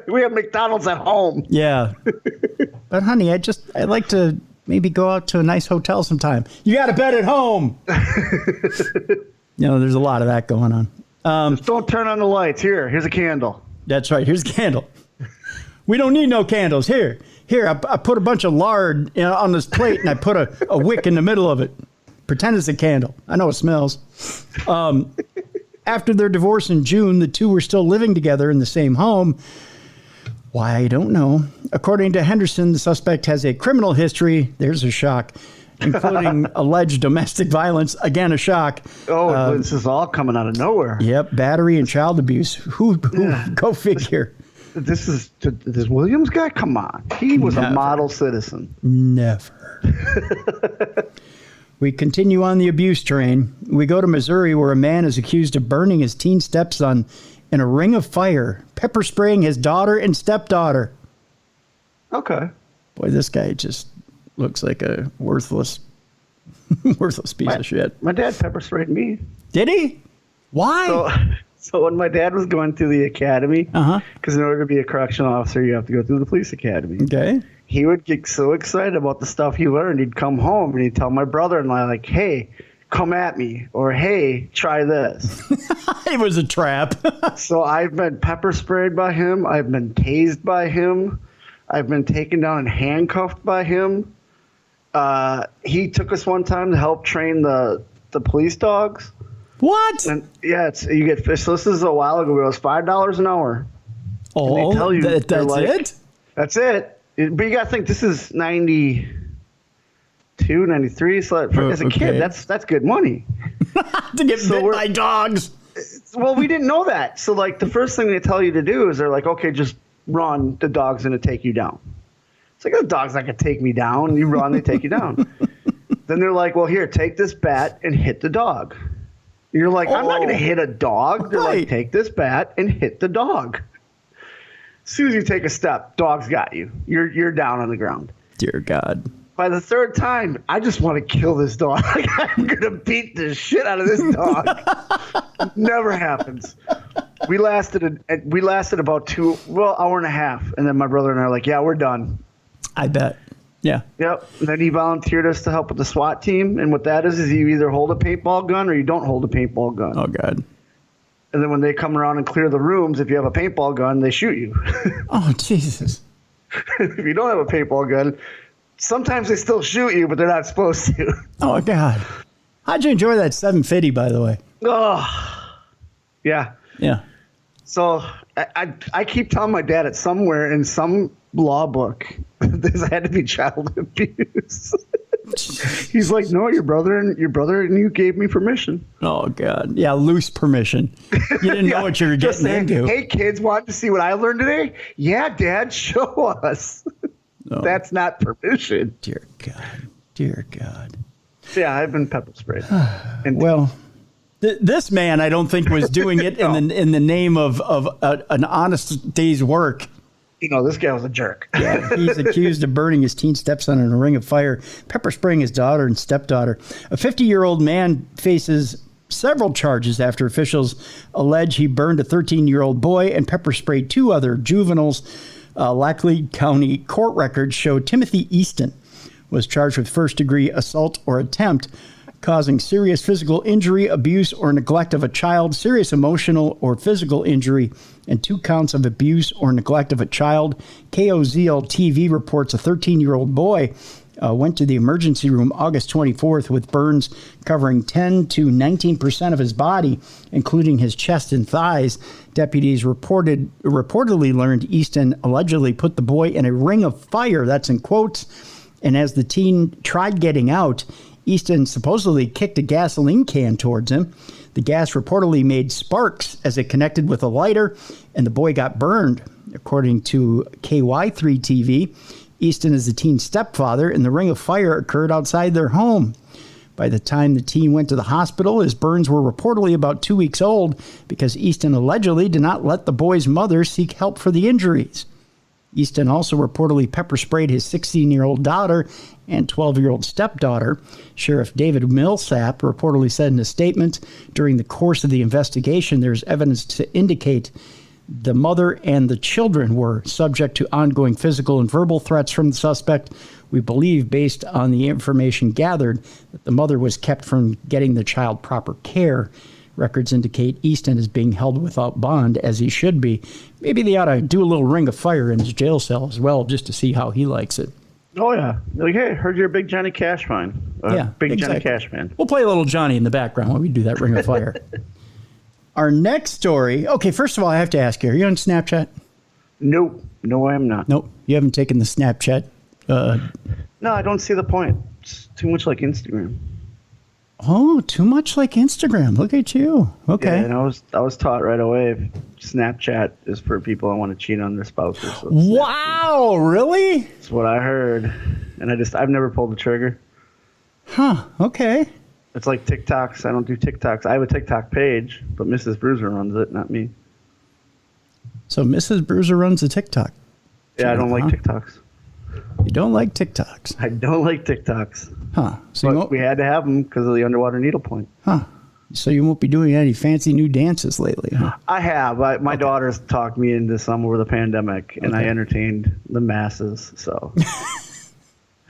We have McDonald's at home. Yeah. But honey, I'd like to maybe go out to a nice hotel sometime. You got a bed at home. There's a lot of that going on. Just don't turn on the lights. Here's a candle. That's right. Here's a candle. We don't need no candles. Here, I put a bunch of lard on this plate and I put a wick in the middle of it. Pretend it's a candle. I know it smells. After their divorce in June, the two were still living together in the same home. Why, I don't know. According to Henderson, the suspect has a criminal history. There's a shock. Including alleged domestic violence. Again, a shock. Oh, this is all coming out of nowhere. Yep, battery and child abuse. Who go figure. This Williams guy? Come on. He was a model citizen. Never. We continue on the abuse train. We go to Missouri, where a man is accused of burning his teen stepson in a ring of fire, pepper spraying his daughter and stepdaughter. Okay. Boy, this guy just looks like a worthless Worthless piece of shit. My dad pepper sprayed me. Did he? Why? So when my dad was going through the academy, because in order to be a correctional officer, you have to go through the police academy. Okay. He would get so excited about the stuff he learned. He'd come home and he'd tell my brother-in-law, like, hey, come at me, or hey, try this. It was a trap. So I've been pepper sprayed by him. I've been tased by him. I've been taken down and handcuffed by him. He took us one time to help train the police dogs. What? And yeah, you get fish. So this is a while ago. It was $5 an hour. Oh, and they tell you that's it? That's it. But you got to think this is 92, 93. So as a kid, that's good money. To get bit by dogs. Well, we didn't know that. So like the first thing they tell you to do is they're like, okay, just run. The dog's going to take you down. It's like, the dog's not going to take me down. You run, they take you down. Then they're like, well, here, take this bat and hit the dog. You're like, I'm not going to hit a dog. They're like, take this bat and hit the dog. As soon as you take a step, dog's got you. You're down on the ground. Dear God. By the third time, I just want to kill this dog. Like, I'm going to beat the shit out of this dog. Never happens. We lasted about hour and a half. And then my brother and I are like, yeah, we're done. I bet. Yeah. Yep. And then he volunteered us to help with the SWAT team. And what that is you either hold a paintball gun or you don't hold a paintball gun. Oh, God. And then when they come around and clear the rooms, if you have a paintball gun, they shoot you. Oh, Jesus. If you don't have a paintball gun, sometimes they still shoot you, but they're not supposed to. Oh, God. How'd you enjoy that 750, by the way? Oh, yeah. Yeah. So I keep telling my dad it's somewhere in some law book this had to be child abuse. He's like, no, your brother and you gave me permission. Oh, God. Yeah, loose permission. You didn't know what you were getting into. Hey, kids, want to see what I learned today? Yeah, Dad, show us. Oh. That's not permission. Dear God. Dear God. Yeah, I've been pepper sprayed. Well, this man, I don't think, was doing it in the name of an honest day's work. You know, this guy was a jerk. Yeah, he's accused of burning his teen stepson in a ring of fire, pepper spraying his daughter and stepdaughter. A 50-year-old man faces several charges after officials allege he burned a 13-year-old boy and pepper sprayed two other juveniles. Laclede County court records show Timothy Easton was charged with first-degree assault or attempt, causing serious physical injury, abuse, or neglect of a child, serious emotional or physical injury, and 2 counts of abuse or neglect of a child. KOZL TV reports a 13-year-old boy went to the emergency room August 24th with burns covering 10 to 19% of his body, including his chest and thighs. Deputies reportedly learned Easton allegedly put the boy in a ring of fire, that's in quotes, and as the teen tried getting out, Easton supposedly kicked a gasoline can towards him. The gas reportedly made sparks as it connected with a lighter, and the boy got burned. According to KY3 TV, Easton is the teen's stepfather, and the ring of fire occurred outside their home. By the time the teen went to the hospital, his burns were reportedly about 2 weeks old because Easton allegedly did not let the boy's mother seek help for the injuries. Easton also reportedly pepper sprayed his 16-year-old daughter and 12-year-old stepdaughter. Sheriff David Millsap reportedly said in a statement, during the course of the investigation, there's evidence to indicate the mother and the children were subject to ongoing physical and verbal threats from the suspect. We believe, based on the information gathered, that the mother was kept from getting the child proper care. Records indicate Easton is being held without bond, as he should be. Maybe they ought to do a little ring of fire in his jail cell as well, just to see how he likes it. Oh, yeah. Like, hey, heard you're a big Johnny Cash fan. Big exactly. Johnny Cash fan. We'll play a little Johnny in the background while we do that ring of fire. Our next story. Okay, first of all, I have to ask you, are you on Snapchat? Nope. No, I am not. Nope. You haven't taken the Snapchat? No, I don't see the point. It's too much like Instagram. Oh, too much like Instagram. Look at you. Okay. Yeah, and I was taught right away Snapchat is for people that want to cheat on their spouses. So wow, really? That's what I heard. And I've never pulled the trigger. Huh, okay. It's like TikToks. I don't do TikToks. I have a TikTok page, but Mrs. Bruiser runs it, not me. So Mrs. Bruiser runs the TikTok. Yeah, I don't like TikToks. You don't like TikToks? I don't like TikToks. Huh. So you But won't, we had to have them because of the underwater needlepoint. so you won't be doing any fancy new dances lately, huh? I have. My daughter's talked me into some over the pandemic, and I entertained the masses. So.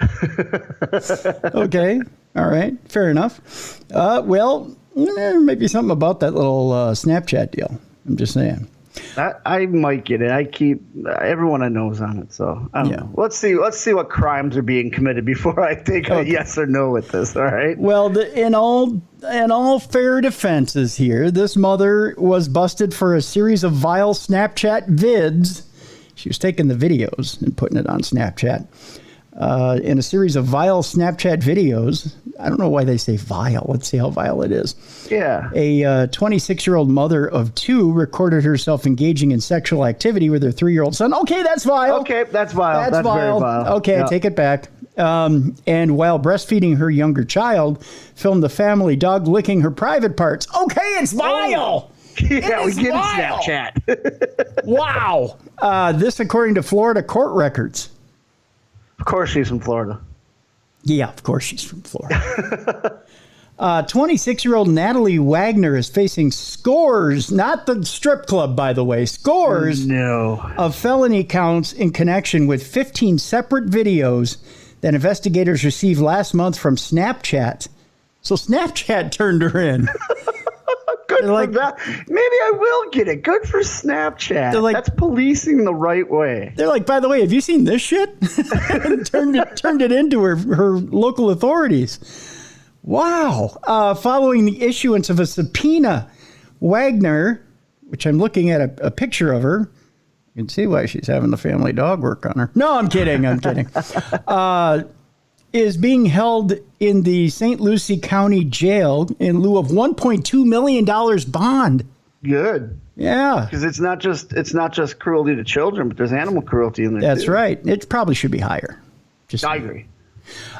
Okay. All right. Fair enough. Well, there may be something about that little Snapchat deal. I'm just saying. I might get it. I keep everyone I know is on it, so I don't know. Let's see what crimes are being committed before I take a yes or no with this. All right. Well, in all fair defenses here, this mother was busted for a series of vile Snapchat vids. She was taking the videos and putting it on Snapchat. In a series of vile Snapchat videos. I don't know why they say vile. Let's see how vile it is. Yeah. A 26-year-old mother of 2 recorded herself engaging in sexual activity with her 3-year-old son. Okay, that's vile. Okay, that's vile. That's vile. very vile. Okay, I take it back. And while breastfeeding her younger child, filmed the family dog licking her private parts. Okay, it's vile. Yeah, we get a Snapchat. Wow. This according to Florida court records. Of course she's from Florida. Yeah, of course she's from Florida. 26-year-old Natalie Wagner is facing scores, not the strip club, by the way, scores of felony counts in connection with 15 separate videos that investigators received last month from Snapchat. So Snapchat turned her in. Good for that. Maybe I will get it. Good for Snapchat. That's policing the right way. They're like, by the way, have you seen this shit? And turned it into her local authorities. Wow. Following the issuance of a subpoena, Wagner, which I'm looking at a picture of her. You can see why she's having the family dog work on her. No, I'm kidding. Is being held in the St. Lucie County Jail in lieu of $1.2 million bond. Good. Yeah. Because it's not just cruelty to children, but there's animal cruelty in there. That's too. right. It probably should be higher. I agree.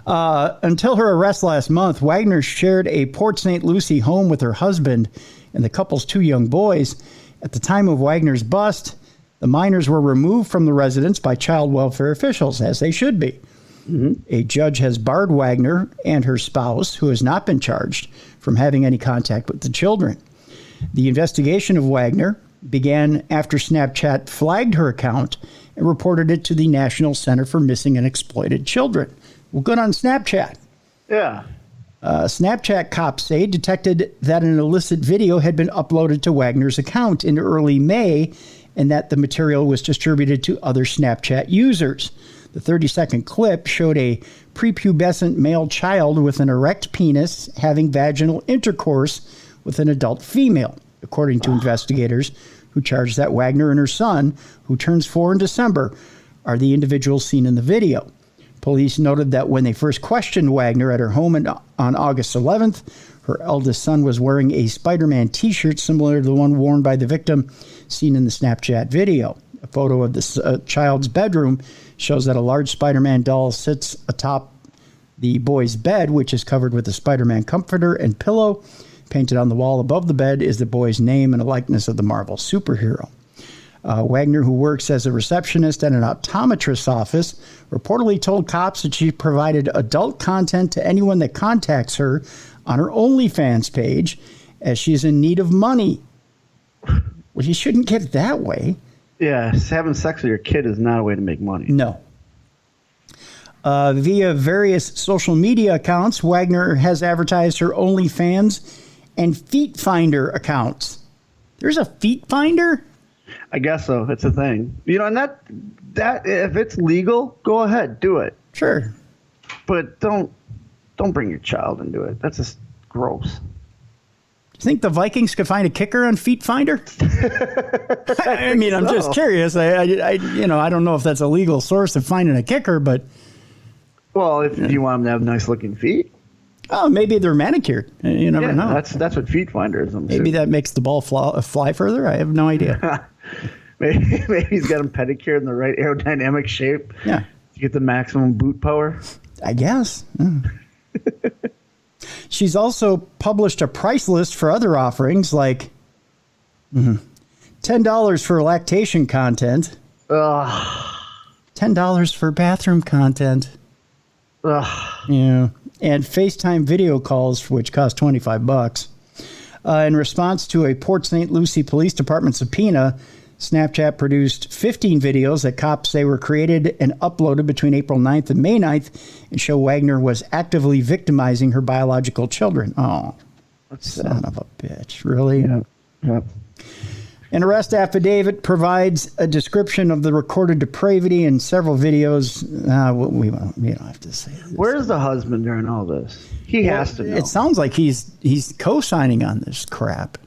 Until her arrest last month, Wagner shared a Port St. Lucie home with her husband and the couple's 2 young boys. At the time of Wagner's bust, the minors were removed from the residence by child welfare officials, as they should be. Mm-hmm. A judge has barred Wagner and her spouse, who has not been charged, from having any contact with the children. The investigation of Wagner began after Snapchat flagged her account and reported it to the National Center for Missing and Exploited Children. Well, good on Snapchat. Yeah. Snapchat cops say detected that an illicit video had been uploaded to Wagner's account in early May and that the material was distributed to other Snapchat users. The 30-second clip showed a prepubescent male child with an erect penis having vaginal intercourse with an adult female, according to investigators who charged that Wagner and her son, who turns 4 in December, are the individuals seen in the video. Police noted that when they first questioned Wagner at her home on August 11th, her eldest son was wearing a Spider-Man t-shirt similar to the one worn by the victim seen in the Snapchat video. A photo of the child's bedroom shows that a large Spider-Man doll sits atop the boy's bed, which is covered with a Spider-Man comforter and pillow. Painted on the wall above the bed is the boy's name and a likeness of the Marvel superhero. Wagner, who works as a receptionist at an optometrist's office, reportedly told cops that she provided adult content to anyone that contacts her on her OnlyFans page, as she's in need of money. Well, you shouldn't get it that way. Yeah, having sex with your kid is not a way to make money. No. Via various social media accounts, Wagner has advertised her OnlyFans and Feet Finder accounts. There's a Feet Finder? I guess so. It's a thing. You know, and that if it's legal, go ahead, do it. Sure. But don't bring your child into it. That's just gross. Do you think the Vikings could find a kicker on Feet Finder? I mean, I'm just curious. I don't know if that's a legal source of finding a kicker, but well, if you want them to have nice looking feet. Oh, maybe they're manicured. You never know. That's what Feet Finder is. Maybe that makes the ball fly further. I have no idea. maybe he's got them pedicured in the right aerodynamic shape. Yeah. To get the maximum boot power. I guess. She's also published a price list for other offerings like $10 for lactation content. $10 for bathroom content. Ugh. Yeah. and FaceTime video calls, which cost $25. In response to a Port St. Lucie Police Department subpoena, Snapchat produced 15 videos that cops say were created and uploaded between April 9th and May 9th and show Wagner was actively victimizing her biological children. Oh, son of a bitch. Really? Yeah. An arrest affidavit provides a description of the recorded depravity in several videos. We don't have to say this. Where's the husband during all this? He has to know. It sounds like he's co-signing on this crap.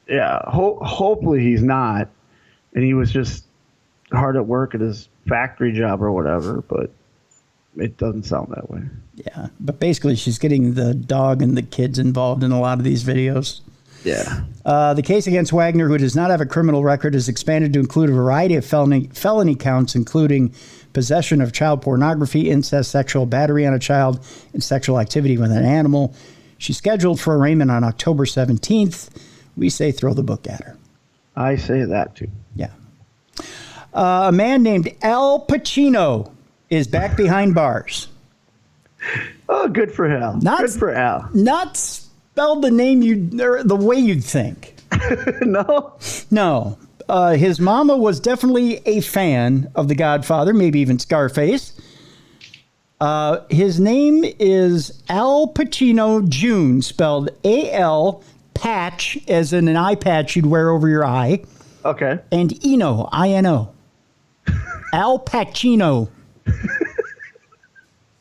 Yeah, hopefully he's not. And he was just hard at work at his factory job or whatever, but it doesn't sound that way. Yeah, but basically she's getting the dog and the kids involved in a lot of these videos. Yeah. The case against Wagner, who does not have a criminal record, is expanded to include a variety of felony counts, including possession of child pornography, incest, sexual battery on a child, and sexual activity with an animal. She's scheduled for arraignment on October 17th. We say throw the book at her. I say that too. Yeah. A man named Al Pacino is back behind bars. Oh, good for Al. Good for Al. Not spelled the way you'd think. No? No. His mama was definitely a fan of The Godfather, maybe even Scarface. His name is Al Pacino Jr., spelled A-L, patch, as in an eye patch you'd wear over your eye. Okay. And Eno, I-N-O. Al Pacino.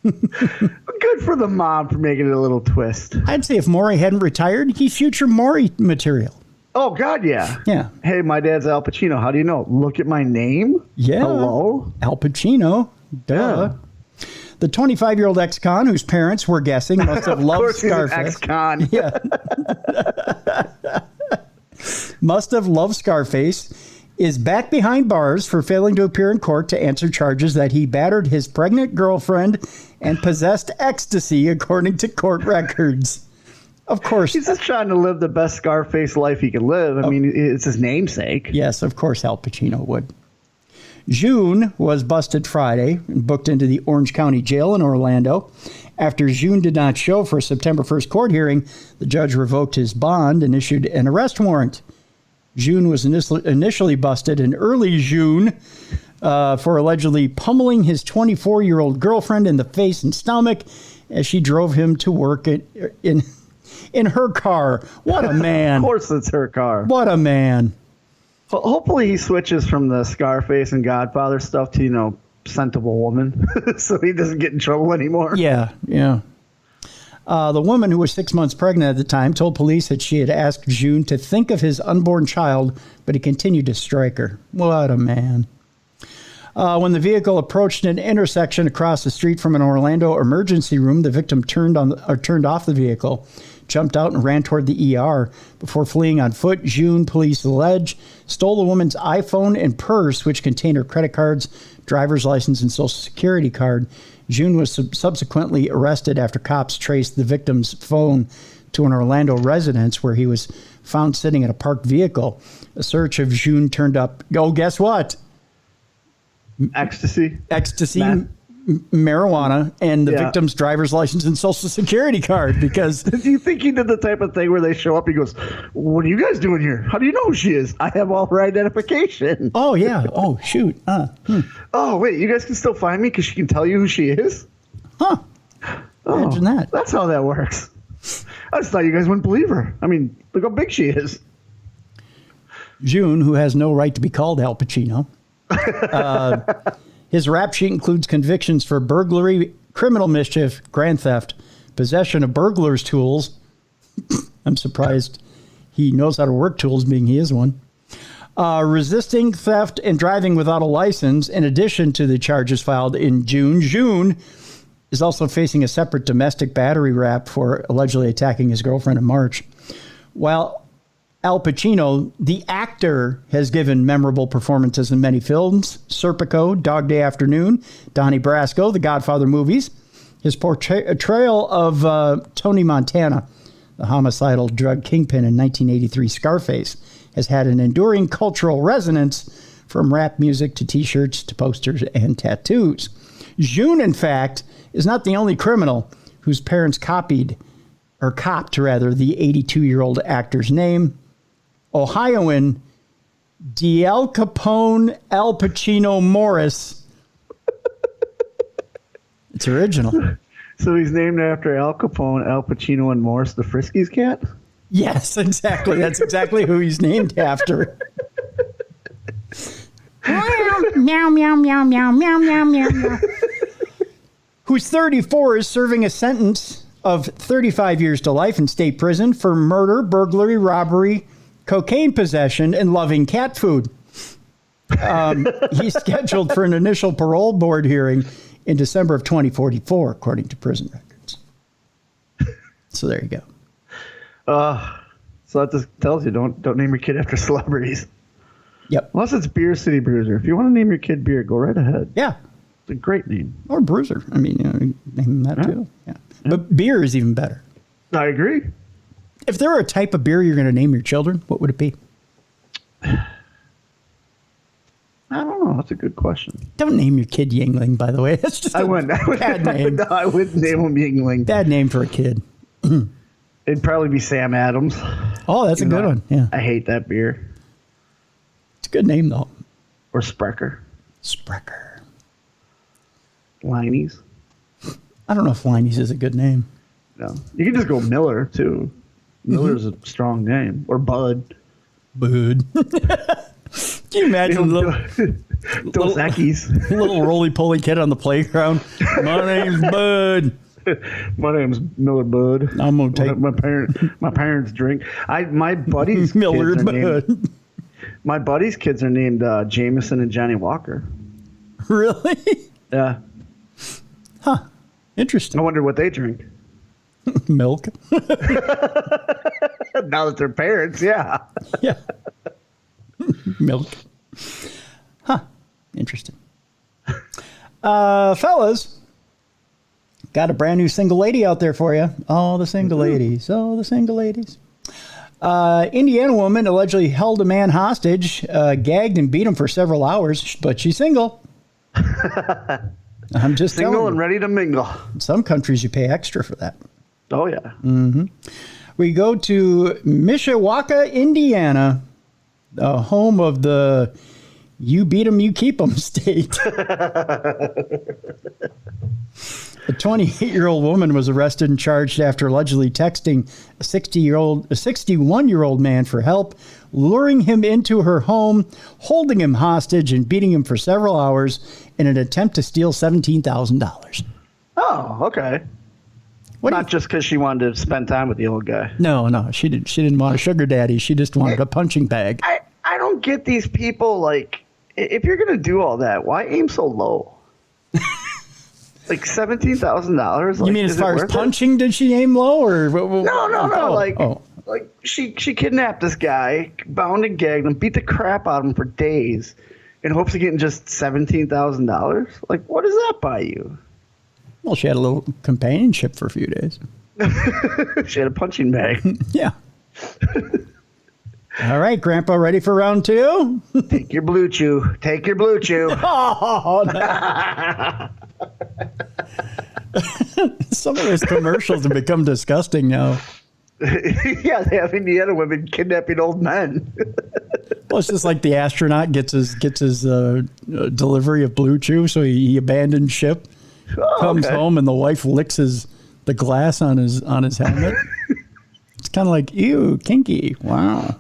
Good for the mom for making it a little twist. I'd say if Maury hadn't retired, he's future Maury material. Oh, God, yeah. Yeah. Hey, my dad's Al Pacino. How do you know? Look at my name. Yeah. Hello? Al Pacino. Duh. Yeah. The 25-year-old ex-con, whose parents, we're guessing, must have loved Scarface. Ex-con. Yeah. Must have loved Scarface, is back behind bars for failing to appear in court to answer charges that he battered his pregnant girlfriend and possessed ecstasy, according to court records. Of course. He's just trying to live the best Scarface life he can live. I mean, it's his namesake. Yes, of course Al Pacino would. June was busted Friday and booked into the Orange County Jail in Orlando. After June did not show for a September 1st court hearing, the judge revoked his bond and issued an arrest warrant. June was initially busted in early June for allegedly pummeling his 24-year-old girlfriend in the face and stomach as she drove him to work in her car. What a man. Of course it's her car. What a man. Hopefully he switches from the Scarface and Godfather stuff to, Scent of a Woman so he doesn't get in trouble anymore. Yeah. The woman, who was 6 months pregnant at the time, told police that she had asked June to think of his unborn child, but he continued to strike her. What a man. When the vehicle approached an intersection across the street from an Orlando emergency room, the victim turned off the vehicle, jumped out and ran toward the ER before fleeing on foot. June, police allege, stole the woman's iPhone and purse, which contained her credit cards, driver's license, and social security card. June was subsequently arrested after cops traced the victim's phone to an Orlando residence where he was found sitting in a parked vehicle. A search of June turned up, guess what? Ecstasy, marijuana, and the victim's driver's license and social security card. Because do you think he did the type of thing where they show up, he goes, what are you guys doing here? How do you know who she is? I have all her identification. Oh, yeah. Oh, shoot. Oh, wait, you guys can still find me because she can tell you who she is? Huh. Imagine that. That's how that works. I just thought you guys wouldn't believe her. I mean, look how big she is. June, who has no right to be called Al Pacino. His rap sheet includes convictions for burglary, criminal mischief, grand theft, possession of burglar's tools. I'm surprised he knows how to work tools, being he is one. Resisting theft and driving without a license, in addition to the charges filed in June. June is also facing a separate domestic battery rap for allegedly attacking his girlfriend in March. While Al Pacino, the actor, has given memorable performances in many films: Serpico, Dog Day Afternoon, Donnie Brasco, The Godfather movies. His portrayal of Tony Montana, the homicidal drug kingpin in 1983 Scarface, has had an enduring cultural resonance, from rap music to T-shirts to posters and tattoos. June, in fact, is not the only criminal whose parents copped the 82-year-old actor's name. Ohioan Al Capone Al Pacino Morris. It's original. So he's named after Al Capone, Al Pacino, and Morris the Friskies cat? Yes, exactly. That's exactly who he's named after. Meow, meow, meow, meow, meow, meow, meow. Who's 34 is serving a sentence of 35 years to life in state prison for murder, burglary, robbery, cocaine possession, and loving cat food. He's scheduled for an initial parole board hearing in December of 2044, according to prison records. So there you go. So that just tells you don't name your kid after celebrities. Yep. Unless it's Beer City Bruiser. If you want to name your kid Beer, go right ahead. Yeah. It's a great name. Or Bruiser. I mean, name that too. Yeah. But beer is even better. I agree. If there were a type of beer you're going to name your children, what would it be? I don't know. That's a good question. Don't name your kid Yingling, by the way. That's just I wouldn't. bad name. No, I wouldn't name him Yingling. Bad name for a kid. It'd probably be Sam Adams. Oh, that's a good one. Yeah. I hate that beer. It's a good name, though. Or Sprecher. Sprecher. Liney's. I don't know if Liney's is a good name. No. You can just go Miller, too. Miller's a strong name. Or Bud. Bud. Can you imagine Dos Equis. little roly-poly kid on the playground? My name's Bud. My name's Miller Bud. I'm gonna take my parents drink. My buddies Miller kids are Bud. named, my buddies' kids are named Jameson and Johnny Walker. Really? Yeah. Huh. Interesting. I wonder what they drink. Milk. Now that they're parents, yeah. Yeah. Milk. Huh. Interesting. Fellas, got a brand new single lady out there for you. All the single ladies. All the single ladies. Indiana woman allegedly held a man hostage, gagged and beat him for several hours, but she's single. I'm just Single telling and you. ready to mingle. In some countries, you pay extra for that. Oh, yeah. Mm-hmm. We go to Mishawaka, Indiana, the home of the you beat 'em, you keep 'em state. A 28-year-old woman was arrested and charged after allegedly texting a 61-year-old man for help, luring him into her home, holding him hostage, and beating him for several hours in an attempt to steal $17,000. Oh, okay. Not just because she wanted to spend time with the old guy. No, she didn't want a sugar daddy. She just wanted a punching bag. I don't get these people, like, if you're going to do all that, why aim so low? Like $17,000? Like, you mean as far as punching, did she aim low or? No. Like she kidnapped this guy, bound and gagged him, beat the crap out of him for days, in hopes of getting just $17,000. Like, what does that buy you? Well, she had a little companionship for a few days. She had a punching bag. Yeah. All right, Grandpa, ready for round two? Take your blue chew. Take your blue chew. Oh, no. Some of those commercials have become disgusting now. Yeah, they have Indiana women kidnapping old men. Well, it's just like the astronaut gets his delivery of Blue Chew, so he abandons ship, comes home, and the wife licks the glass on his helmet. It's kind of like, ew, kinky. Wow.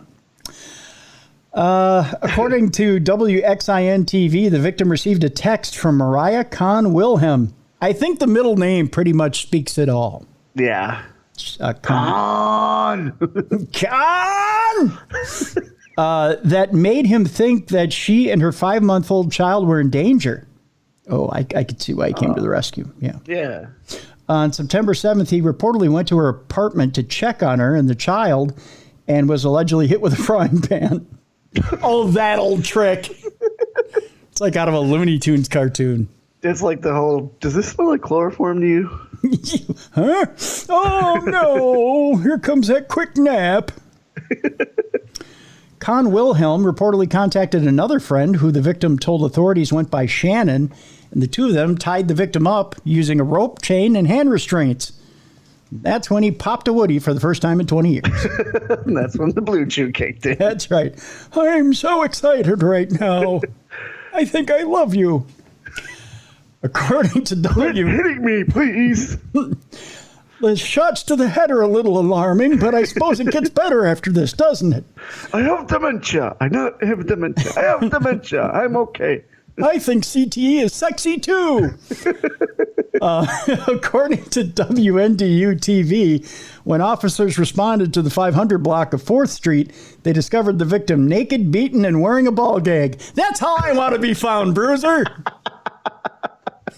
According to WXIN TV, the victim received a text from Mariah Kahn Wilhelm. I think the middle name pretty much speaks it all. Yeah. Kahn! That made him think that she and her 5-month-old child were in danger. Oh, I could see why he came to the rescue. Yeah. Yeah. On September 7th, he reportedly went to her apartment to check on her and the child and was allegedly hit with a frying pan. Oh, that old trick. It's like out of a Looney Tunes cartoon. It's like the whole, does this smell like chloroform to you? Huh? Oh, no. Here comes that quick nap. Kahn Wilhelm reportedly contacted another friend who the victim told authorities went by Shannon, and the two of them tied the victim up using a rope, chain, and hand restraints. That's when he popped a Woody for the first time in 20 years. And that's when the Blue Chew kicked in. That's right. I'm so excited right now. I think I love you. According to Quit hitting me, please. The shots to the head are a little alarming, but I suppose it gets better after this, doesn't it? I have dementia. I not have dementia. I have dementia. I'm okay. I think CTE is sexy too. According to WNDU TV, when officers responded to the 500 block of 4th Street, they discovered the victim naked, beaten, and wearing a ball gag. That's how I want to be found, Bruiser.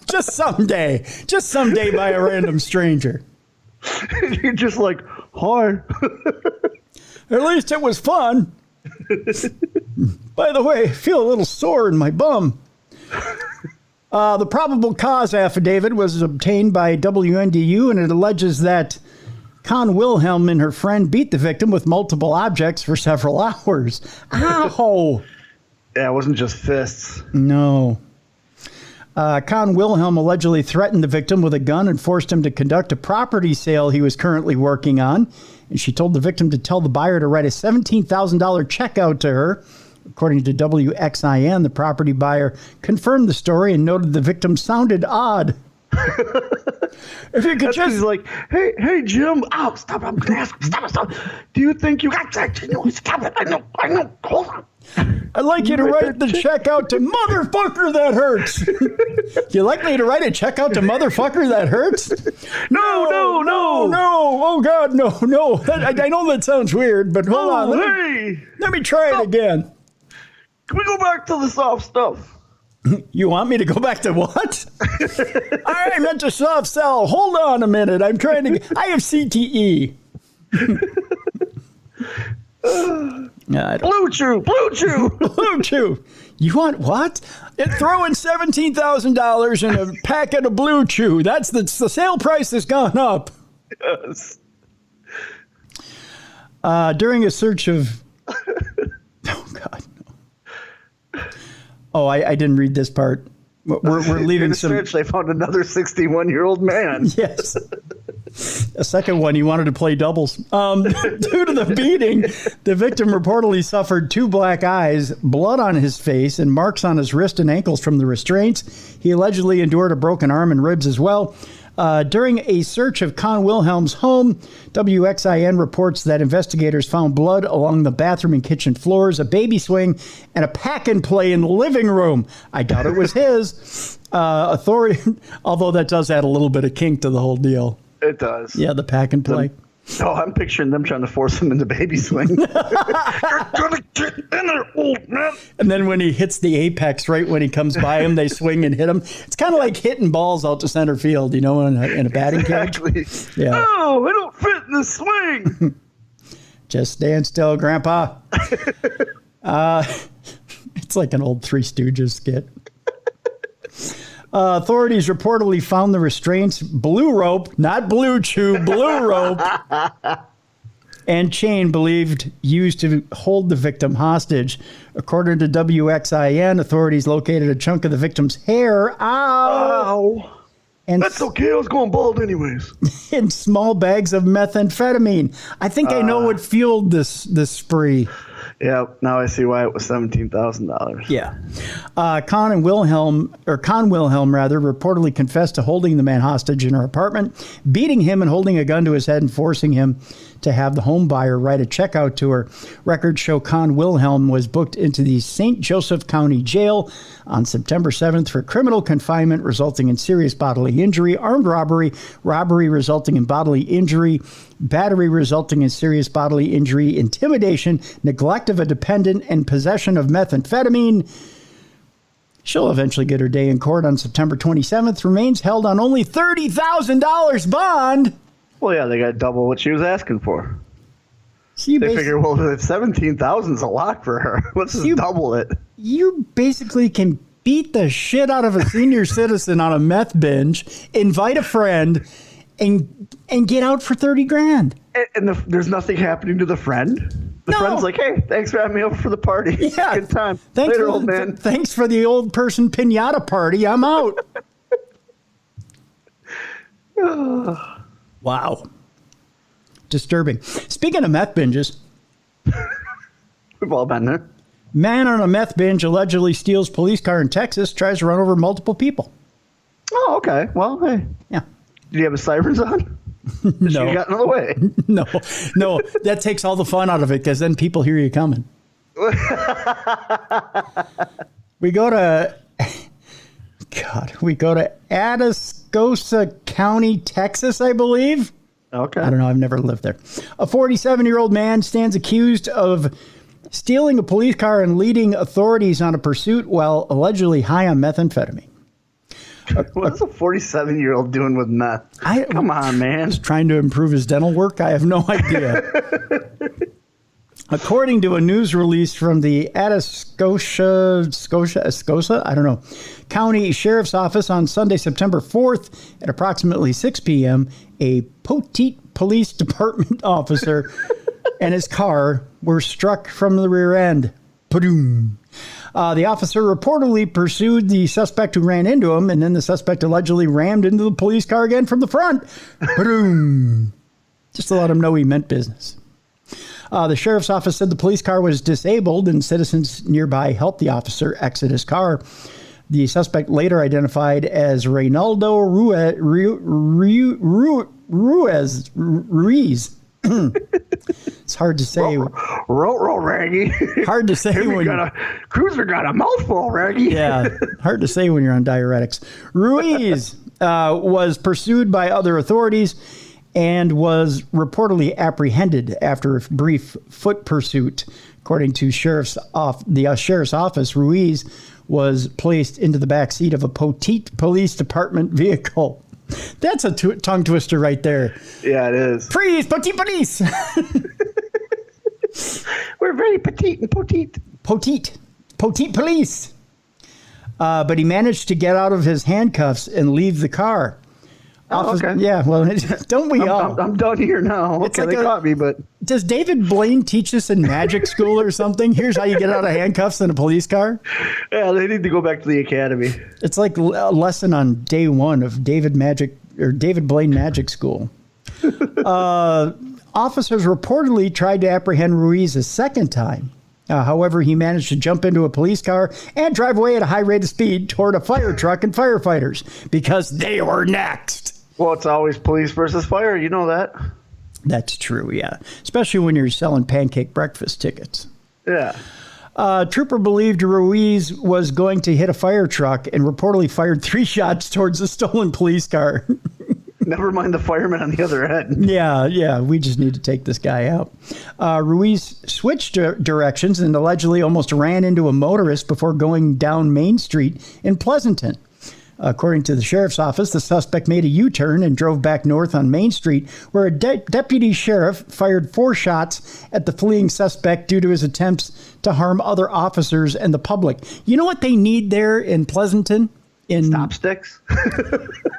Just someday by a random stranger. You're just like, hi. At least it was fun. By the way, I feel a little sore in my bum. The probable cause affidavit was obtained by WNDU, and it alleges that Con Wilhelm and her friend beat the victim with multiple objects for several hours. Ow! Yeah, it wasn't just fists. No. Con Wilhelm allegedly threatened the victim with a gun and forced him to conduct a property sale he was currently working on. And she told the victim to tell the buyer to write a $17,000 check out to her. According to WXIN, the property buyer confirmed the story and noted the victim sounded odd. If you could just like, hey, Jim. Oh, stop! I'm gonna ask. Stop! Do you think you got that? Stop it! I know. Hold on. I'd like you to write the check out to motherfucker that hurts. You like me to write a check out to motherfucker that hurts? No. Oh God, no. I know that sounds weird, but hold on. Let me try it again. Can we go back to the soft stuff? You want me to go back to what? I meant to soft sell. Hold on a minute. I have CTE. Blue Chew. Blue Chew. You want what? Throw in $17,000 in a packet of Blue Chew. The sale price has gone up. Yes. During a search of... Oh, God. Oh, I didn't read this part. We're leaving some... search, they found another 61-year-old man. Yes. A second one, he wanted to play doubles. Due to the beating, the victim reportedly suffered 2 black eyes, blood on his face, and marks on his wrist and ankles from the restraints. He allegedly endured a broken arm and ribs as well. During a search of Con Wilhelm's home, WXIN reports that investigators found blood along the bathroom and kitchen floors, a baby swing, and a pack and play in the living room. I doubt it was his. Although that does add a little bit of kink to the whole deal. It does. Yeah, the pack and play. I'm picturing them trying to force him into baby swing. You're gonna get in there, old man. And then when he hits the apex, right when he comes by him, they swing and hit him. It's kind of like hitting balls out to center field, in a batting cage. Yeah. Oh, I don't fit in the swing. Just stand still, Grandpa. It's like an old Three Stooges skit. Authorities reportedly found the restraints, blue rope, not Blue Chew, blue rope, and chain believed used to hold the victim hostage. According to WXIN, authorities located a chunk of the victim's hair. Ow! And that's okay. I was going bald anyways. In small bags of methamphetamine. I think I know what fueled this spree. Yeah, now I see why it was $17,000. Yeah. Con Wilhelm reportedly confessed to holding the man hostage in her apartment, beating him and holding a gun to his head and forcing him to have the home buyer write a check out to her. Records show Con Wilhelm was booked into the St. Joseph County Jail on September 7th for criminal confinement resulting in serious bodily injury, armed robbery, robbery resulting in bodily injury, battery resulting in serious bodily injury, intimidation, neglect of a dependent, and possession of methamphetamine. She'll eventually get her day in court on September 27th. Remains held on only $30,000 bond. Well, yeah, they got double what she was asking for. So they figure, well, if $17,000 is a lot for her, let's just double it. You basically can beat the shit out of a senior citizen on a meth binge, invite a friend, and get out for $30,000. And there's nothing happening to the friend. The friend's like, hey, thanks for having me over for the party. Yeah. Good time. Thanks Later, old man. Thanks for the old person piñata party. I'm out. Wow. disturbing. Speaking of meth binges, We've all been there. man on a meth binge allegedly steals police car in Texas, tries to run over multiple people. Oh, okay. Well, hey. Yeah. Did you have his sirens on? No. You got in the way. No, that takes all the fun out of it because then people hear you coming. We go to Atascosa County, Texas, I believe. Okay. I don't know. I've never lived there. A 47-year-old man stands accused of stealing a police car and leading authorities on a pursuit while allegedly high on methamphetamine. What's a 47-year-old doing with meth? Come on, man. He's trying to improve his dental work? I have no idea. According to a news release from the Atascosa, I don't know, County Sheriff's Office on Sunday, September 4th at approximately 6 p.m., a Poteet Police Department officer and his car were struck from the rear end. Padoom. The officer reportedly pursued the suspect who ran into him, and then the suspect allegedly rammed into the police car again from the front. Padoom. Just to let him know he meant business. The sheriff's office said the police car was disabled and citizens nearby helped the officer exit his car. The suspect later identified as Reynaldo Ruiz. It's hard to say. Roll, Raggy. Hard to say when Cruiser got a mouthful, Raggy. Yeah, hard to say when you're on diuretics. Ruiz was pursued by other authorities and was reportedly apprehended after a brief foot pursuit. According to the sheriff's office, Ruiz was placed into the back seat of a Poteet Police Department vehicle. That's a tongue twister right there. Yeah, it is. Freeze, Poteet Police! We're very petite and Poteet. Poteet Police! But he managed to get out of his handcuffs and leave the car. Okay. Yeah, well, don't we all? I'm done here now. It's Okay, like they caught me, but... Does David Blaine teach this in magic school or something? Here's how you get out of handcuffs in a police car. Yeah, they need to go back to the academy. It's like a lesson on day one of David Blaine Magic School. Officers reportedly tried to apprehend Ruiz a second time. However, he managed to jump into a police car and drive away at a high rate of speed toward a fire truck and firefighters because they were next. Well, it's always police versus fire. You know that. That's true, yeah. Especially when you're selling pancake breakfast tickets. Yeah. Trooper believed Ruiz was going to hit a fire truck and reportedly fired 3 shots towards the stolen police car. Never mind the fireman on the other end. Yeah, we just need to take this guy out. Ruiz switched directions and allegedly almost ran into a motorist before going down Main Street in Pleasanton. According to the sheriff's office, the suspect made a U-turn and drove back north on Main Street, where a deputy sheriff fired 4 shots at the fleeing suspect due to his attempts to harm other officers and the public. You know what they need there in Pleasanton? Stop sticks?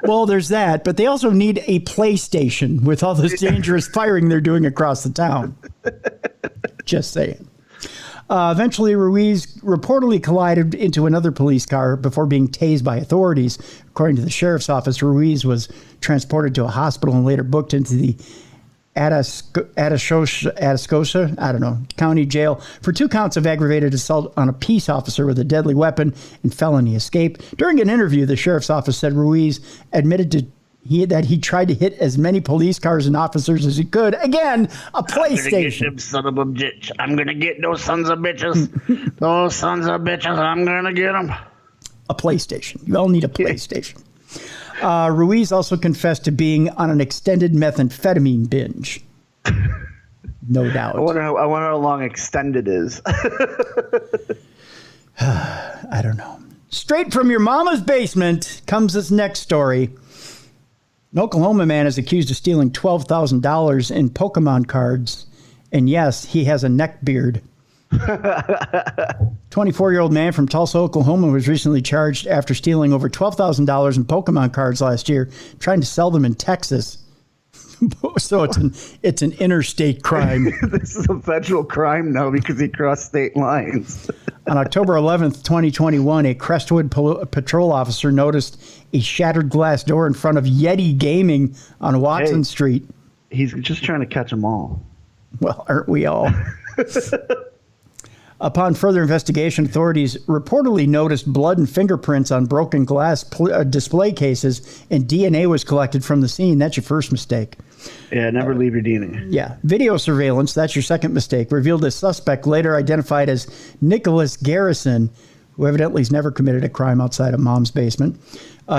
Well, there's that, but they also need a PlayStation with all this dangerous firing they're doing across the town. Just saying. Eventually, Ruiz reportedly collided into another police car before being tased by authorities. According to the sheriff's office, Ruiz was transported to a hospital and later booked into the Atascosa, I don't know, county jail for 2 counts of aggravated assault on a peace officer with a deadly weapon and felony escape. During an interview, the sheriff's office said Ruiz admitted that he tried to hit as many police cars and officers as he could. Again, a PlayStation. I'm gonna get them son of a bitch. I'm gonna get those sons of bitches. Those sons of bitches. I'm gonna get them. A PlayStation. You all need a PlayStation. Ruiz also confessed to being on an extended methamphetamine binge. No doubt. I wonder how long extended is. I don't know. Straight from your mama's basement comes this next story. An Oklahoma man is accused of stealing $12,000 in Pokemon cards. And yes, he has a neck beard. 24-year-old man from Tulsa, Oklahoma was recently charged after stealing over $12,000 in Pokemon cards last year, trying to sell them in Texas. So it's an interstate crime. This is a federal crime now because he crossed state lines. On October 11th, 2021, a Crestwood patrol officer noticed a shattered glass door in front of Yeti Gaming on Watson Street. He's just trying to catch them all. Well, aren't we all? Upon further investigation, authorities reportedly noticed blood and fingerprints on broken glass display cases, and DNA was collected from the scene. That's your first mistake. Yeah, never leave your DNA. Yeah. Video surveillance, that's your second mistake, revealed a suspect later identified as Nicholas Garrison, who evidently has never committed a crime outside of mom's basement,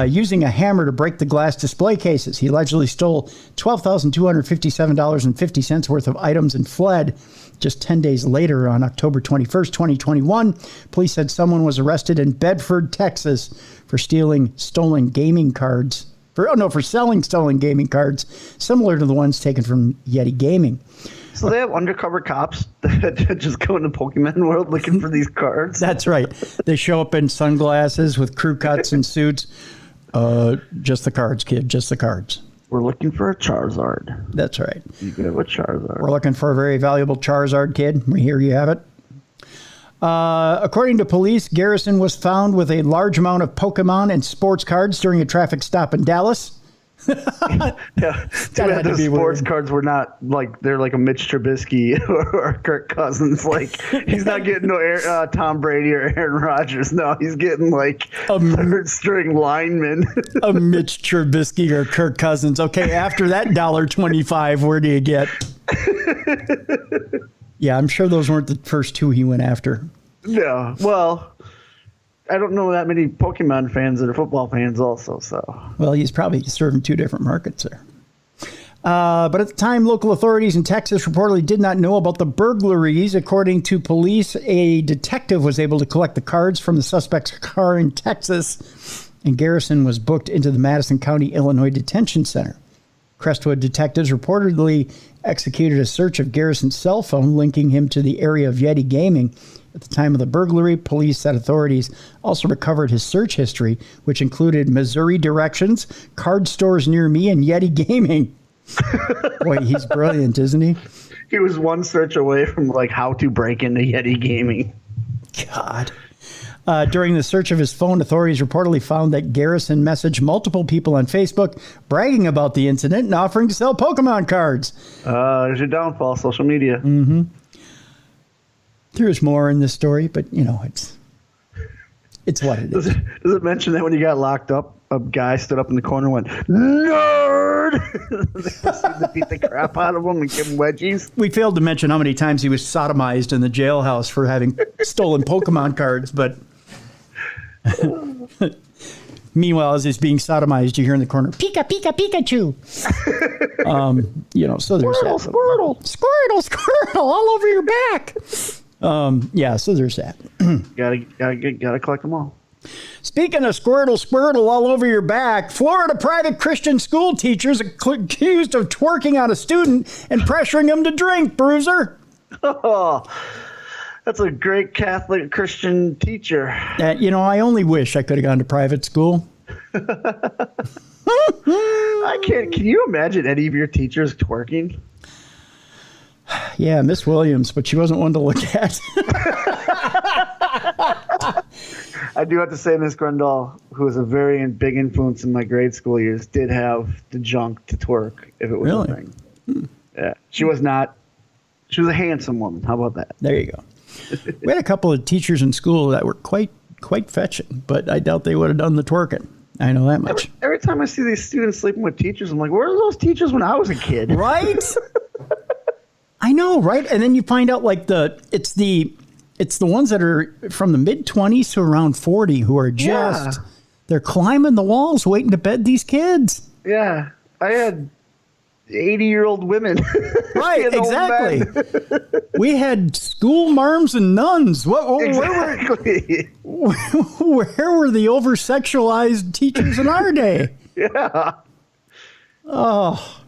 using a hammer to break the glass display cases. He allegedly stole $12,257.50 worth of items and fled. Just 10 days later, on October 21st, 2021, police said someone was arrested in Bedford, Texas for selling stolen gaming cards similar to the ones taken from Yeti Gaming. So they have undercover cops that just go into Pokemon World looking for these cards? That's right. They show up in sunglasses with crew cuts and suits. Just the cards, kid, just the cards. We're looking for a Charizard. That's right. You good with Charizard? We're looking for a very valuable Charizard, kid. Here you have it. According to police, Garrison was found with a large amount of Pokemon and sports cards during a traffic stop in Dallas. Yeah, those sports cards were not like they're like a Mitch Trubisky or Kirk Cousins. Like he's not getting no Tom Brady or Aaron Rodgers. No, he's getting like a third string lineman. A Mitch Trubisky or Kirk Cousins. Okay, after that $1.25, where do you get? Yeah, I'm sure those weren't the first two he went after. Yeah, well, I don't know that many Pokemon fans that are football fans also, so. Well, he's probably serving two different markets there. But at the time, local authorities in Texas reportedly did not know about the burglaries. According to police, a detective was able to collect the cards from the suspect's car in Texas, and Garrison was booked into the Madison County, Illinois Detention Center. Crestwood detectives reportedly executed a search of Garrison's cell phone, linking him to the area of Yeti Gaming. At the time of the burglary, police said authorities also recovered his search history, which included Missouri directions, card stores near me, and Yeti Gaming. Boy, he's brilliant, isn't he? He was one search away from like how to break into Yeti Gaming. God. During the search of his phone, authorities reportedly found that Garrison messaged multiple people on Facebook bragging about the incident and offering to sell Pokemon cards. There's your downfall, social media. Mm-hmm. There's more in this story, but, you know, it's what it is. Does it mention that when you got locked up, a guy stood up in the corner and went, "Nerd!" They proceeded to beat the crap out of him and give him wedgies. We failed to mention how many times he was sodomized in the jailhouse for having stolen Pokemon cards, but meanwhile, as he's being sodomized, you hear in the corner, "Pika, Pika, Pikachu." You know, so there's Squirtle, that. Squirtle. Squirtle, Squirtle, all over your back. Yeah, so there's that. Gotta collect them all. Speaking of Squirtle all over your back, Florida private Christian school teachers accused of twerking on a student and pressuring him to drink, Bruiser. Oh, that's a great Catholic Christian teacher. You know, I only wish I could have gone to private school. I can't. Can you imagine any of your teachers twerking? Yeah, Miss Williams, but she wasn't one to look at. I do have to say, Miss Grundall, who was a very big influence in my grade school years, did have the junk to twerk if it was Really? a thing. Yeah, she was not. She was a handsome woman. How about that? There you go. We had a couple of teachers in school that were quite fetching, but I doubt they would have done the twerking. I know that much. Every time I see these students sleeping with teachers, I'm like, where were those teachers when I was a kid? Right? I know, right? And then you find out like it's the ones that are from the mid-20s to around 40 who are just, they're climbing the walls waiting to bed these kids. Yeah. I had 80-year-old women. Right, exactly. We had school marms and nuns. Exactly. Where were the over-sexualized teachers in our day? Yeah. Oh,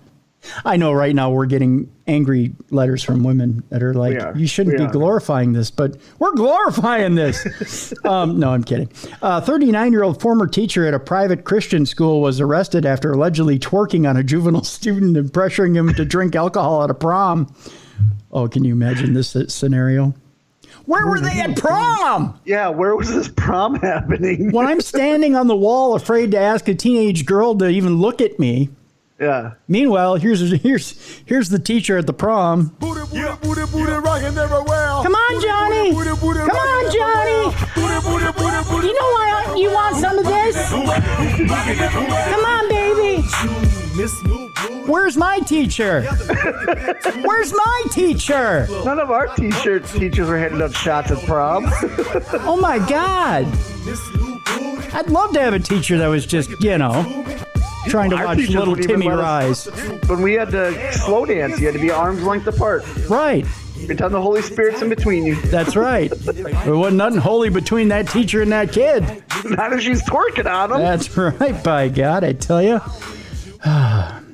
I know right now we're getting angry letters from women that are like, you shouldn't be glorifying this, but we're glorifying this. No, I'm kidding. 39-year-old former teacher at a private Christian school was arrested after allegedly twerking on a juvenile student and pressuring him to drink alcohol at a prom. Oh, can you imagine this scenario? Where were they at prom? Yeah, where was this prom happening? When I'm standing on the wall afraid to ask a teenage girl to even look at me, Yeah. Meanwhile, here's the teacher at the prom. Come on, Johnny. Come on, Johnny. You know why you want some of this? Come on, baby. Where's my teacher? Where's my teacher? None of our teachers were handing out shots at prom. Oh my God. I'd love to have a teacher that was just, trying to Our watch teachers little wouldn't even Timmy let us- rise. When we had to slow dance, you had to be arm's length apart. Right. Pretend the Holy Spirit's in between you. That's right. There wasn't nothing holy between that teacher and that kid. Not if she's twerking on him. That's right, by God, I tell you.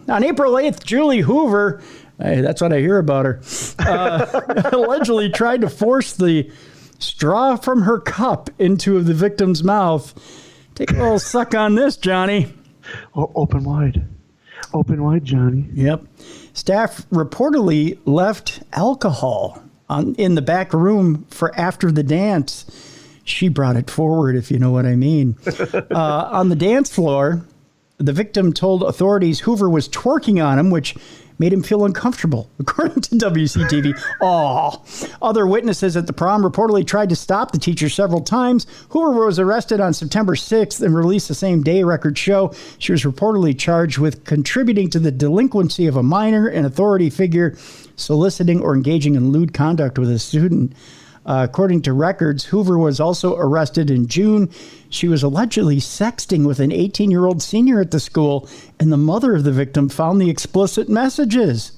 On April 8th, Julie Hoover, hey, that's what I hear about her, allegedly tried to force the straw from her cup into the victim's mouth. Take a little suck on this, Johnny. Oh, open wide. Open wide, Johnny. Yep. Staff reportedly left alcohol in the back room for after the dance. She brought it forward, if you know what I mean. On the dance floor, the victim told authorities Hoover was twerking on him, which made him feel uncomfortable, according to WCTV. Other witnesses at the prom reportedly tried to stop the teacher several times. Hoover was arrested on September 6th and released the same day, records show. She was reportedly charged with contributing to the delinquency of a minor and authority figure, soliciting or engaging in lewd conduct with a student. According to records, Hoover was also arrested in June. She was allegedly sexting with an 18-year-old senior at the school, and the mother of the victim found the explicit messages.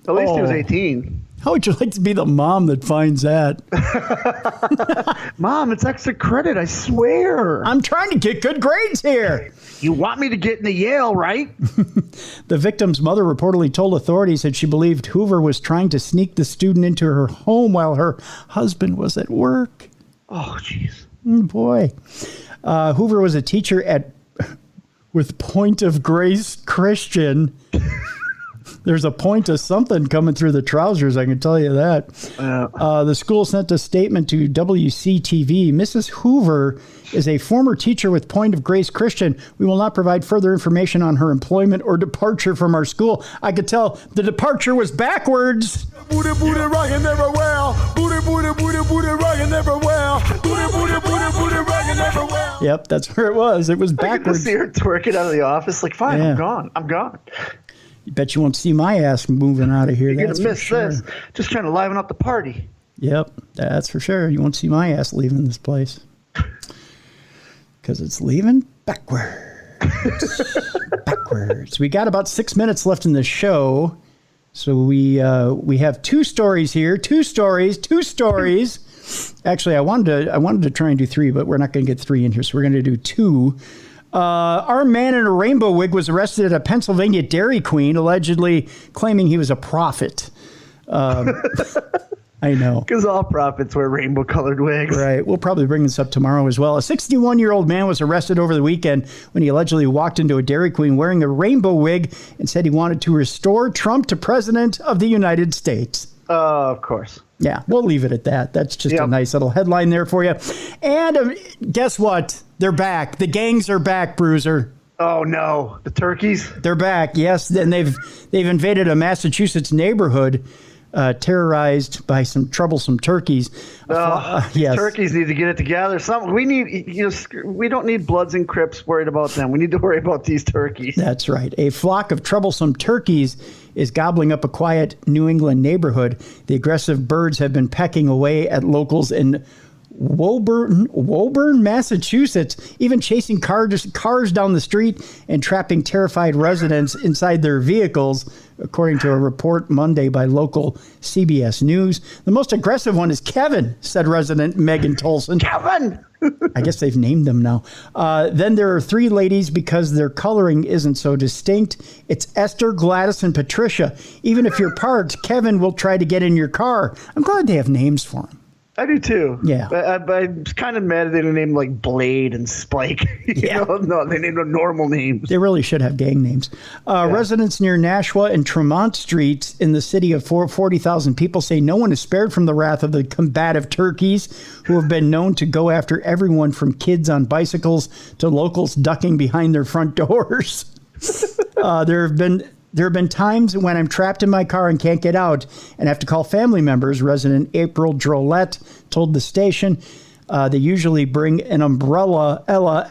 At least he was 18. How would you like to be the mom that finds that? Mom, it's extra credit, I swear. I'm trying to get good grades here. You want me to get into Yale, right? The victim's mother reportedly told authorities that she believed Hoover was trying to sneak the student into her home while her husband was at work. Oh, jeez. Boy. Hoover was a teacher with Point of Grace Christian. There's a point of something coming through the trousers, I can tell you that. The school sent a statement to WCTV. Mrs. Hoover is a former teacher with Point of Grace Christian. We will not provide further information on her employment or departure from our school. I could tell the departure was backwards. Booty, booty, rockin' everywhere. Booty, booty, booty, booty, rockin' everywhere. Booty, booty, booty, booty, rockin' everywhere. Yep, that's where it was. It was I could backwards. just see her twerking out of the office like, fine, Yeah. I'm gone. I'm gone. You bet you won't see my ass moving out of here. You're That's going to for miss sure. this. Just trying to liven up the party. Yep, that's for sure. You won't see my ass leaving this place. Because it's leaving backwards. Backwards. We got about 6 minutes left in the show. So we have two stories here. Two stories. Actually, I wanted to try and do three, but we're not going to get three in here. So we're going to do two. Our man in a rainbow wig was arrested at a Pennsylvania Dairy Queen, allegedly claiming he was a prophet. I know. Because all prophets wear rainbow-colored wigs. Right. We'll probably bring this up tomorrow as well. A 61-year-old man was arrested over the weekend when he allegedly walked into a Dairy Queen wearing a rainbow wig and said he wanted to restore Trump to president of the United States. Of course. Yeah, we'll leave it at that. That's just a nice little headline there for you. And guess what? They're back. The gangs are back, Bruiser. Oh, no. The turkeys? They're back, yes. And they've invaded a Massachusetts neighborhood terrorized by some troublesome turkeys. Yes. Turkeys need to get it together. We don't need Bloods and Crips worried about them. We need to worry about these turkeys. That's right. A flock of troublesome turkeys is gobbling up a quiet New England neighborhood. The aggressive birds have been pecking away at locals in Woburn, Massachusetts, even chasing cars down the street and trapping terrified residents inside their vehicles, according to a report Monday by local CBS News. The most aggressive one is Kevin, said resident Megan Tolson. Kevin! I guess they've named them now. Then there are three ladies because their coloring isn't so distinct. It's Esther, Gladys, and Patricia. Even if you're parked, Kevin will try to get in your car. I'm glad they have names for them. I do too. Yeah. But I'm kind of mad they didn't name like Blade and Spike. No, they named them normal names. They really should have gang names. Residents near Nashua and Tremont Streets in the city of 40,000 people say no one is spared from the wrath of the combative turkeys who have been known to go after everyone from kids on bicycles to locals ducking behind their front doors. There have been There have been times when I'm trapped in my car and can't get out and have to call family members. Resident April Drolette told the station they usually bring an umbrella. Ella,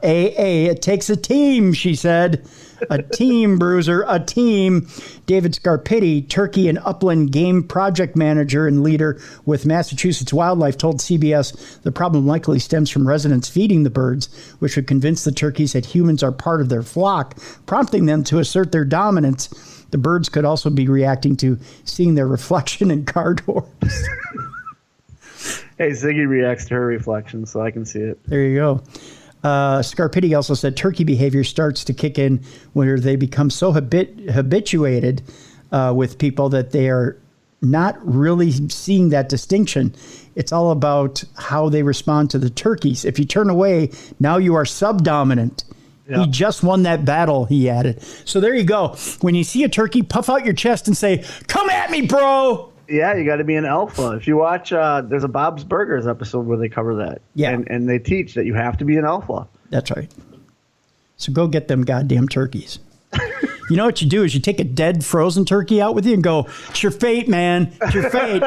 AA. It takes a team, she said. A team, Bruiser, a team. David Scarpitti, Turkey and Upland Game Project Manager and leader with Massachusetts Wildlife, told CBS the problem likely stems from residents feeding the birds, which would convince the turkeys that humans are part of their flock, prompting them to assert their dominance. The birds could also be reacting to seeing their reflection in car doors. Hey, Ziggy reacts to her reflection, so I can see it. There you go. Scarpitti also said turkey behavior starts to kick in when they become so habituated with people that they are not really seeing that distinction. It's all about how they respond to the turkeys. If you turn away, now you are subdominant. Yep. He just won that battle, he added. So there you go. When you see a turkey, puff out your chest and say, "Come at me, bro!" Yeah, you got to be an alpha. If you watch, there's a Bob's Burgers episode where they cover that. Yeah. And they teach that you have to be an alpha. That's right. So go get them goddamn turkeys. You know what you do is you take a dead frozen turkey out with you and go, "It's your fate, man. It's your fate."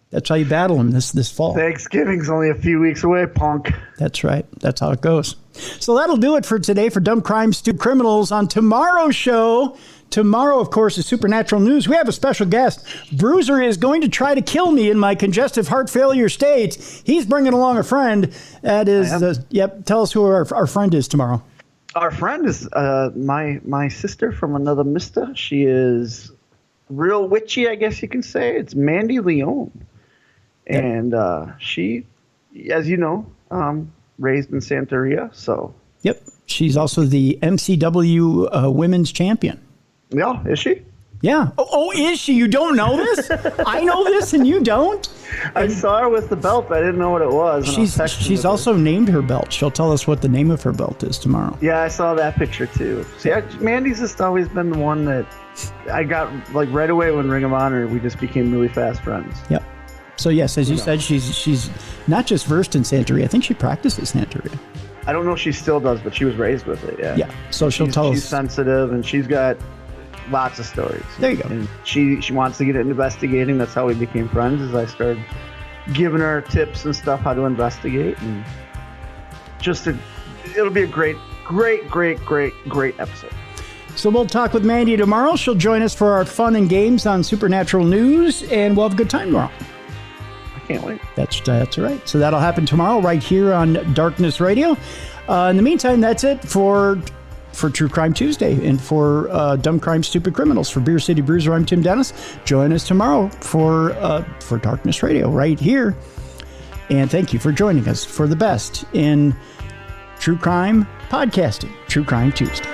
That's how you battle them this fall. Thanksgiving's only a few weeks away, punk. That's right. That's how it goes. So that'll do it for today for Dumb Crimes, Stupid Criminals. On tomorrow's show, tomorrow, of course, is Supernatural News. We have a special guest. Bruiser is going to try to kill me in my congestive heart failure state. He's bringing along a friend. That is, tell us who our friend is tomorrow. Our friend is my sister from another mister. She is real witchy, I guess you can say. It's Mandy Leone. And she, as you know, raised in Santeria, so. Yep. She's also the MCW women's champion. Yeah, is she? Yeah. Oh, is she? You don't know this? I know this and you don't? I saw her with the belt, but I didn't know what it was. She's also named her belt. She'll tell us what the name of her belt is tomorrow. Yeah, I saw that picture too. See, Mandy's just always been the one that I got like right away when Ring of Honor, we just became really fast friends. Yep. So yes, as you said, she's not just versed in Santeria. I think she practices Santeria. I don't know if she still does, but she was raised with it. Yeah. Yeah. So she'll tell us. She's sensitive, and she's got lots of stories. There you go. And she wants to get into investigating. That's how we became friends. As I started giving her tips and stuff how to investigate, and it'll be a great episode. So we'll talk with Mandy tomorrow. She'll join us for our fun and games on Supernatural News, and we'll have a good time tomorrow. Can't wait. That's right. So that'll happen tomorrow right here on Darkness Radio. In the meantime, that's it for True Crime Tuesday and for Dumb Crime, Stupid Criminals. For Beer City Bruiser, I'm Tim Dennis. Join us tomorrow for Darkness Radio right here. And thank you for joining us for the best in true crime podcasting. True Crime Tuesday.